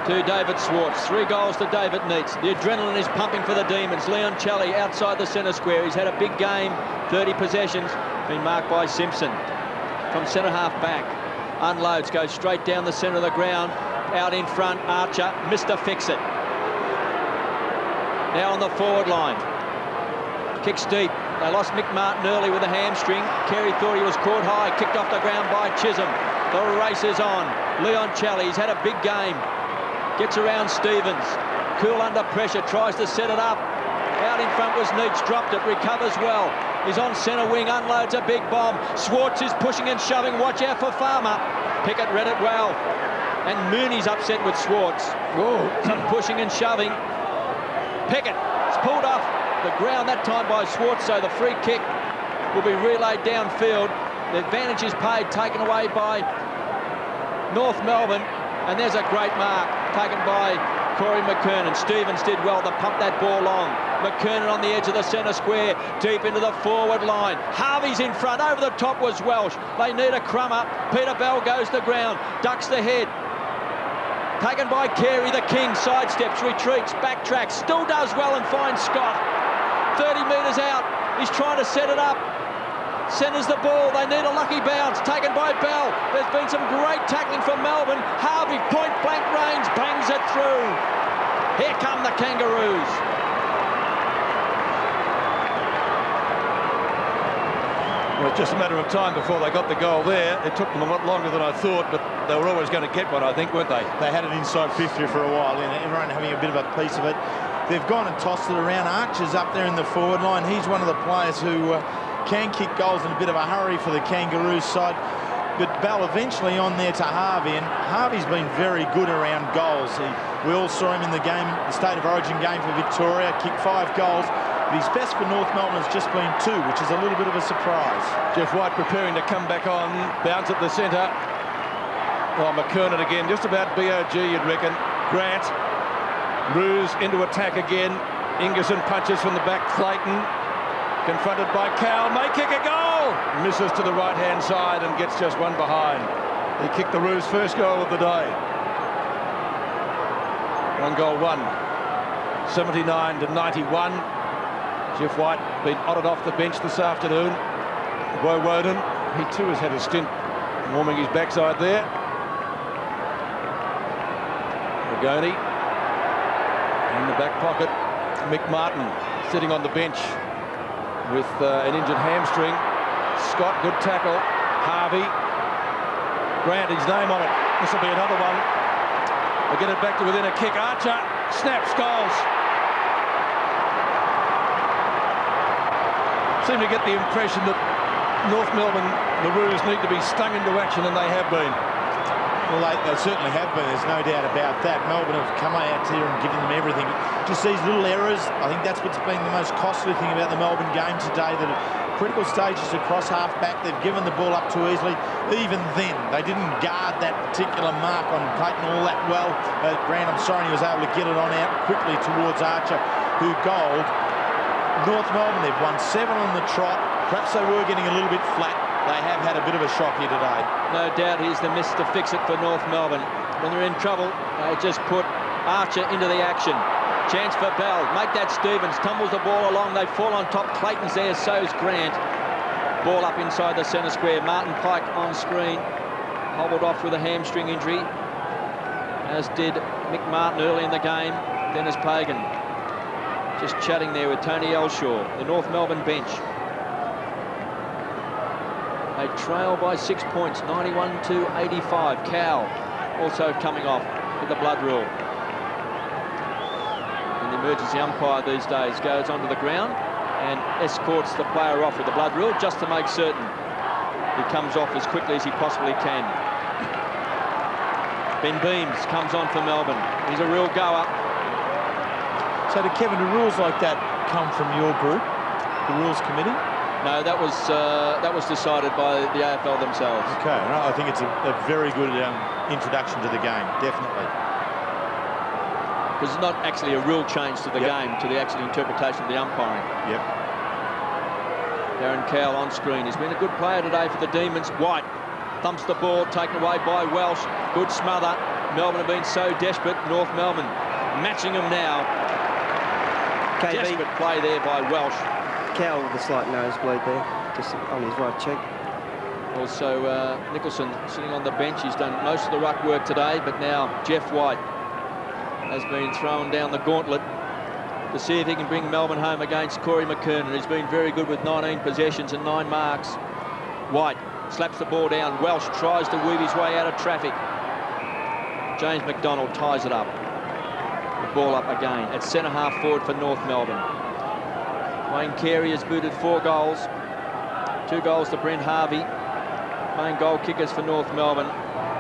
to David Schwartz. 3 goals to David Neitz. The adrenaline is pumping for the Demons. Leon Challey outside the centre square. He's had a big game. 30 possessions. Been marked by Simpson. From centre half back. Unloads. Goes straight down the centre of the ground. Out in front. Archer. Mr. Fix-It. Now on the forward line. Kicks deep. They lost Mick Martin early with a hamstring. Carey thought he was caught high. Kicked off the ground by Chisholm. The race is on. Leon Challey, he's had a big game. Gets around Stevens. Cool under pressure. Tries to set it up. Out in front was Neitz. Dropped it. Recovers well. He's on centre wing. Unloads a big bomb. Schwartz is pushing and shoving. Watch out for Farmer. Pickett read it well. And Mooney's upset with Schwartz. Oh, some pushing and shoving. Pickett. It's pulled off the ground that time by Schwartz, so the free kick will be relayed downfield. The advantage is paid, taken away by North Melbourne, and there's a great mark taken by Corey McKernan. Stevens did well to pump that ball long. McKernan on the edge of the centre square, deep into the forward line. Harvey's in front, over the top was Welsh. They need a crumb up. Peter Bell goes to the ground, ducks the head. Taken by Carey, the king, sidesteps, retreats, backtracks, still does well and finds Scott. 30 metres out, he's trying to set it up. Centres the ball, they need a lucky bounce, taken by Bell. There's been some great tackling from Melbourne. Harvey, point blank range, bangs it through. Here come the Kangaroos. Well, it's just a matter of time before they got the goal there. It took them a lot longer than I thought, but they were always going to get one, I think, weren't they? They had it inside 50 for a while, and everyone having a bit of a piece of it. They've gone and tossed it around. Archer's up there in the forward line. He's one of the players who can kick goals in a bit of a hurry for the Kangaroos side. But Bell eventually on there to Harvey, and Harvey's been very good around goals. We all saw him in the game, the State of Origin game for Victoria, kicked 5 goals. But his best for North Melbourne has just been 2, which is a little bit of a surprise. Jeff White preparing to come back on, bounce at the centre. Oh, McKernan again, just about BOG, you'd reckon. Grant moves into attack again. Ingerson punches from the back. Clayton confronted by Cowell, may kick a goal. Misses to the right-hand side and gets just one behind. He kicked the Roos' first goal of the day. 1 goal, 1. 79-91. Jeff White been honoured off the bench this afternoon. Woe Woden, he too has had a stint warming his backside there. Magoni in the back pocket. Mick Martin sitting on the bench with an injured hamstring. Scott, good tackle. Harvey. Grant, his name on it. This will be another one. They get it back to within a kick. Archer snaps, goals. Seem to get the impression that North Melbourne, the Roos, need to be stung into action, and they have been. Well, they certainly have been. There's no doubt about that. Melbourne have come out here and given them everything. Just these little errors, I think that's what's been the most costly thing about the Melbourne game today, that at critical stages across half-back, they've given the ball up too easily. Even then, they didn't guard that particular mark on Clayton all that well. Grant, I'm sorry, he was able to get it on out quickly towards Archer, who goaled. North Melbourne, they've won 7 on the trot. Perhaps they were getting a little bit flat. They have had a bit of a shock here today. No doubt he's the miss to fix it for North Melbourne. When they're in trouble, they just put Archer into the action. Chance for Bell. Make that Stevens. Tumbles the ball along. They fall on top. Clayton's there. So's Grant. Ball up inside the centre square. Martin Pike on screen. Hobbled off with a hamstring injury, as did Mick Martin early in the game. Dennis Pagan just chatting there with Tony Elshaw, the North Melbourne bench. They trail by 6 points, 91-85. Cowell also coming off with the blood rule. And the emergency umpire these days goes onto the ground and escorts the player off with the blood rule just to make certain he comes off as quickly as he possibly can. Ben Beams comes on for Melbourne. He's a real goer. So do Kevin, do rules like that come from your group, the rules committee? No, that was decided by the AFL themselves. Okay, I think it's a very good introduction to the game, definitely. Because it's not actually a rule change to the game, to the actual interpretation of the umpiring. Yep. Darren Cowell on screen. He's been a good player today for the Demons. White thumps the ball, taken away by Welsh. Good smother. Melbourne have been so desperate. North Melbourne matching them now. KB. Desperate play there by Welsh. Cowell with a slight nosebleed there, just on his right cheek. Also, Nicholson sitting on the bench. He's done most of the ruck work today, but now Jeff White has been thrown down the gauntlet to see if he can bring Melbourne home against Corey McKernan, who's been very good with 19 possessions and 9 marks. White slaps the ball down. Welsh tries to weave his way out of traffic. James McDonald ties it up. The ball up again at centre-half forward for North Melbourne. Wayne Carey has booted 4 goals. 2 goals to Brent Harvey. Main goal kickers for North Melbourne.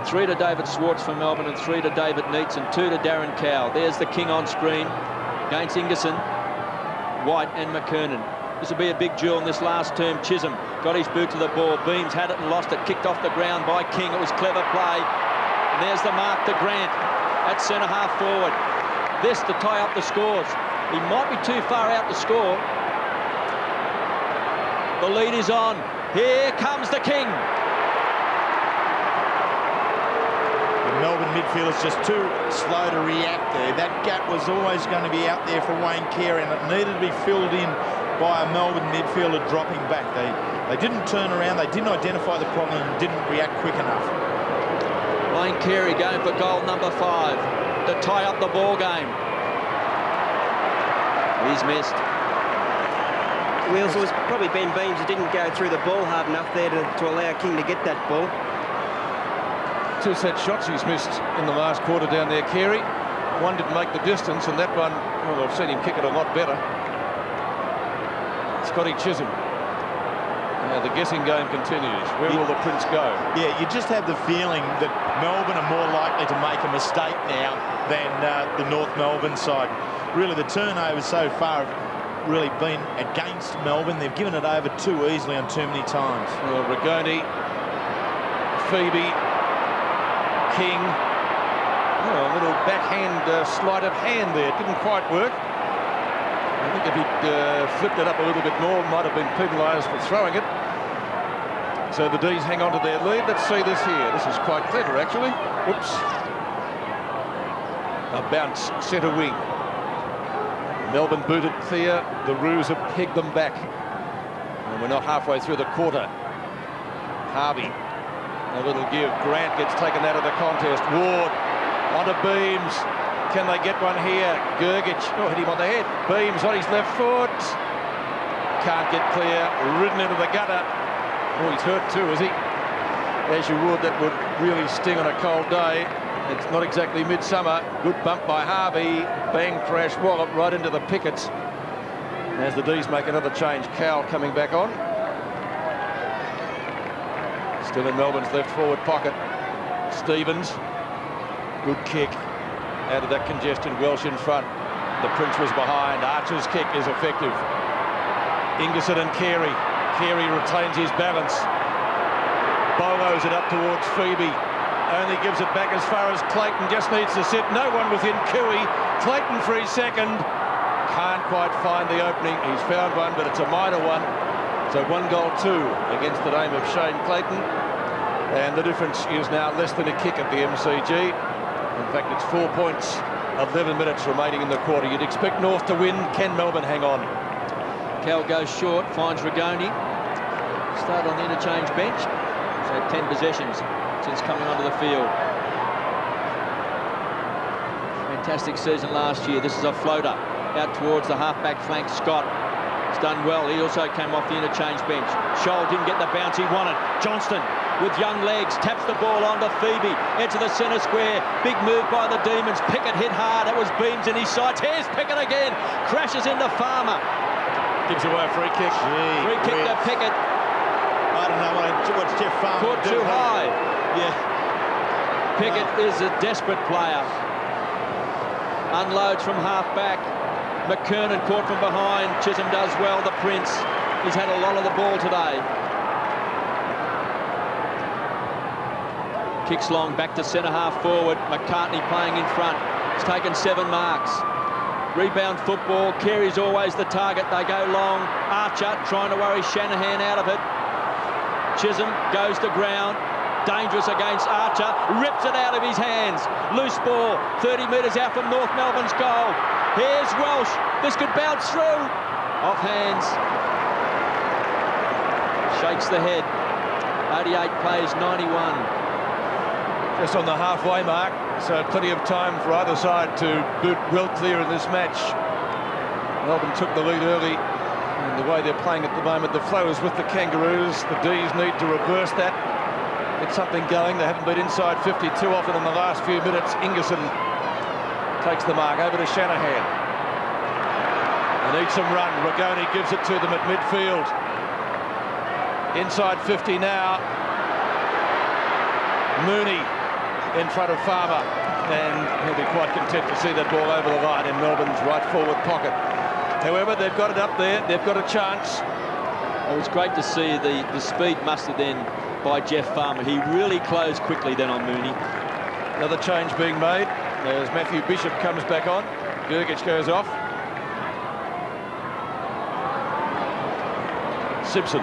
3 to David Swartz for Melbourne and 3 to David Neitz and 2 to Darren Cowell. There's the king on screen against Ingerson, White and McKernan. This will be a big duel in this last term. Chisholm got his boot to the ball. Beams had it and lost it. Kicked off the ground by King. It was clever play. And there's the mark to Grant at centre-half forward. This to tie up the scores. He might be too far out to score. The lead is on. Here comes the king. The Melbourne midfield is just too slow to react there. That gap was always going to be out there for Wayne Carey, and it needed to be filled in by a Melbourne midfielder dropping back. They didn't turn around, they didn't identify the problem and didn't react quick enough. Wayne Carey going for goal number 5 to tie up the ball game. He's missed. Wheels, it was probably Ben Beams who didn't go through the ball hard enough there to allow King to get that ball. 2 set shots he's missed in the last quarter down there, Carey. One didn't make the distance, and that one, well, I've seen him kick it a lot better. Scotty Chisholm. Now the guessing game continues. Where will the Prince go? Yeah, you just have the feeling that Melbourne are more likely to make a mistake now than the North Melbourne side. Really, the turnovers so far have really been against Melbourne. They've given it over too easily on too many times. Well, Rigoni, Phoebe, King. Oh, a little backhand sleight of hand there. It didn't quite work. I think if he'd flipped it up a little bit more, might have been penalised for throwing it. So the D's hang on to their lead. Let's see this here. This is quite clever, actually. Whoops. A bounce, centre wing. Melbourne booted clear. The Roos have pegged them back. And we're not halfway through the quarter. Harvey, a little give. Grant gets taken out of the contest. Ward onto Beams. Can they get one here? Gergich, oh, hit him on the head. Beams on his left foot. Can't get clear. Ridden into the gutter. Oh, he's hurt too, is he? As you would, that would really sting on a cold day. It's not exactly midsummer. Good bump by Harvey. Bang, crash, wallop right into the pickets. As the D's make another change, Cowell coming back on. Still in Melbourne's left forward pocket. Stevens. Good kick out of that congestion. Welsh in front. The Prince was behind. Archer's kick is effective. Ingerson and Carey. Carey retains his balance. Bolo's it up towards Phoebe. Only gives it back as far as Clayton. Just needs to sit. No one within Cooey. Clayton for his second. Can't quite find the opening. He's found one, but it's a minor one. So 1-2 against the name of Shane Clayton. And the difference is now less than a kick at the MCG. In fact, it's 4 points, 11 minutes remaining in the quarter. You'd expect North to win. Can Melbourne hang on? Cal goes short, finds Rigoni. Started on the interchange bench. He's had 10 possessions since coming onto the field. Fantastic season last year. This is a floater out towards the half-back flank. Scott. He's done well. He also came off the interchange bench. Scholl didn't get the bounce he wanted. Johnston with young legs taps the ball onto Phoebe into the centre square. Big move by the Demons. Pickett hit hard. That was Beams in his sights. Here's Pickett again. Crashes into Farmer. Gives away a free kick. Free kick to Pickett. I don't know what's Jeff Farmer Caught too high. Yeah. Pickett is a desperate player. Unloads from half-back. McKernan caught from behind. Chisholm does well. The Prince. He's had a lot of the ball today. Kicks long back to centre-half forward. McCartney playing in front. He's taken 7 marks. Rebound football. Carey's always the target. They go long. Archer trying to worry Shanahan out of it. Chisholm goes to ground. Dangerous against Archer. Rips it out of his hands. Loose ball. 30 metres out from North Melbourne's goal. Here's Welsh. This could bounce through. Off hands. Shakes the head. 88 plays 91. Just on the halfway mark, so plenty of time for either side to boot well clear in this match. Melbourne took the lead early, and the way they're playing at the moment, the flow is with the Kangaroos. The D's need to reverse that. Get something going. They haven't been inside 50 too often in the last few minutes. Ingerson takes the mark over to Shanahan. They need some run. Rigoni gives it to them at midfield. Inside 50 now. Mooney in front of Farmer, and he'll be quite content to see that ball over the line in Melbourne's right forward pocket. However, they've got it up there. They've got a chance. It was great to see the speed mustered then by Jeff Farmer. He really closed quickly then on Mooney. Another change being made as Matthew Bishop comes back on. Gergic goes off. Simpson.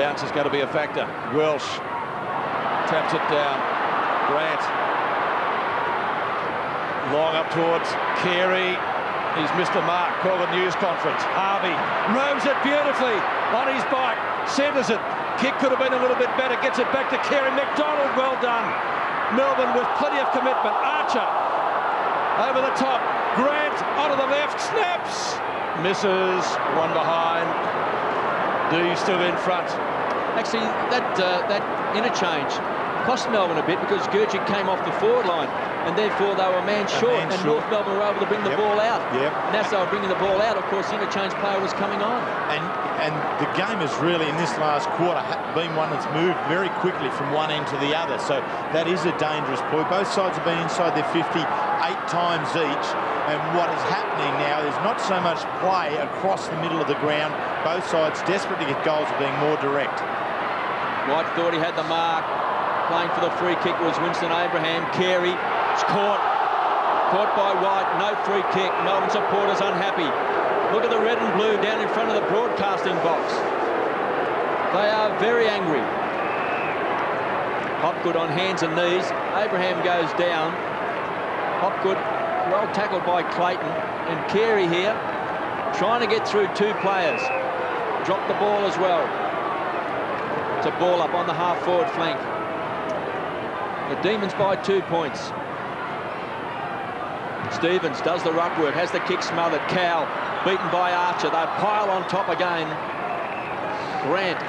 Bounce is going to be a factor. Welsh taps it down. Grant. Long up towards Carey. He's missed the mark. Call the news conference. Harvey roams it beautifully on his bike. Centres it. Kick could have been a little bit better. Gets it back to Carey. McDonald, well done. Melbourne with plenty of commitment. Archer over the top. Grant onto the left. Snaps. Misses. One behind. D still in front. Actually, that interchange cost Melbourne a bit because Gergic came off the forward line and therefore they were a man short, and North Melbourne were able to bring the ball out. And as they were bringing the ball out, of course, the interchange player was coming on. And the game has really, in this last quarter, been one that's moved very quickly from one end to the other. So that is a dangerous point. Both sides have been inside their 50 8 times each. And what is happening now is not so much play across the middle of the ground. Both sides desperate to get goals are being more direct. White thought he had the mark. Playing for the free kick was Winston Abraham. Carey, it's caught by White. No free kick. Melbourne supporters unhappy. Look at the red and blue down in front of the broadcasting box. They are very angry. Hopgood on hands and knees. Abraham goes down. Hopgood well tackled by Clayton, and Carey here trying to get through 2 players. Dropped the ball as well. It's a ball up on the half-forward flank. The Demons by 2 points. Stevens does the ruck work, has the kick smothered. Cow beaten by Archer. They pile on top again. Grant,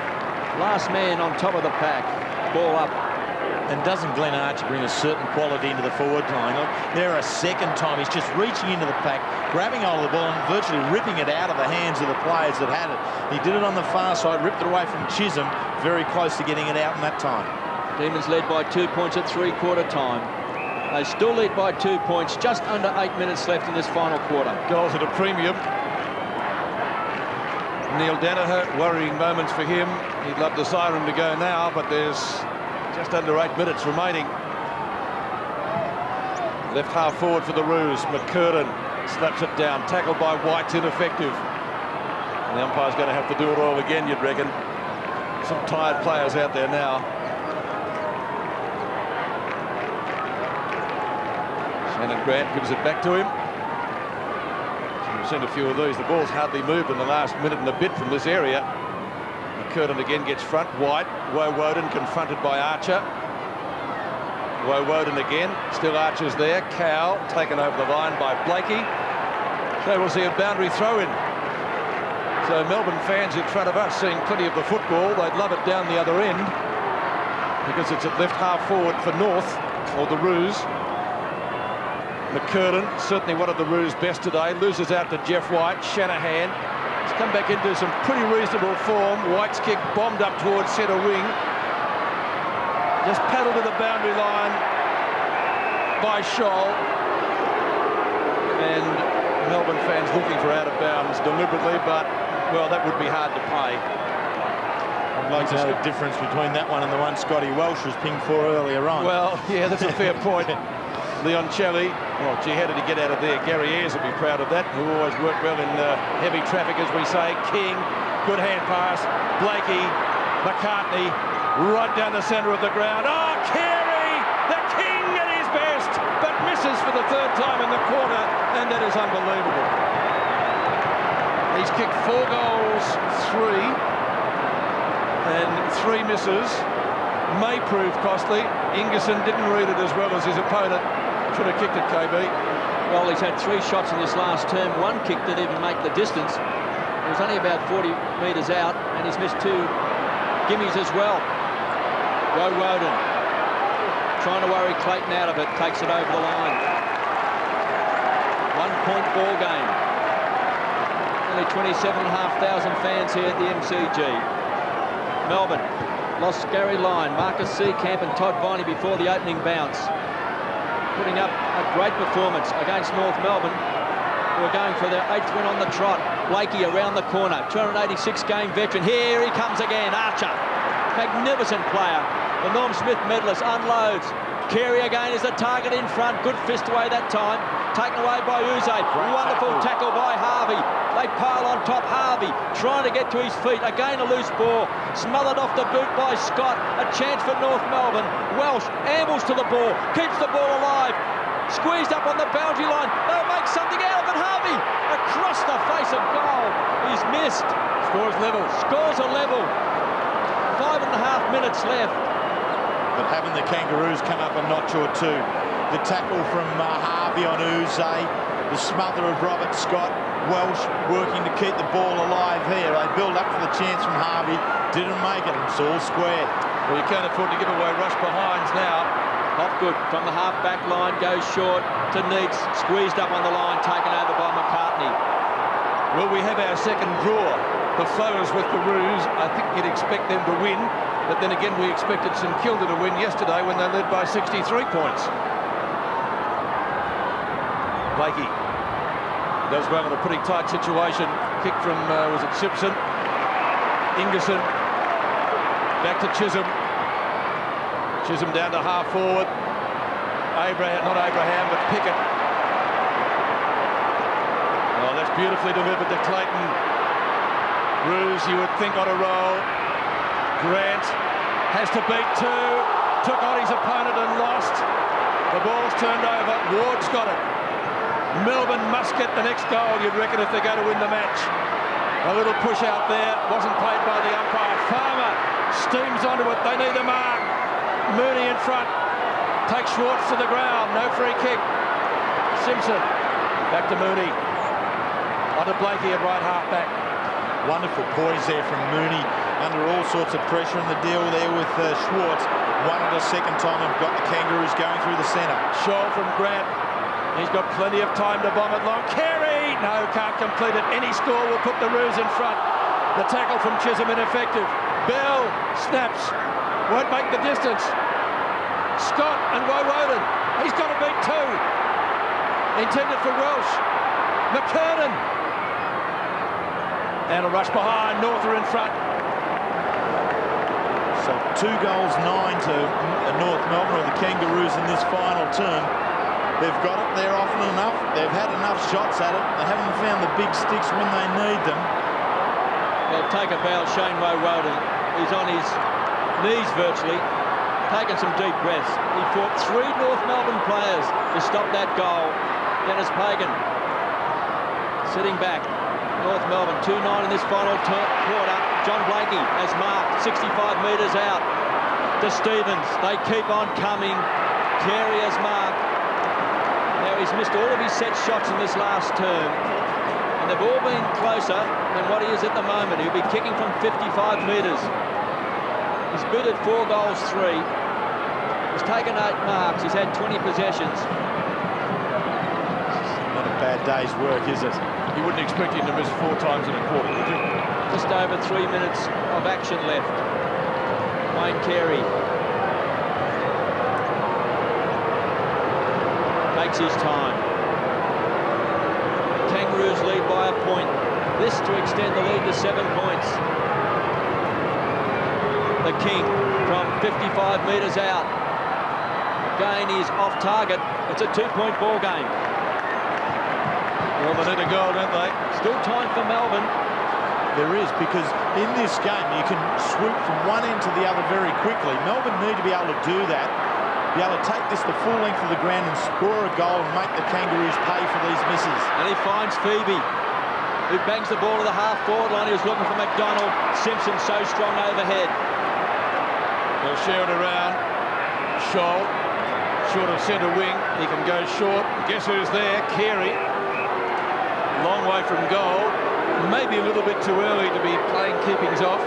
last man on top of the pack. Ball up. And doesn't Glenn Archer bring a certain quality into the forward line? There a second time he's just reaching into the pack, grabbing hold of the ball and virtually ripping it out of the hands of the players that had it. He did it on the far side, ripped it away from Chisholm, very close to getting it out in that time. Demons led by 2 points at three-quarter time. They still lead by 2 points, just under 8 minutes left in this final quarter. Goals at a premium. Neil Danaher, worrying moments for him. He'd love the siren to go now, but there's just under 8 minutes remaining. Left half forward for the Roos. McCurtain slaps it down. Tackled by White's ineffective. And the umpire's going to have to do it all again, you'd reckon. Some tired players out there now. Shannon Grant gives it back to him. We've seen a few of these. The ball's hardly moved in the last minute and a bit from this area. McCurtain again gets front. White. Woden confronted by Archer. Woden again. Still Archer's there. Cowell taken over the line by Blakey. So we'll see a boundary throw in. So Melbourne fans in front of us seeing plenty of the football. They'd love it down the other end because it's at left half forward for North, or the Roos. McCurtain, certainly one of the Roos' best today, loses out to Jeff White. Shanahan has come back into some pretty reasonable form. White's kick bombed up towards centre wing. Just paddled to the boundary line by Scholl. And Melbourne fans looking for out of bounds deliberately, but, well, that would be hard to pay. I'd like to know the difference between that one and the one Scotty Welsh was pinged for earlier on. Well, yeah, that's a fair point. Leoncelli, well, gee, how did he get out of there? Gary Ayres will be proud of that, who always worked well in heavy traffic, as we say. King, good hand pass. Blakey, McCartney, right down the centre of the ground. Oh, Carey, the king at his best, but misses for the third time in the quarter, and that is unbelievable. He's kicked 4 goals, 3, and 3 misses. May prove costly. Ingerson didn't read it as well as his opponent. Should have kicked it, KB. Well, he's had 3 shots in this last term. 1 kick didn't even make the distance. He was only about 40 metres out, and he's missed 2 gimmies as well. Woden trying to worry Clayton out of it, takes it over the line. 1-point ball game. Only 27,500 fans here at the MCG. Melbourne lost Gary Lyon, Marcus Seacamp and Todd Viney before the opening bounce. Putting up a great performance against North Melbourne, who are going for their 8th win on the trot. Blakey around the corner, 286-game veteran. Here he comes again, Archer. Magnificent player. The Norm Smith medalist unloads. Carey again is the target in front. Good fist away that time. Taken away by Uze. Wonderful tackle by Harvey. They pile on top. Harvey trying to get to his feet. Again a loose ball. Smothered off the boot by Scott. A chance for North Melbourne. Welsh ambles to the ball. Keeps the ball alive. Squeezed up on the boundary line. They'll make something out of it. Harvey across the face of goal. He's missed. Scores level. Scores a level. 5.5 minutes left. But having the Kangaroos come up a notch or two. The tackle from Harvey on Uze, the smother of Robert Scott. Welsh working to keep the ball alive here. They build up for the chance from Harvey. Didn't make it. It's all square. Well, you can't afford to give away rush behinds now. Hopgood from the half-back line goes short to Neitz. Squeezed up on the line, taken over by McCartney. Well, we have our second draw. The Flowers with the Roos. I think you'd expect them to win. But then again, we expected St Kilda to win yesterday when they led by 63 points. Blakey does well in a pretty tight situation. Kick from, was it Simpson? Ingerson. Back to Chisholm. Chisholm down to half forward. Not Abraham, but Pickett. Oh, that's beautifully delivered to Clayton. Roos, you would think, on a roll. Grant has to beat 2. Took on his opponent and lost. The ball's turned over. Ward's got it. Melbourne must get the next goal, you'd reckon, if they're going to win the match. A little push out there. Wasn't played by the umpire. Farmer steams onto it. They need a mark. Mooney in front. Takes Schwartz to the ground. No free kick. Simpson. Back to Mooney. Onto Blakey at right half back. Wonderful poise there from Mooney under all sorts of pressure, in the deal there with Schwartz. One at a second time and got the Kangaroos going through the centre. Scholl from Grant. He's got plenty of time to bomb it long. Carey! No, can't complete it. Any score will put the Roos in front. The tackle from Chisholm ineffective. Bell snaps. Won't make the distance. Scott and Woden. He's got to beat 2. Intended for Welsh. McKernan. And a rush behind. North are in front. So 2 goals, 9 to North Melbourne, or the Kangaroos, in this final term. They've got it there often enough. They've had enough shots at it. They haven't found the big sticks when they need them. Well, take a bow, Shane Woden. He's on his knees virtually, taking some deep breaths. He fought 3 North Melbourne players to stop that goal. Dennis Pagan sitting back. North Melbourne 2-9 in this final quarter. John Blakey has marked 65 metres out to Stevens. They keep on coming. Carey has marked. Now he's missed all of his set shots in this last term, and they've all been closer than what he is at the moment. He'll be kicking from 55 metres. He's booted 4 goals, 3. He's taken 8 marks. He's had 20 possessions. Not a bad day's work, is it? You wouldn't expect him to miss 4 times in a quarter, would you? Just over 3 minutes of action left. Wayne Carey takes his time. Kangaroos lead by a point. This to extend the lead to 7 points. The King from 55 metres out. Again, he's off target. It's a 2-point ball game. Well, they need a goal, don't they? Still time for Melbourne. There is, because in this game you can swoop from one end to the other very quickly. Melbourne need to be able to do that, be able to take this the full length of the ground and score a goal and make the Kangaroos pay for these misses. And he finds Phoebe, who bangs the ball to the half-forward line. He was looking for McDonald. Simpson so strong overhead. They'll share it around. Scholl, short of centre wing. He can go short. Guess who's there? Carey. Long way from goal. Maybe a little bit too early to be playing keepings off.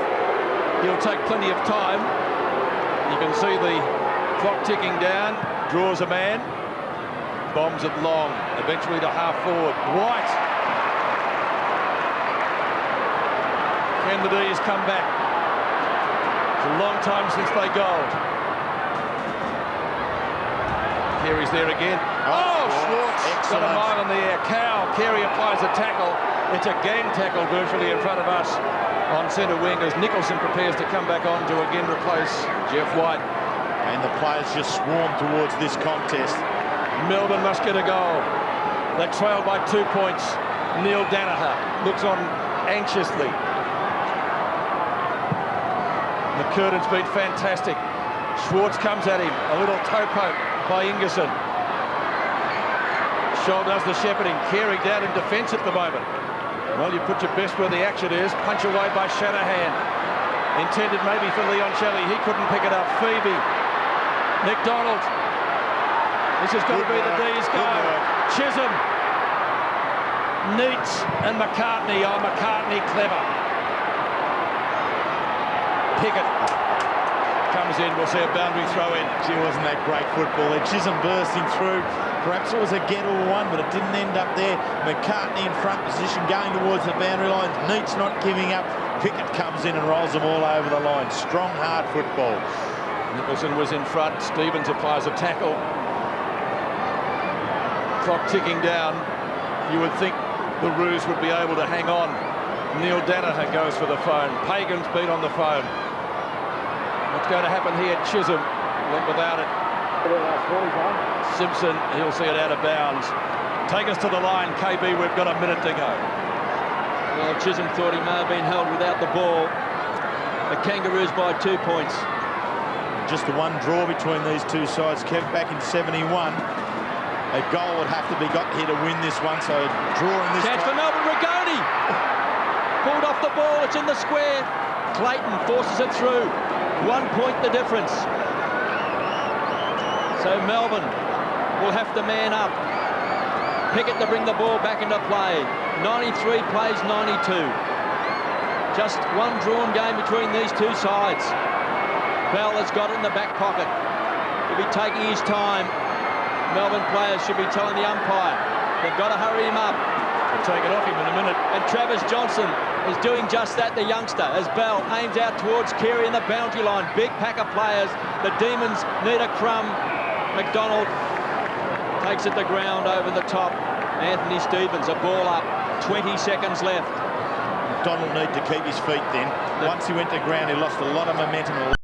He'll take plenty of time. You can see the clock ticking down. Draws a man. Bombs it long. Eventually to half-forward. White. Can the D's come back? It's a long time since they goaled. Carey's there again. Oh, Schwartz got a mile in the air. Cow. Carey applies a tackle. It's a gang tackle virtually in front of us on centre wing as Nicholson prepares to come back on to again replace Jeff White. And the players just swarm towards this contest. Melbourne must get a goal. They trail by 2 points. Neil Danaher looks on anxiously. McKernan's been fantastic. Schwartz comes at him. A little toe poke by Ingerson. Scholl does the shepherding. Carey down in defence at the moment. Well, you put your best where the action is. Punch away by Shanahan. Intended maybe for Leon Shelley. He couldn't pick it up. Phoebe. McDonald. This has got to be the D's go. Chisholm. Neitz and McCartney. Oh, McCartney clever. Pickett comes in. We'll see a boundary throw in. Gee, wasn't that great football there? Chisholm bursting through. Perhaps it was a get or one, but it didn't end up there. McCartney in front position, going towards the boundary line. Neitz not giving up. Pickett comes in and rolls them all over the line. Strong, hard football. Nicholson was in front. Stevens applies a tackle. Clock ticking down. You would think the Roos would be able to hang on. Neil Danaher goes for the phone. Pagan's beat on the phone. What's going to happen here? Chisholm went without it. Simpson, he'll see it out of bounds. Take us to the line, KB. We've got a minute to go. Well, Chisholm thought he may have been held without the ball. The Kangaroos by 2 points. Just the one draw between these two sides. Kev, back in 71. A goal would have to be got here to win this one, so drawing this chance for Melbourne. Rigoni pulled off the ball. It's in the square. Clayton forces it through. 1 point the difference. So Melbourne will have to man up. Pickett to bring the ball back into play. 93 plays 92. Just one drawn game between these two sides. Bell has got it in the back pocket. He'll be taking his time. Melbourne players should be telling the umpire they've got to hurry him up. take it off him in a minute. And Travis Johnson is doing just that, the youngster, as Bell aims out towards Carey in the boundary line. Big pack of players. The Demons need a crumb. McDonald takes it to ground over the top. Anthony Stevens, a ball up, 20 seconds left. Donald need to keep his feet then. Once he went to ground, he lost a lot of momentum.